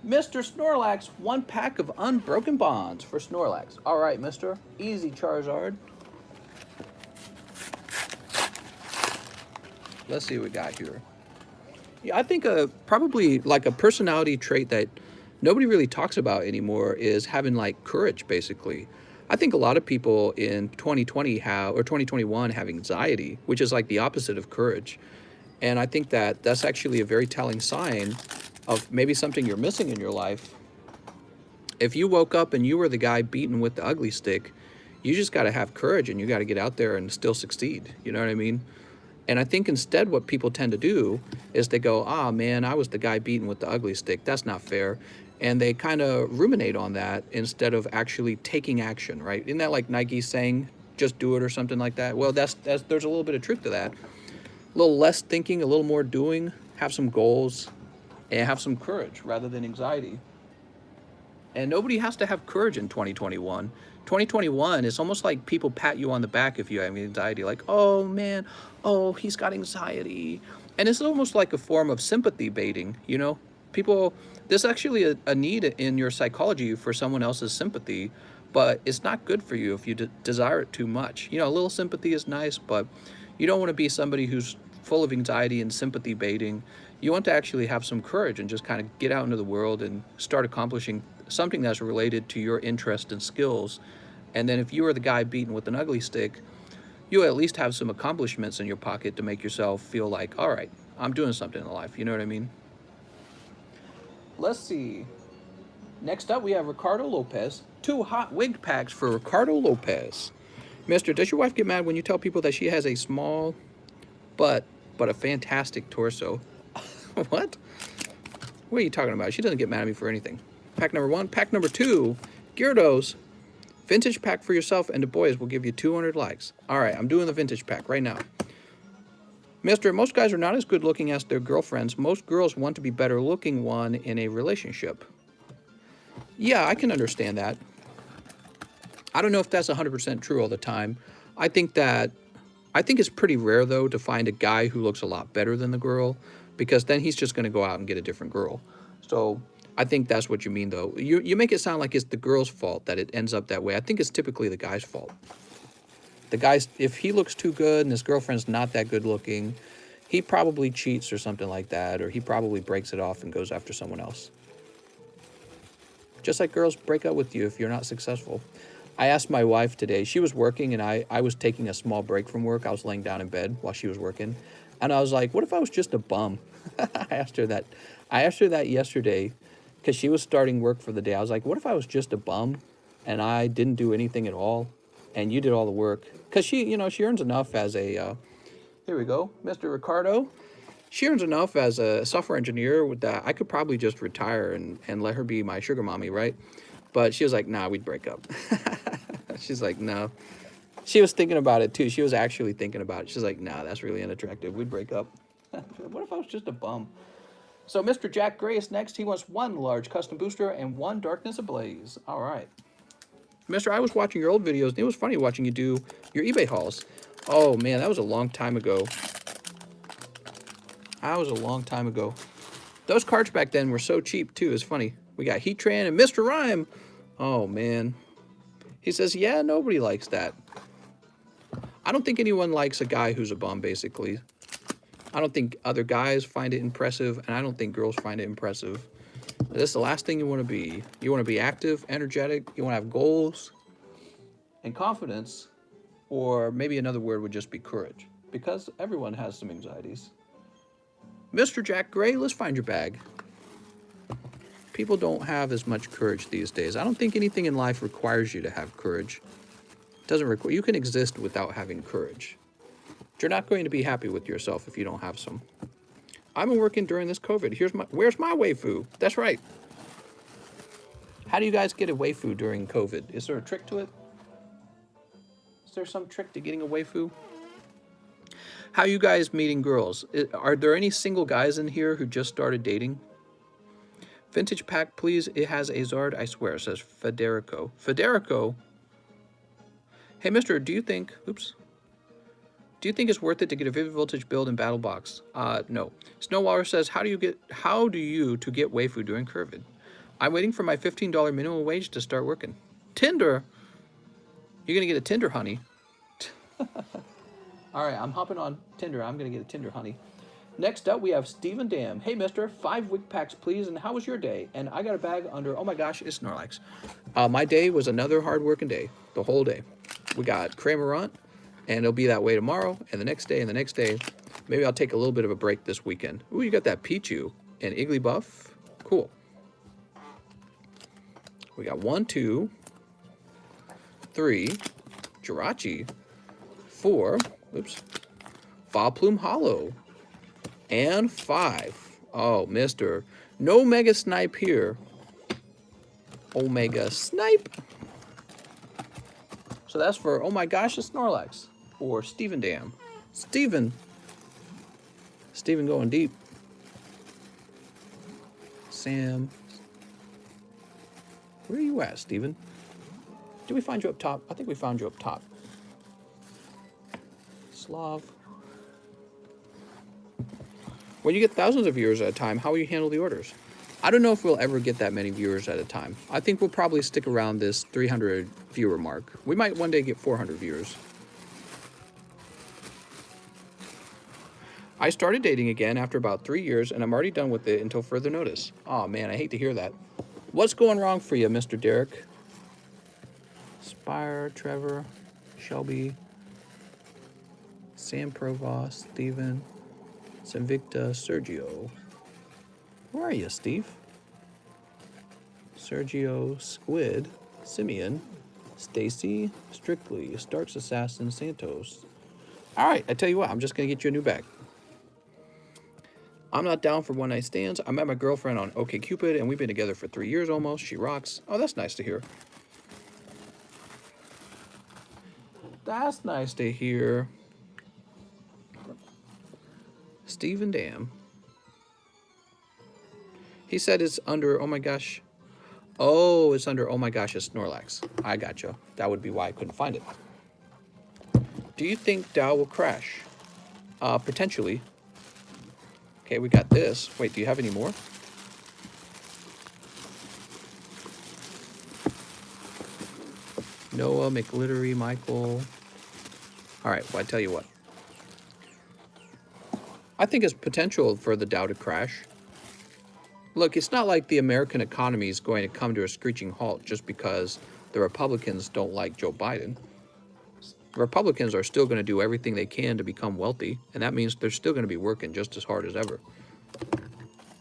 Mr. Snorlax, 1 pack of Unbroken Bonds for Snorlax. All right, Mr. Easy Charizard. Let's see what we got here. Yeah, I think probably like a personality trait that nobody really talks about anymore is having like courage, basically. I think a lot of people in 2020 have, or 2021 have anxiety, which is like the opposite of courage. And I think that that's actually a very telling sign of maybe something you're missing in your life. If you woke up and you were the guy beaten with the ugly stick, you just got to have courage and you got to get out there and still succeed. You know what I mean? And I think instead what people tend to do is they go, ah, man, I was the guy beaten with the ugly stick. That's not fair. And they kind of ruminate on that instead of actually taking action, right? Isn't that like Nike saying, just do it or something like that? Well, there's a little bit of truth to that. A little less thinking, a little more doing, have some goals, and have some courage rather than anxiety. And nobody has to have courage in 2021. 2021 is almost like people pat you on the back if you have anxiety, like, oh man, oh, he's got anxiety. And it's almost like a form of sympathy baiting, you know? People, there's actually a need in your psychology for someone else's sympathy, but it's not good for you if you desire it too much. You know, a little sympathy is nice, but you don't want to be somebody who's full of anxiety and sympathy baiting. You want to actually have some courage and just kind of get out into the world and start accomplishing something that's related to your interest and skills. And then if you are the guy beaten with an ugly stick, you'll at least have some accomplishments in your pocket to make yourself feel like, all right, I'm doing something in life. You know what I mean? Let's see. Next up, we have Ricardo Lopez. 2 hot wig packs for Ricardo Lopez. Mister, does your wife get mad when you tell people that she has a small butt but a fantastic torso? What? What are you talking about? She doesn't get mad at me for anything. Pack number 1. Pack number 2, Gyarados. Vintage pack for yourself, and the boys will give you 200 likes. All right, I'm doing the vintage pack right now. Mister, most guys are not as good looking as their girlfriends. Most girls want to be better looking one in a relationship. Yeah, I can understand that. I don't know if that's 100% true all the time. I think it's pretty rare, though, to find a guy who looks a lot better than the girl, because then he's just going to go out and get a different girl. So I think that's what you mean, though. You make it sound like it's the girl's fault that it ends up that way. I think it's typically the guy's fault. The guy's, if he looks too good and his girlfriend's not that good looking, he probably cheats or something like that, or he probably breaks it off and goes after someone else. Just like girls break up with you if you're not successful. I asked my wife today, she was working and I was taking a small break from work. I was laying down in bed while she was working. And I was like, what if I was just a bum? I asked her that yesterday because she was starting work for the day. I was like, what if I was just a bum and I didn't do anything at all and you did all the work? Because she earns enough as a, here we go, Mr. Ricardo. She earns enough as a software engineer that I could probably just retire and let her be my sugar mommy, right? But she was like, nah, we'd break up. She's like, no. She was thinking about it too. She was actually thinking about it. She's like, nah, that's really unattractive. We'd break up. What if I was just a bum? So Mr. Jack Gray is next. He wants 1 large custom booster and 1 Darkness Ablaze. All right. Mister, I was watching your old videos, and it was funny watching you do your eBay hauls. Oh, man, that was a long time ago. That was a long time ago. Those cards back then were so cheap, too. It's funny. We got Heatran and Mr. Rhyme. Oh, man. He says, yeah, nobody likes that. I don't think anyone likes a guy who's a bum, basically. I don't think other guys find it impressive, and I don't think girls find it impressive. That's the last thing you want to be. You want to be active, energetic. You want to have goals and confidence, or maybe another word would just be courage, because everyone has some anxieties. Mr. Jack Gray, let's find your bag. People don't have as much courage these days. I don't think anything in life requires you to have courage. It doesn't require. You can exist without having courage. You're not going to be happy with yourself if you don't have some. I've been working during this COVID. Where's my waifu? That's right. How do you guys get a waifu during COVID? Is there a trick to it? Is there some trick to getting a waifu? How are you guys meeting girls? Are there any single guys in here who just started dating? Vintage pack, please. It has a Zard, I swear, says Federico. Federico? Hey, mister, do you think it's worth it to get a Vivid Voltage build in Battle Box? No. Snowwaller says, how do you to get waifu during COVID? I'm waiting for my $15 minimum wage to start working. Tinder? You're going to get a Tinder, honey. All right, I'm hopping on Tinder. I'm going to get a Tinder, honey. Next up, we have Stephen Dam. Hey, mister, 5 wick packs, please. And how was your day? And I got a bag under, oh my gosh, it's Snorlax. My day was another hard-working day, the whole day. We got Cramorant, and it'll be that way tomorrow, and the next day, and the next day. Maybe I'll take a little bit of a break this weekend. Ooh, you got that Pichu and Igglybuff. Cool. We got 1, 2, 3, Jirachi, 4, oops, Vileplume Hollow, and 5. Oh, mister. No Mega Snipe here. Omega Snipe. So that's for, oh my gosh, it's Snorlax. Or Stephen Dam. Stephen going deep. Sam. Where are you at, Stephen? Did we find you up top? I think we found you up top. Slav. When you get thousands of viewers at a time, how will you handle the orders? I don't know if we'll ever get that many viewers at a time. I think we'll probably stick around this 300 viewer mark. We might one day get 400 viewers. I started dating again after about 3 years, and I'm already done with it until further notice. Oh man, I hate to hear that. What's going wrong for you, Mr. Derek? Spire, Trevor, Shelby, Sam Provost, Steven, Sinvicta, Sergio. Where are you, Steve? Sergio, Squid, Simeon, Stacy, Strictly, Starks Assassin, Santos. All right, I tell you what, I'm just going to get you a new bag. I'm not down for one-night stands. I met my girlfriend on OkCupid, and we've been together for 3 years almost. She rocks. Oh, that's nice to hear. That's nice to hear. Stephen Dam. He said it's under, oh my gosh. Oh, it's under, oh my gosh, it's Snorlax. I gotcha. That would be why I couldn't find it. Do you think Dow will crash? Potentially. Okay, we got this. Wait, do you have any more? Noah, McLittery, Michael. All right, well, I tell you what. I think it's potential for the Dow to crash. Look, it's not like the American economy is going to come to a screeching halt just because the Republicans don't like Joe Biden. The Republicans are still going to do everything they can to become wealthy, and that means they're still going to be working just as hard as ever.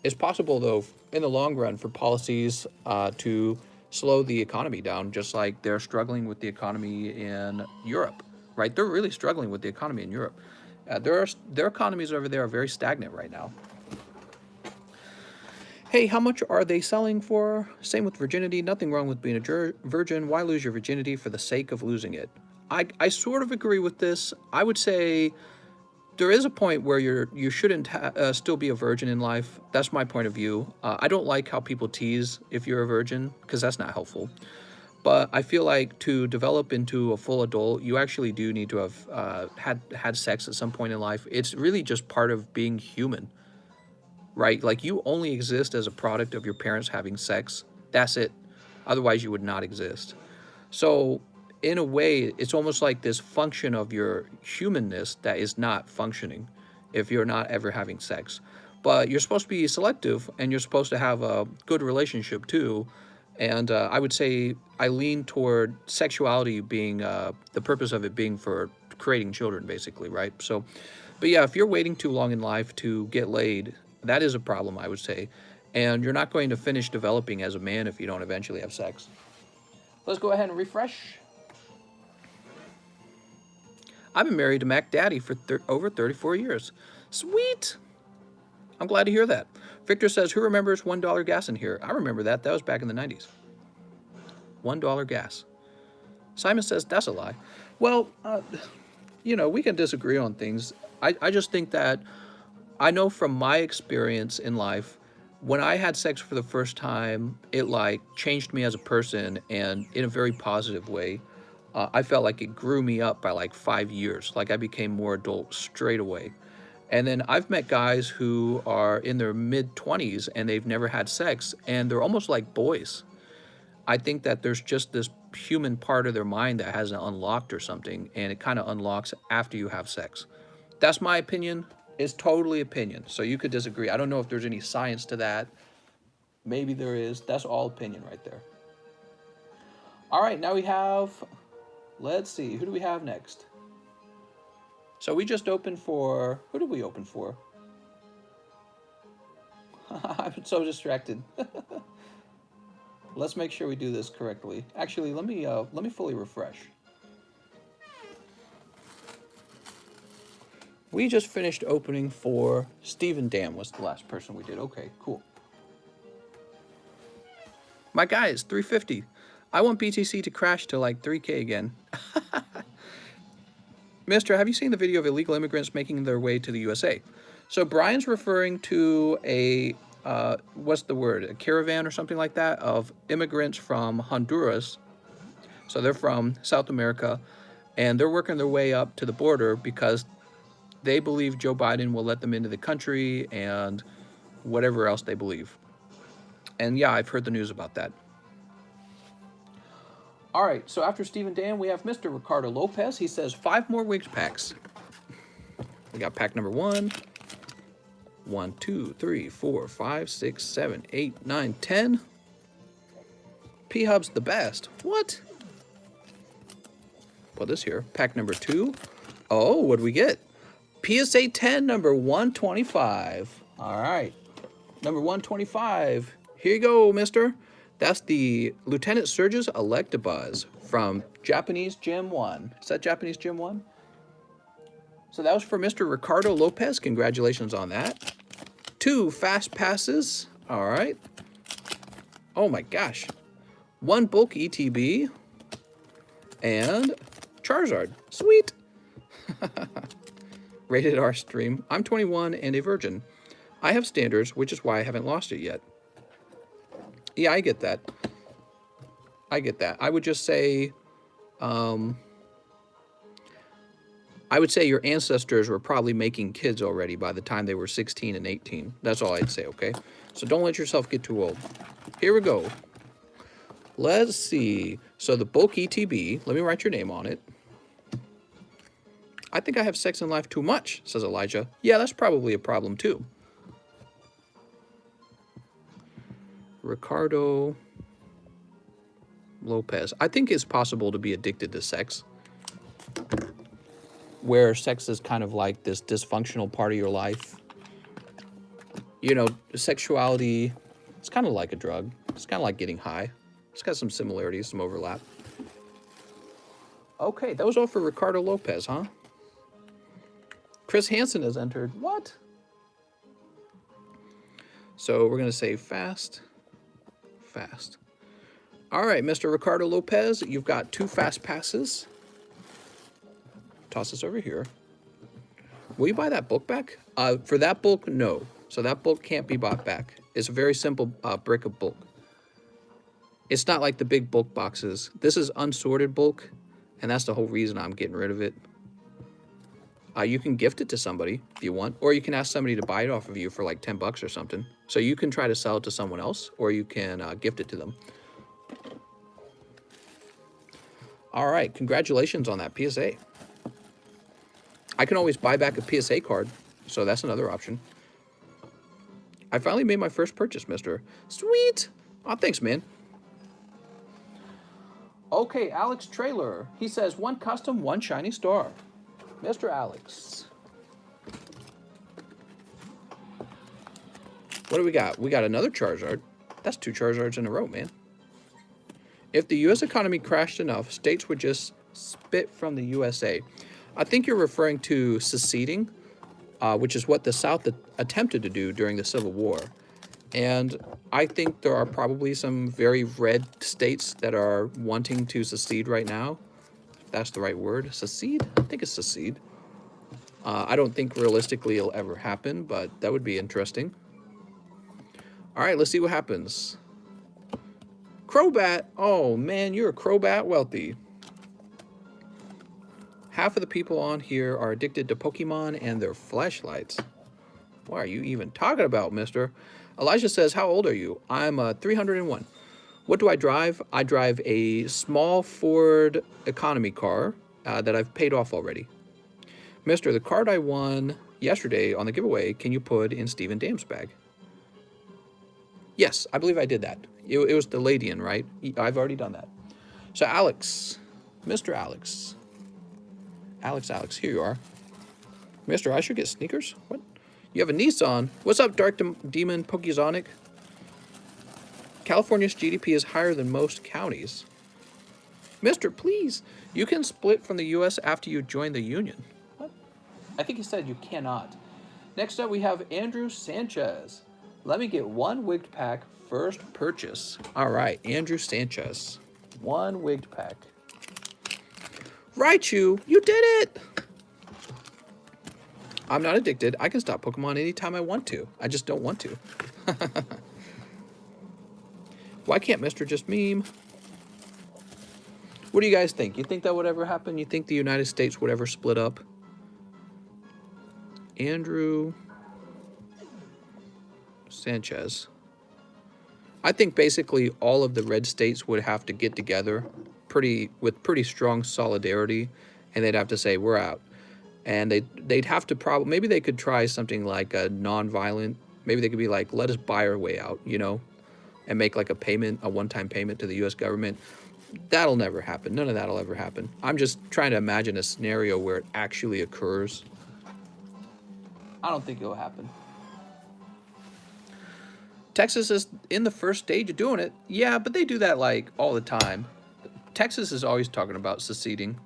It's possible, though, in the long run for policies to slow the economy down, just like they're struggling with the economy in Europe, right? They're really struggling with the economy in Europe. Their economies over there are very stagnant right now. Hey, how much are they selling for? Same with virginity. Nothing wrong with being a virgin. Why lose your virginity for the sake of losing it? I sort of agree with this. I would say there is a point where you shouldn't still be a virgin in life. That's my point of view. I don't like how people tease if you're a virgin, because that's not helpful. But I feel like to develop into a full adult, you actually do need to have had sex at some point in life. It's really just part of being human, right? Like, you only exist as a product of your parents having sex. That's it. Otherwise, you would not exist. So in a way, it's almost like this function of your humanness that is not functioning if you're not ever having sex. But you're supposed to be selective, and you're supposed to have a good relationship too. And I would say I lean toward sexuality being the purpose of it being for creating children, basically, right? So, but yeah, if you're waiting too long in life to get laid, that is a problem, I would say. And you're not going to finish developing as a man if you don't eventually have sex. Let's go ahead and refresh. I've been married to Mac Daddy for over 34 years. Sweet. I'm glad to hear that. Victor says, who remembers $1 gas in here? I remember that. That was back in the 90s. $1 gas. Simon says, that's a lie. Well, we can disagree on things. I just think that I know from my experience in life, when I had sex for the first time, it changed me as a person, and in a very positive way. I felt like it grew me up by 5 years. Like, I became more adult straight away. And then I've met guys who are in their mid-20s and they've never had sex, and they're almost like boys. I think that there's just this human part of their mind that hasn't unlocked or something, and it kind of unlocks after you have sex. That's my opinion. It's totally opinion, so you could disagree. I don't know if there's any science to that. Maybe there is. That's all opinion right there. All right, now we have, let's see, who do we have next? So we just opened for, who did we open for? I'm so distracted. Let's make sure we do this correctly. Actually, let me fully refresh. We just finished opening for Stephen Dam was the last person we did. Okay, cool. My guy is 350. I want BTC to crash to like 3K again. Mister, have you seen the video of illegal immigrants making their way to the USA? So Brian's referring to a, what's the word, a caravan or something like that of immigrants from Honduras. So they're from South America, and they're working their way up to the border because they believe Joe Biden will let them into the country and whatever else they believe. And yeah, I've heard the news about that. All right, so after Stephen Dan, we have Mr. Ricardo Lopez. He says 5 more Wigs packs. We got pack number 1. 1, 2, 3, 4, 5, 6, 7, 8, 9, 10. P-Hub's the best. What? Put this here. Pack number 2. Oh, what do we get? PSA 10 number 125. All right. Number 125. Here you go, mister. That's the Lieutenant Surge's Electabuzz from Japanese Gym 1. Is that Japanese Gym 1? So that was for Mr. Ricardo Lopez. Congratulations on that. 2 fast passes. All right. Oh my gosh. 1 bulk ETB. And Charizard. Sweet. Rated R stream. I'm 21 and a virgin. I have standards, which is why I haven't lost it yet. Yeah, I get that. I get that. I would just say, I would say your ancestors were probably making kids already by the time they were 16 and 18. That's all I'd say, okay? So don't let yourself get too old. Here we go. Let's see. So the bulk ETB, let me write your name on it. I think I have sex in life too much, says Elijah. Yeah, that's probably a problem too. Ricardo Lopez. I think it's possible to be addicted to sex, where sex is kind of like this dysfunctional part of your life. You know, sexuality, it's kind of like a drug. It's kind of like getting high. It's got some similarities, some overlap. Okay, that was all for Ricardo Lopez, huh? Chris Hansen has entered. What? So we're going to say fast. Fast. All right, Mr. Ricardo Lopez, you've got 2 fast passes. Toss this over here. Will you buy that book back? For that bulk, no. So that bulk can't be bought back. It's a very simple brick of bulk. It's not like the big bulk boxes. This is unsorted bulk, and that's the whole reason I'm getting rid of it. You can gift it to somebody if you want, or you can ask somebody to buy it off of you for like 10 bucks or something. So you can try to sell it to someone else, or you can gift it to them. All right, congratulations on that PSA. I can always buy back a PSA card, so that's another option. I finally made my first purchase, mister. Sweet. Oh, thanks, man. Okay, Alex Trailer. He says 1 custom, 1 shiny star. Mr. Alex. What do we got? We got another Charizard. That's 2 Charizards in a row, man. If the U.S. economy crashed enough, states would just spit from the USA. I think you're referring to seceding, which is what the South attempted to do during the Civil War. And I think there are probably some very red states that are wanting to secede right now. If that's the right word. Secede? I think it's secede. I don't think realistically it'll ever happen, but that would be interesting. All right, let's see what happens. Crobat. Oh, man, you're a Crobat wealthy. Half of the people on here are addicted to Pokemon and their flashlights. What are you even talking about, mister? Elijah says, how old are you? I'm 301. What do I drive? I drive a small Ford economy car that I've paid off already. Mister, the card I won yesterday on the giveaway, can you put in Stephen Dam's bag? Yes, I believe I did that. It was the Ladian, right? I've already done that. So Alex, Mr. Alex, here you are. Mister, I should get sneakers? What? You have a Nissan? What's up, Dark Demon Pokezonic? California's GDP is higher than most counties. Mister, please. You can split from the U.S. after you join the Union. What? I think he said you cannot. Next up, we have Andrew Sanchez. Let me get one wigged pack first purchase. All right, Andrew Sanchez. One wigged pack. Raichu, you did it! I'm not addicted. I can stop Pokemon anytime I want to. I just don't want to. Why can't Mister just meme? What do you guys think? You think that would ever happen? You think the United States would ever split up? Andrew Sanchez. I think basically all of the red states would have to get together with pretty strong solidarity, and they'd have to say, we're out. And they'd have to maybe they could try something like a non-violent, maybe they could be like, let us buy our way out, you know, and make like a one-time payment to the U.S. government. That'll never happen. None of that'll ever happen. I'm just trying to imagine a scenario where it actually occurs. I don't think it'll happen. Texas is in the first stage of doing it. Yeah, but they do that like all the time. Texas is always talking about seceding.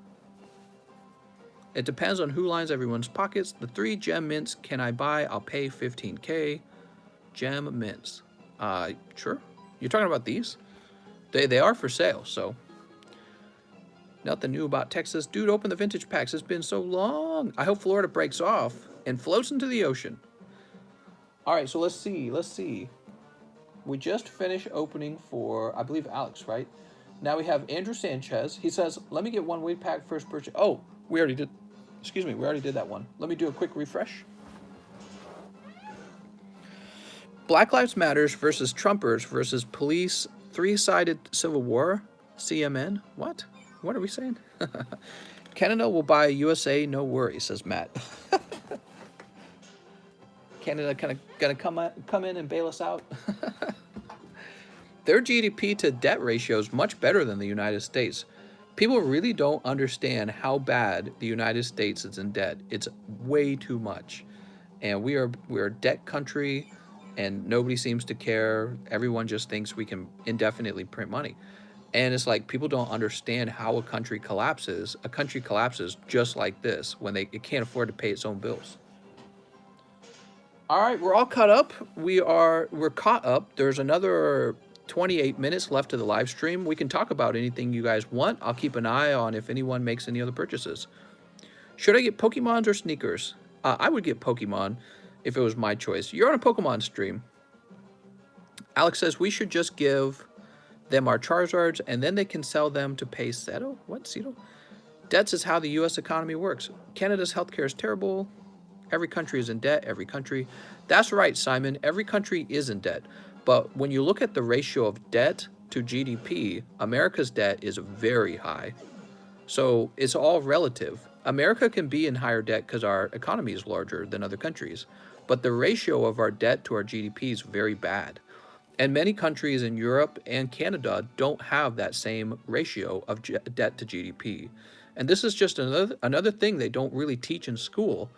It depends on who lines everyone's pockets. The 3 gem mints can I buy? I'll pay $15K. Gem mints. Sure. You're talking about these? They are for sale, so. Nothing new about Texas. Dude, open the vintage packs. It's been so long. I hope Florida breaks off and floats into the ocean. All right, so let's see. We just finished opening for, I believe, Alex, right? Now we have Andrew Sanchez. He says, let me get one weight pack first purchase. Oh, we already did that one. Let me do a quick refresh. Black Lives Matters versus Trumpers versus police, 3-sided civil war, CMN. What? What are we saying? Canada will buy USA, no worry, says Matt. Canada kind of gonna come in and bail us out. Their GDP to debt ratio is much better than the United States. People really don't understand how bad the United States is in debt. It's way too much. And we're a debt country, and nobody seems to care. Everyone just thinks we can indefinitely print money. And it's like people don't understand how a country collapses. A country collapses just like this when it can't afford to pay its own bills. All right, we're all caught up. We're caught up. There's another 28 minutes left of the live stream. We can talk about anything you guys want. I'll keep an eye on if anyone makes any other purchases. Should I get Pokemons or sneakers? I would get Pokemon if it was my choice. You're on a Pokemon stream. Alex says we should just give them our Charizards and then they can sell them to pay Seto? What, Seto? Debts is how the U.S. economy works. Canada's healthcare is terrible. Every country is in debt, every country. That's right, Simon. Every country is in debt. But when you look at the ratio of debt to GDP, America's debt is very high. So it's all relative. America can be in higher debt because our economy is larger than other countries. But the ratio of our debt to our GDP is very bad. And many countries in Europe and Canada don't have that same ratio of debt to GDP. And this is just another thing they don't really teach in school.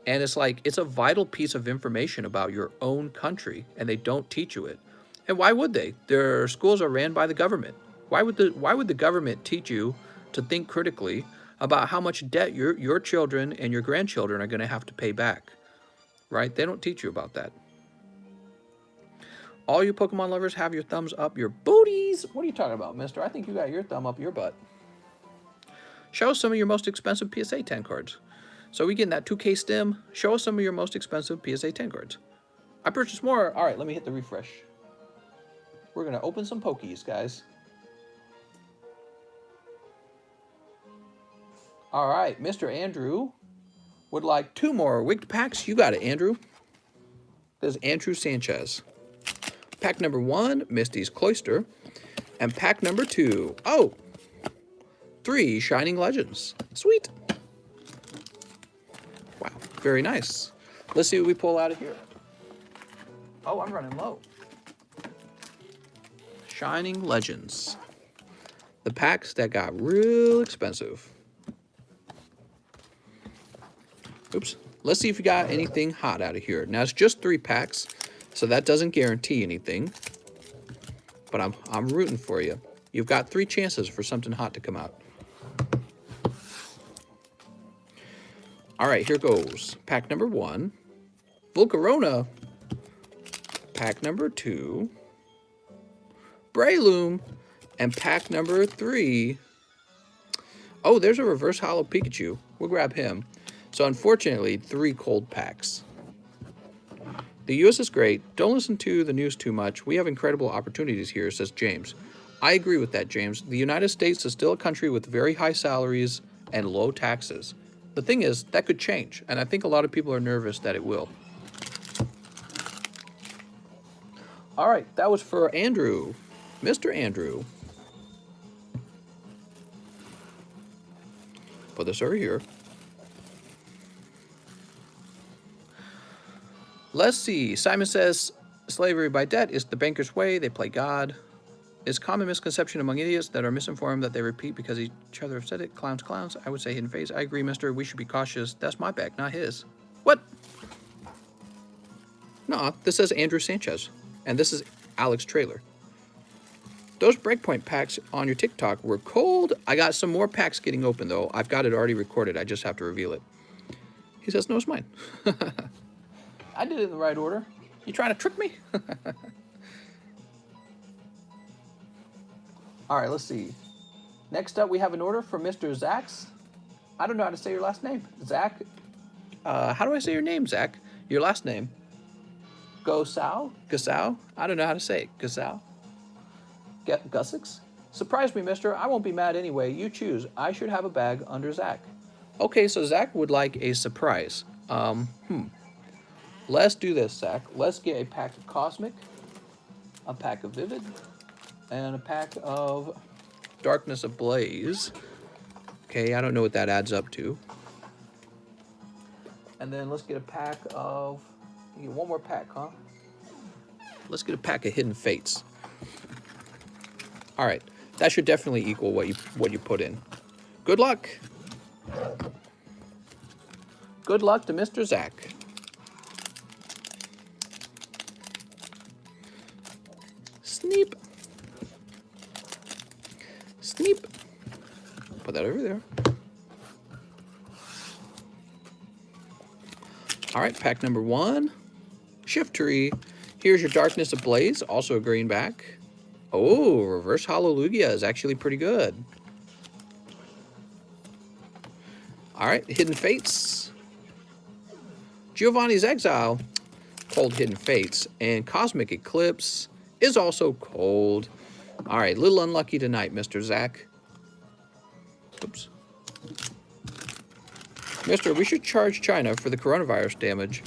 And it's like, it's a vital piece of information about your own country, and they don't teach you it. And why would they? Their schools are ran by the government. Why would the government teach you to think critically about how much debt your children and your grandchildren are going to have to pay back? Right? They don't teach you about that. All you Pokemon lovers have your thumbs up your booties. What are you talking about, mister? I think you got your thumb up your butt. Show us some of your most expensive PSA 10 cards. So we getting that 2K stim. Show us some of your most expensive PSA 10 cards. I purchased more. All right, let me hit the refresh. We're going to open some Pokies, guys. All right, Mr. Andrew would like 2 more wigged packs. You got it, Andrew. This is Andrew Sanchez. Pack number 1, Misty's Cloister. And pack number 2, 3 Shining Legends. Sweet. Wow, very nice. Let's see what we pull out of here. Oh, I'm running low. Shining Legends. The packs that got real expensive. Oops. Let's see if we got anything hot out of here. Now, it's just 3 packs, so that doesn't guarantee anything. But I'm rooting for you. You've got 3 chances for something hot to come out. All right, here goes. Pack number 1, Volcarona. Pack number 2, Breloom. And pack number 3, oh, there's a reverse holo Pikachu. We'll grab him. So unfortunately, 3 cold packs. The US is great. Don't listen to the news too much. We have incredible opportunities here, says James. I agree with that, James. The United States is still a country with very high salaries and low taxes. The thing is, that could change, and I think a lot of people are nervous that it will. All right, that was for Andrew. Mr. Andrew. Put this over here. Let's see. Simon says, slavery by debt is the banker's way. They play God. It's a common misconception among idiots that are misinformed that they repeat because each other have said it. Clowns, clowns. I would say hidden face. I agree, mister. We should be cautious. That's my bag, not his. What? No, this says Andrew Sanchez. And this is Alex Trailer. Those breakpoint packs on your TikTok were cold. I got some more packs getting open, though. I've got it already recorded. I just have to reveal it. He says, no, it's mine. I did it in the right order. You trying to trick me? All right, let's see. Next up, we have an order from Mr. Zach's. I don't know how to say your last name. Zach. How do I say your name, Zach? Your last name. Gosau? Gosau? I don't know how to say it. Gosau? Gussix? Surprise me, mister. I won't be mad anyway. You choose. I should have a bag under Zach. Okay, so Zach would like a surprise. Let's do this, Zach. Let's get a pack of Cosmic, a pack of Vivid, and a pack of Darkness Ablaze. Okay, I don't know what that adds up to. And then let's get a pack of... You get one more pack, huh? Let's get a pack of Hidden Fates. All right, that should definitely equal what you put in. Good luck. Good luck to Mr. Zach. Sneep. Sneep. Put that over there. All right, pack number 1. Shiftry. Here's your Darkness Ablaze, also a greenback. Oh, Reverse Hallelujah is actually pretty good. All right, Hidden Fates. Giovanni's Exile, cold Hidden Fates. And Cosmic Eclipse is also cold. All right, little unlucky tonight, Mr. Zach. Oops. Mister, we should charge China for the coronavirus damage.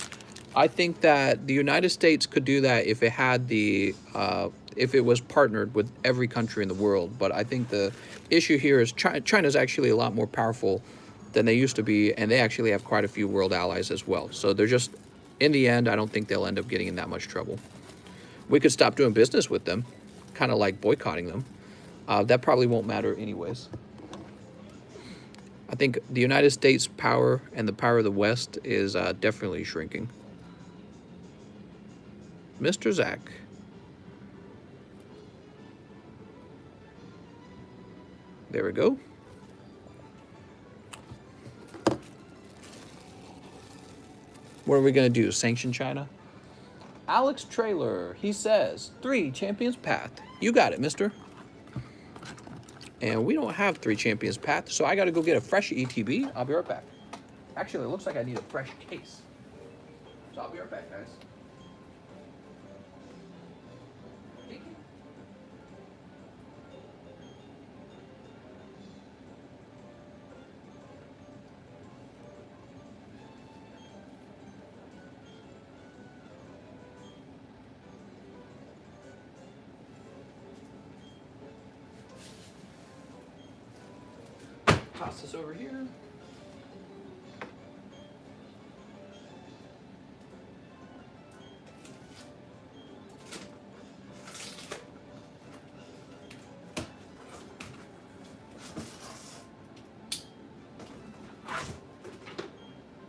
I think that the United States could do that if it had the, if it was partnered with every country in the world. But I think the issue here is China's actually a lot more powerful than they used to be, and they actually have quite a few world allies as well. So they're just, in the end, I don't think they'll end up getting in that much trouble. We could stop doing business with them, kind of like boycotting them. That probably won't matter anyways. I think the United States' power and the power of the West is definitely shrinking. Mr. Zach. There we go. What are we going to do? Sanction China? Alex Trailer, he says, 3 Champions Path. You got it, mister. And we don't have 3 Champions Path, so I got to go get a fresh ETB. I'll be right back. Actually, it looks like I need a fresh case. So I'll be right back, guys. Toss this over here.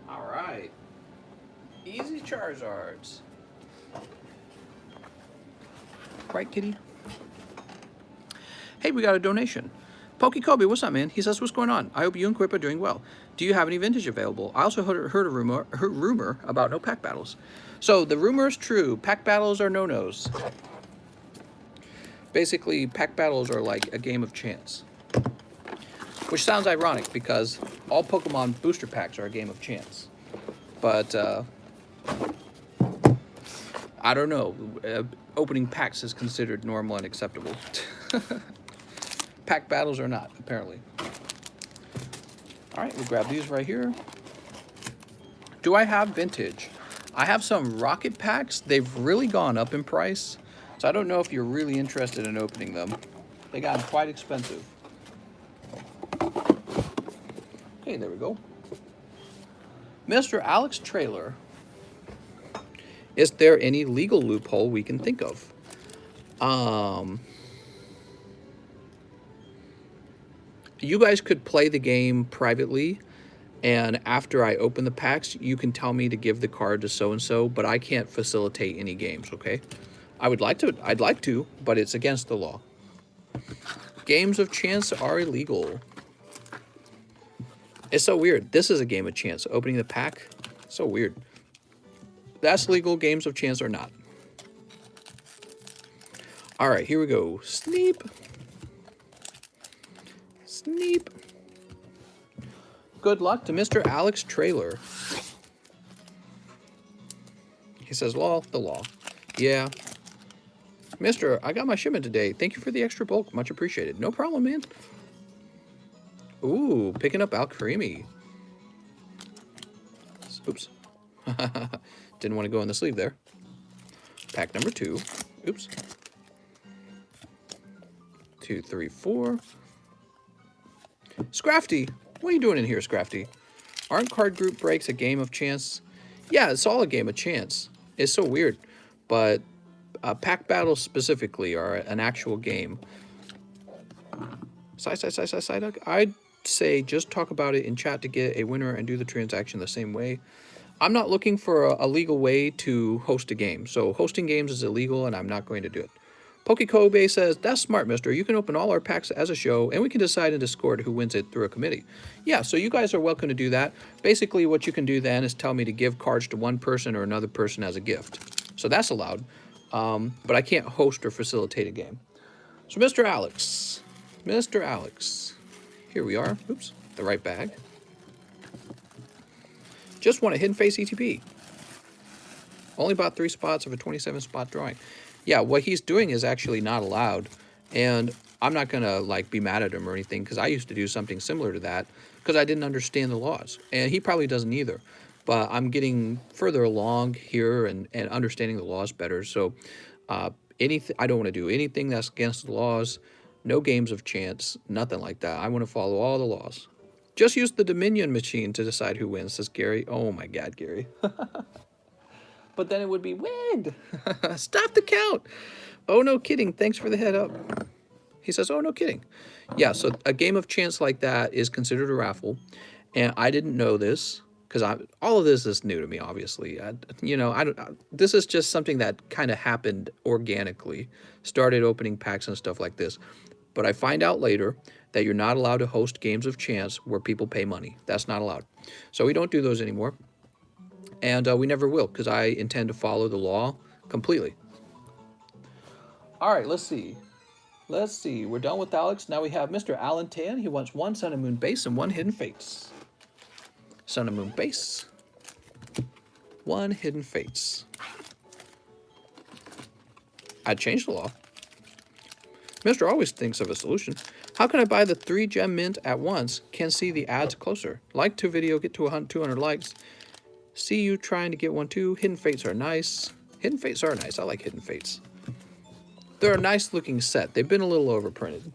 All right. Easy Charizards. Right, kitty? Hey, we got a donation. Pokey Kobe, what's up, man? He says, what's going on? I hope you and Quip are doing well. Do you have any vintage available? I also heard a rumor about no pack battles. So the rumor is true. Pack battles are no-nos. Basically, pack battles are like a game of chance. Which sounds ironic because all Pokemon booster packs are a game of chance. But, I don't know. Opening packs is considered normal and acceptable. Pack battles are not, apparently. All right, we'll grab these right here. Do I have vintage? I have some rocket packs. They've really gone up in price, so I don't know if you're really interested in opening them. They got quite expensive. Okay, there we go. Mr. Alex Trailer. Is there any legal loophole we can think of? You guys could play the game privately, and after I open the packs, you can tell me to give the card to so-and-so, but I can't facilitate any games, okay? I'd like to, but it's against the law. Games of chance are illegal. It's so weird. This is a game of chance. Opening the pack, so weird. That's legal. Games of chance are not. All right, here we go. Sneep. Sneep. Good luck to Mr. Alex Trailer. He says, law, the law. Yeah. Mister, I got my shipment today. Thank you for the extra bulk. Much appreciated. No problem, man. Ooh, picking up Alcremie. Oops. Didn't want to go in the sleeve there. Pack number 2. Oops. 2, 3, 4. Scrafty, what are you doing in here, Scrafty? Aren't card group breaks a game of chance? Yeah, it's all a game of chance. It's so weird. But pack battles specifically are an actual game. Psyduck, I'd say just talk about it in chat to get a winner and do the transaction the same way. I'm not looking for a legal way to host a game. So hosting games is illegal and I'm not going to do it. Kobe says, that's smart, mister. You can open all our packs as a show, and we can decide in Discord who wins it through a committee. Yeah, so you guys are welcome to do that. Basically, what you can do then is tell me to give cards to one person or another person as a gift. So that's allowed, but I can't host or facilitate a game. So Mr. Alex, here we are. Oops, the right bag. Just won a Hidden Face ETP. Only bought 3 spots of a 27-spot drawing. Yeah, what he's doing is actually not allowed, and I'm not going to like be mad at him or anything because I used to do something similar to that because I didn't understand the laws, and he probably doesn't either. But I'm getting further along here and understanding the laws better. So anything, I don't want to do anything that's against the laws. No games of chance, nothing like that. I want to follow all the laws. Just use the Dominion machine to decide who wins, says Gary. Oh my God, Gary. But then it would be wind. Stop the count. Oh, no kidding. Thanks for the head up. He says, oh, no kidding. Yeah, so a game of chance like that is considered a raffle. And I didn't know this because all of this is new to me, obviously. This is just something that kind of happened organically. Started opening packs and stuff like this. But I find out later that you're not allowed to host games of chance where people pay money. That's not allowed. So we don't do those anymore. And we never will, because I intend to follow the law completely. All right, let's see. We're done with Alex. Now we have Mr. Alan Tan. He wants 1 Sun and Moon base and 1 Hidden Fates. Sun and Moon base. 1 Hidden Fates. I'd change the law. Mr. always thinks of a solution. How can I buy the 3 gem mint at once? Can see the ads closer. Like to video, get to 200 likes. See you trying to get one too. Hidden Fates are nice. Hidden Fates are nice. I like Hidden Fates. They're a nice looking set. They've been a little overprinted.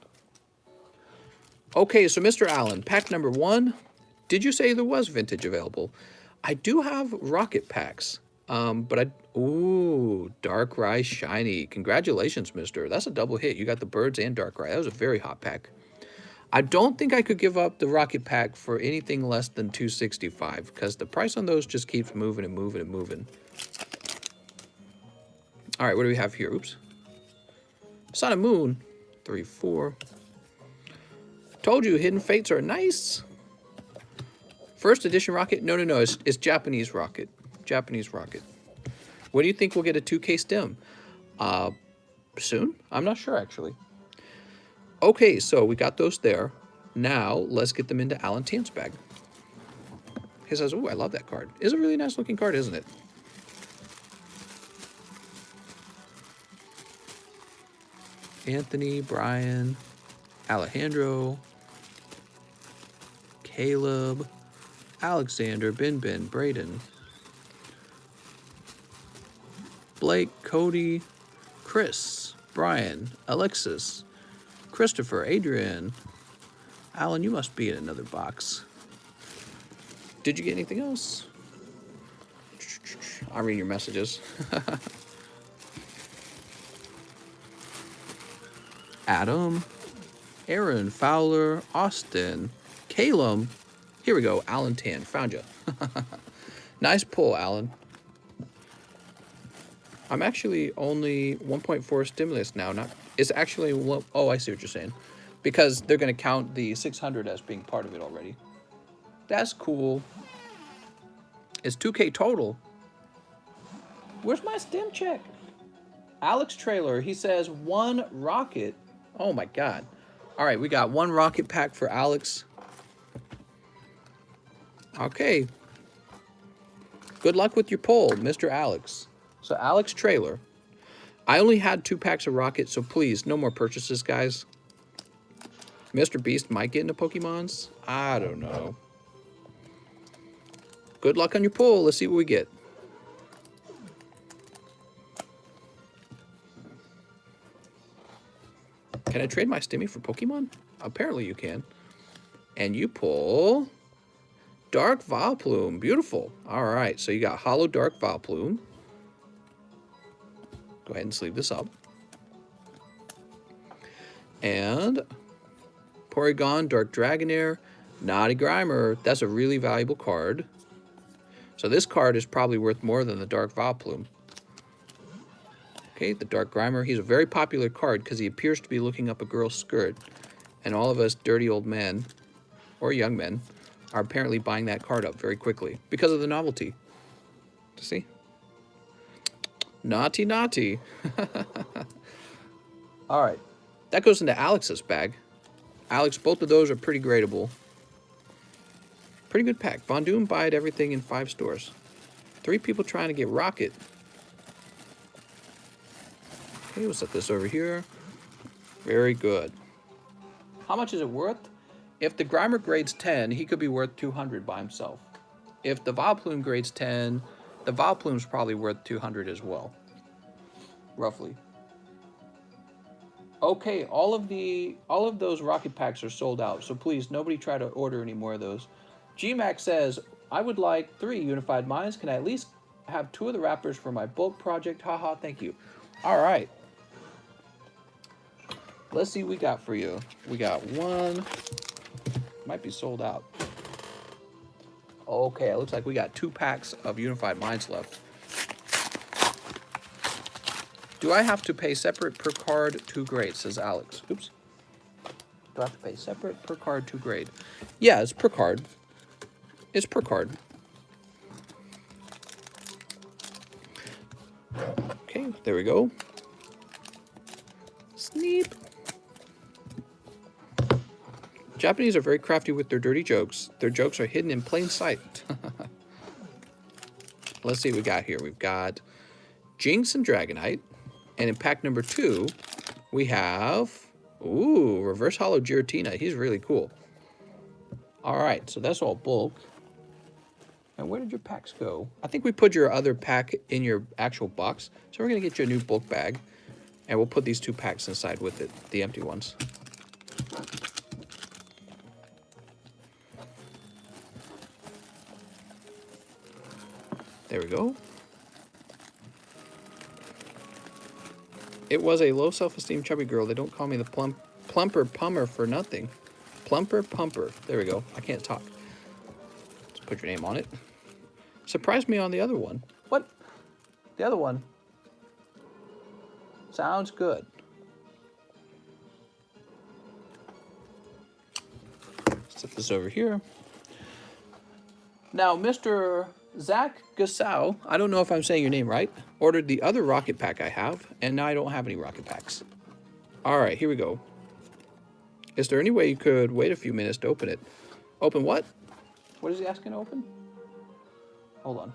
Okay, so Mr. Allen, pack number 1. Did you say there was vintage available? I do have rocket packs, ooh, Darkrai Shiny. Congratulations, mister. That's a double hit. You got the birds and Darkrai. That was a very hot pack. I don't think I could give up the rocket pack for anything less than $265 because the price on those just keeps moving and moving and moving. All right, what do we have here? Oops. Sun and Moon. 3, 4. Told you, Hidden Fates are nice. First edition rocket? No. It's Japanese rocket. Japanese rocket. When do you think we'll get a 2K stem? Soon? I'm not sure, actually. Okay, so we got those there. Now, let's get them into Alan Tan's bag. He says, oh, I love that card. It's a really nice looking card, isn't it? Anthony, Brian, Alejandro, Caleb, Alexander, Ben, Braden, Blake, Cody, Chris, Brian, Alexis, Christopher, Adrian. Alan, you must be in another box. Did you get anything else? I'm reading your messages. Adam, Aaron, Fowler, Austin, Caleb. Here we go, Alan Tan. Found you. Nice pull, Alan. I'm actually only 1.4 stimulus now. It's actually, oh, I see what you're saying. Because they're going to count the 600 as being part of it already. That's cool. It's 2K total. Where's my stim check? Alex Trailer, he says 1 rocket. Oh my God. All right, we got 1 rocket pack for Alex. Okay. Good luck with your poll, Mr. Alex. So Alex Trailer. I only had 2 packs of rockets, so please, no more purchases, guys. Mr. Beast might get into Pokemons. I don't know. Good luck on your poll. Let's see what we get. Can I trade my Stimmy for Pokemon? Apparently you can. And you pull Dark Vileplume. Beautiful. All right, so you got Hollow Dark Vileplume. Go ahead and sleeve this up. And Porygon, Dark Dragonair, Naughty Grimer. That's a really valuable card. So this card is probably worth more than the Dark Vileplume. Okay, the Dark Grimer. He's a very popular card because he appears to be looking up a girl's skirt. And all of us dirty old men, or young men, are apparently buying that card up very quickly because of the novelty. See? Naughty, naughty. All right. That goes into Alex's bag. Alex, both of those are pretty gradable. Pretty good pack. Von Doom buyed everything in 5 stores. 3 people trying to get Rocket. Okay, we'll set this over here. Very good. How much is it worth? If the Grimer grades 10, he could be worth 200 by himself. If the Vileplume grades 10, the Vileplume's probably worth 200 as well. Roughly. Okay, all of those rocket packs are sold out, so please, nobody try to order any more of those. GMAX says, I would like 3 unified mines. Can I at least have 2 of the wrappers for my bulk project? Haha, thank you. All right. Let's see what we got for you. We got 1. Might be sold out. Okay, it looks like we got 2 packs of unified mines left. Do I have to pay separate per card 2 grade, says Alex. Oops. Do I have to pay separate per card 2 grade? Yeah, it's per card. It's per card. Okay, there we go. Sneep. Japanese are very crafty with their dirty jokes. Their jokes are hidden in plain sight. Let's see what we got here. We've got Jinx and Dragonite. And in pack number 2, we have, ooh, Reverse Hollow Giratina. He's really cool. All right, so that's all bulk. And where did your packs go? I think we put your other pack in your actual box. So we're going to get you a new bulk bag. And we'll put these 2 packs inside with it, the empty ones. There we go. It was a low self-esteem chubby girl. They don't call me the plumper pummer for nothing. Plumper pumper. There we go. I can't talk. Let's put your name on it. Surprised me on the other one. What? The other one. Sounds good. Set this over here. Now, Mr. Zach Gassau, I don't know if I'm saying your name right, ordered the other rocket pack I have, and now I don't have any rocket packs. All right, here we go. Is there any way you could wait a few minutes to open it? Open what? What is he asking to open? Hold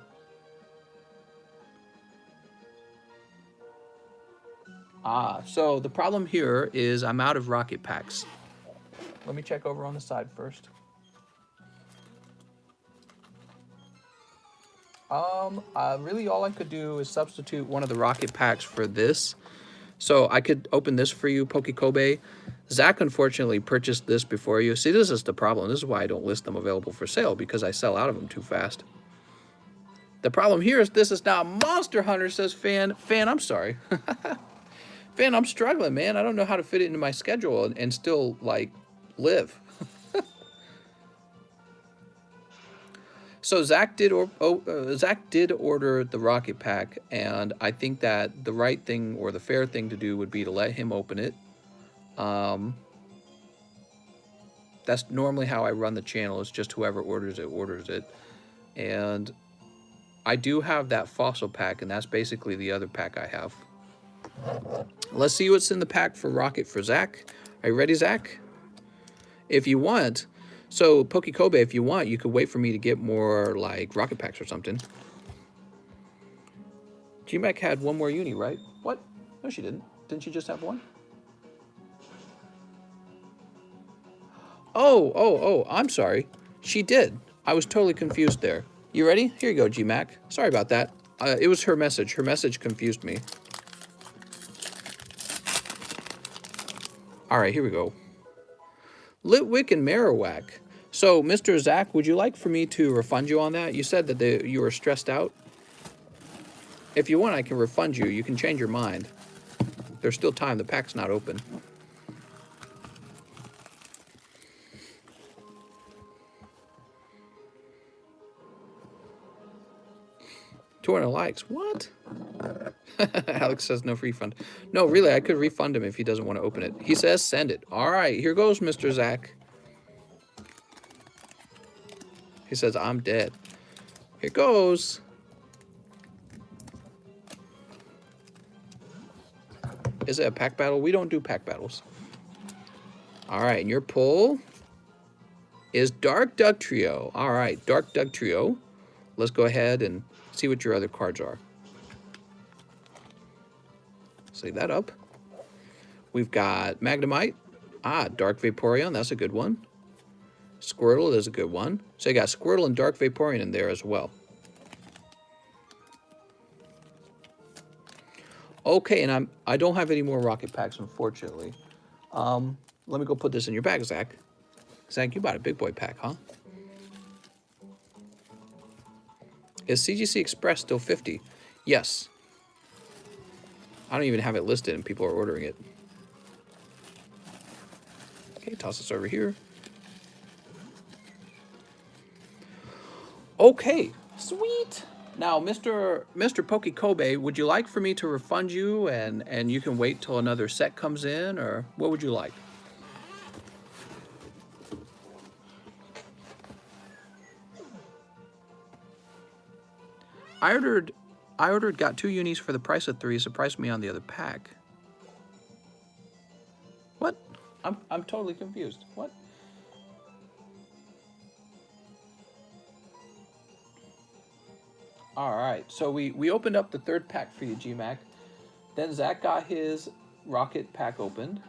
on. So the problem here is I'm out of rocket packs. Let me check over on the side first. Really all I could do is substitute one of the rocket packs for this. So I could open this for you, Pokekobe. Zach unfortunately purchased this before you. See, this is the problem. This is why I don't list them available for sale, because I sell out of them too fast. The problem here is this is not Monster Hunter, says Fan. Fan, I'm sorry. Fan, I'm struggling, man. I don't know how to fit it into my schedule and still, like, live. So Zach did order the rocket pack, and I think that the right thing or the fair thing to do would be to let him open it. That's normally how I run the channel. It's just whoever orders it. And I do have that fossil pack, and that's basically the other pack I have. Let's see what's in the pack for rocket for Zach. Are you ready, Zach? If you want... So, Pokekobe, if you want, you could wait for me to get more, like, rocket packs or something. G-Mac had one more uni, right? What? No, she didn't. Didn't she just have one? Oh, I'm sorry. She did. I was totally confused there. You ready? Here you go, G-Mac. Sorry about that. It was her message. Her message confused me. All right, here we go. Litwick and Marowak. So, Mr. Zach, would you like for me to refund you on that? You said that you were stressed out. If you want, I can refund you. You can change your mind. There's still time. The pack's not open. $200 likes. What? Alex says no refund. No, really, I could refund him if he doesn't want to open it. He says send it. All right, here goes, Mr. Zach. He says, I'm dead. Here goes. Is it a pack battle? We don't do pack battles. All right, and your pull is Dark Duck Trio. All right, Dark Duck Trio. Let's go ahead and see what your other cards are. Save that up. We've got Magnemite. Dark Vaporeon. That's a good one. Squirtle is a good one. So you got Squirtle and Dark Vaporeon in there as well. Okay, and I don't have any more rocket packs, unfortunately. Let me go put this in your bag, Zach. Zach, you bought a big boy pack, huh? Is CGC Express still 50? Yes. I don't even have it listed and people are ordering it. Okay, toss this over here. Okay, sweet. Now, Mr. Pokekobe, would you like for me to refund you and you can wait till another set comes in, or what would you like? I ordered, got 2 unis for the price of 3. Surprised me on the other pack. What? I'm totally confused. What? All right, so we opened up the 3rd pack for you, G-Mac. Then Zach got his rocket pack opened.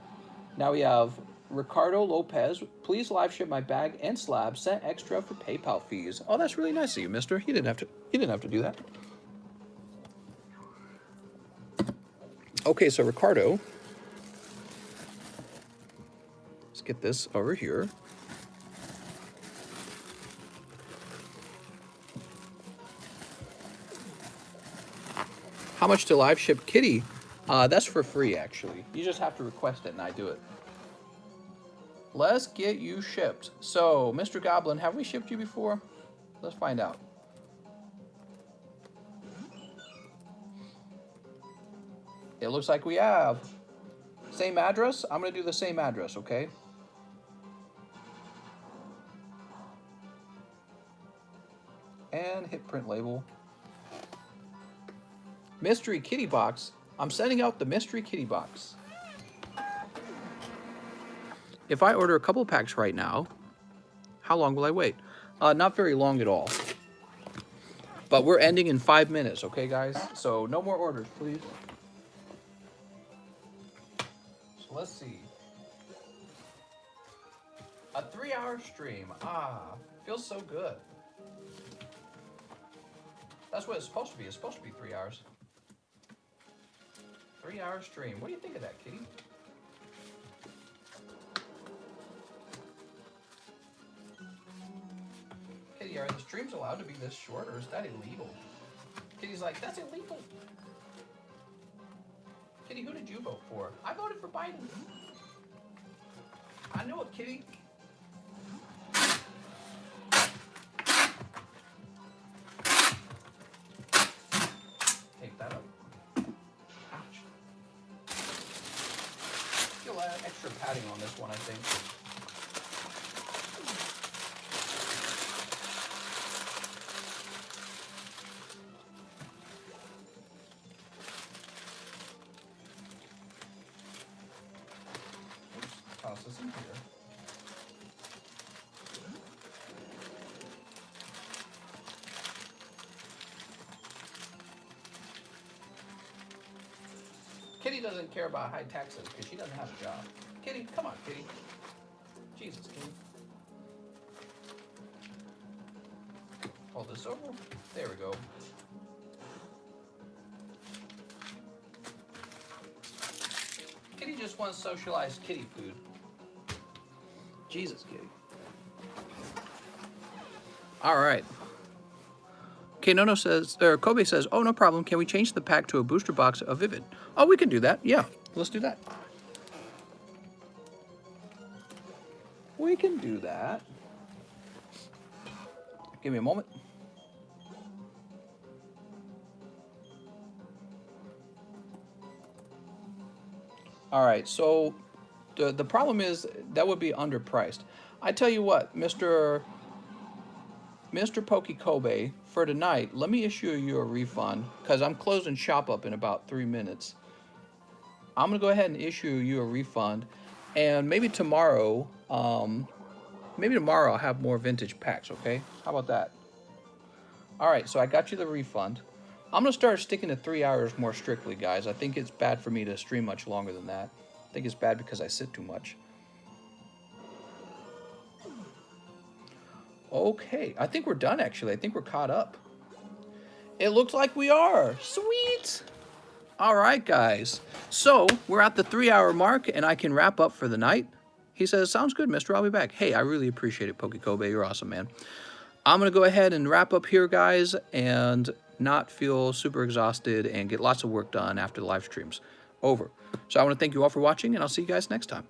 Now we have Ricardo Lopez. Please live ship my bag and slab. Sent extra for PayPal fees. Oh, that's really nice of you, mister. You didn't have to do that. Okay, so Ricardo. Let's get this over here. How much to live ship Kitty? That's for free, actually. You just have to request it and I do it. Let's get you shipped. So, Mr. Goblin, have we shipped you before? Let's find out. It looks like we have. Same address? I'm going to do the same address, okay? And hit print label. Mystery Kitty Box. I'm sending out the Mystery Kitty Box. If I order a couple packs right now, how long will I wait? Not very long at all. But we're ending in 5 minutes, okay, guys? So no more orders, please. So let's see. A 3-hour stream. Feels so good. That's what it's supposed to be. It's supposed to be 3 hours. 3-hour stream. What do you think of that, Kitty? Kitty, are the streams allowed to be this short, or is that illegal? Kitty's like, that's illegal. Kitty, who did you vote for? I voted for Biden. I know it, Kitty. Take that up. Ouch. You'll add extra padding on this one, I think. Toss this in here. Kitty doesn't care about high taxes because she doesn't have a job. Kitty, come on, Kitty. Jesus, Kitty. Hold this over. There we go. Kitty just wants socialized kitty food. Jesus, Kitty. All right. Okay, Nono says, or Kobe says, oh, no problem. Can we change the pack to a booster box of Vivid? Oh, we can do that. Yeah, let's do that. We can do that. Give me a moment. All right, so the problem is that would be underpriced. I tell you what, Mr. Pokey Kobe, for tonight, let me issue you a refund because I'm closing shop up in about 3 minutes. I'm gonna go ahead and issue you a refund, and maybe tomorrow I'll have more vintage packs. Okay, how about that? All right, so I got you the refund. I'm gonna start sticking to 3 hours more strictly, guys. I think it's bad for me to stream much longer than that. I think it's bad because I sit too much. Okay, I think we're done, actually. I think we're caught up. It looks like we are. Sweet. All right, guys. So we're at the 3-hour mark, and I can wrap up for the night. He says, sounds good, mister. I'll be back. Hey, I really appreciate it, Pokey Kobe. You're awesome, man. I'm going to go ahead and wrap up here, guys, and not feel super exhausted and get lots of work done after the live streams. Over. So I want to thank you all for watching, and I'll see you guys next time.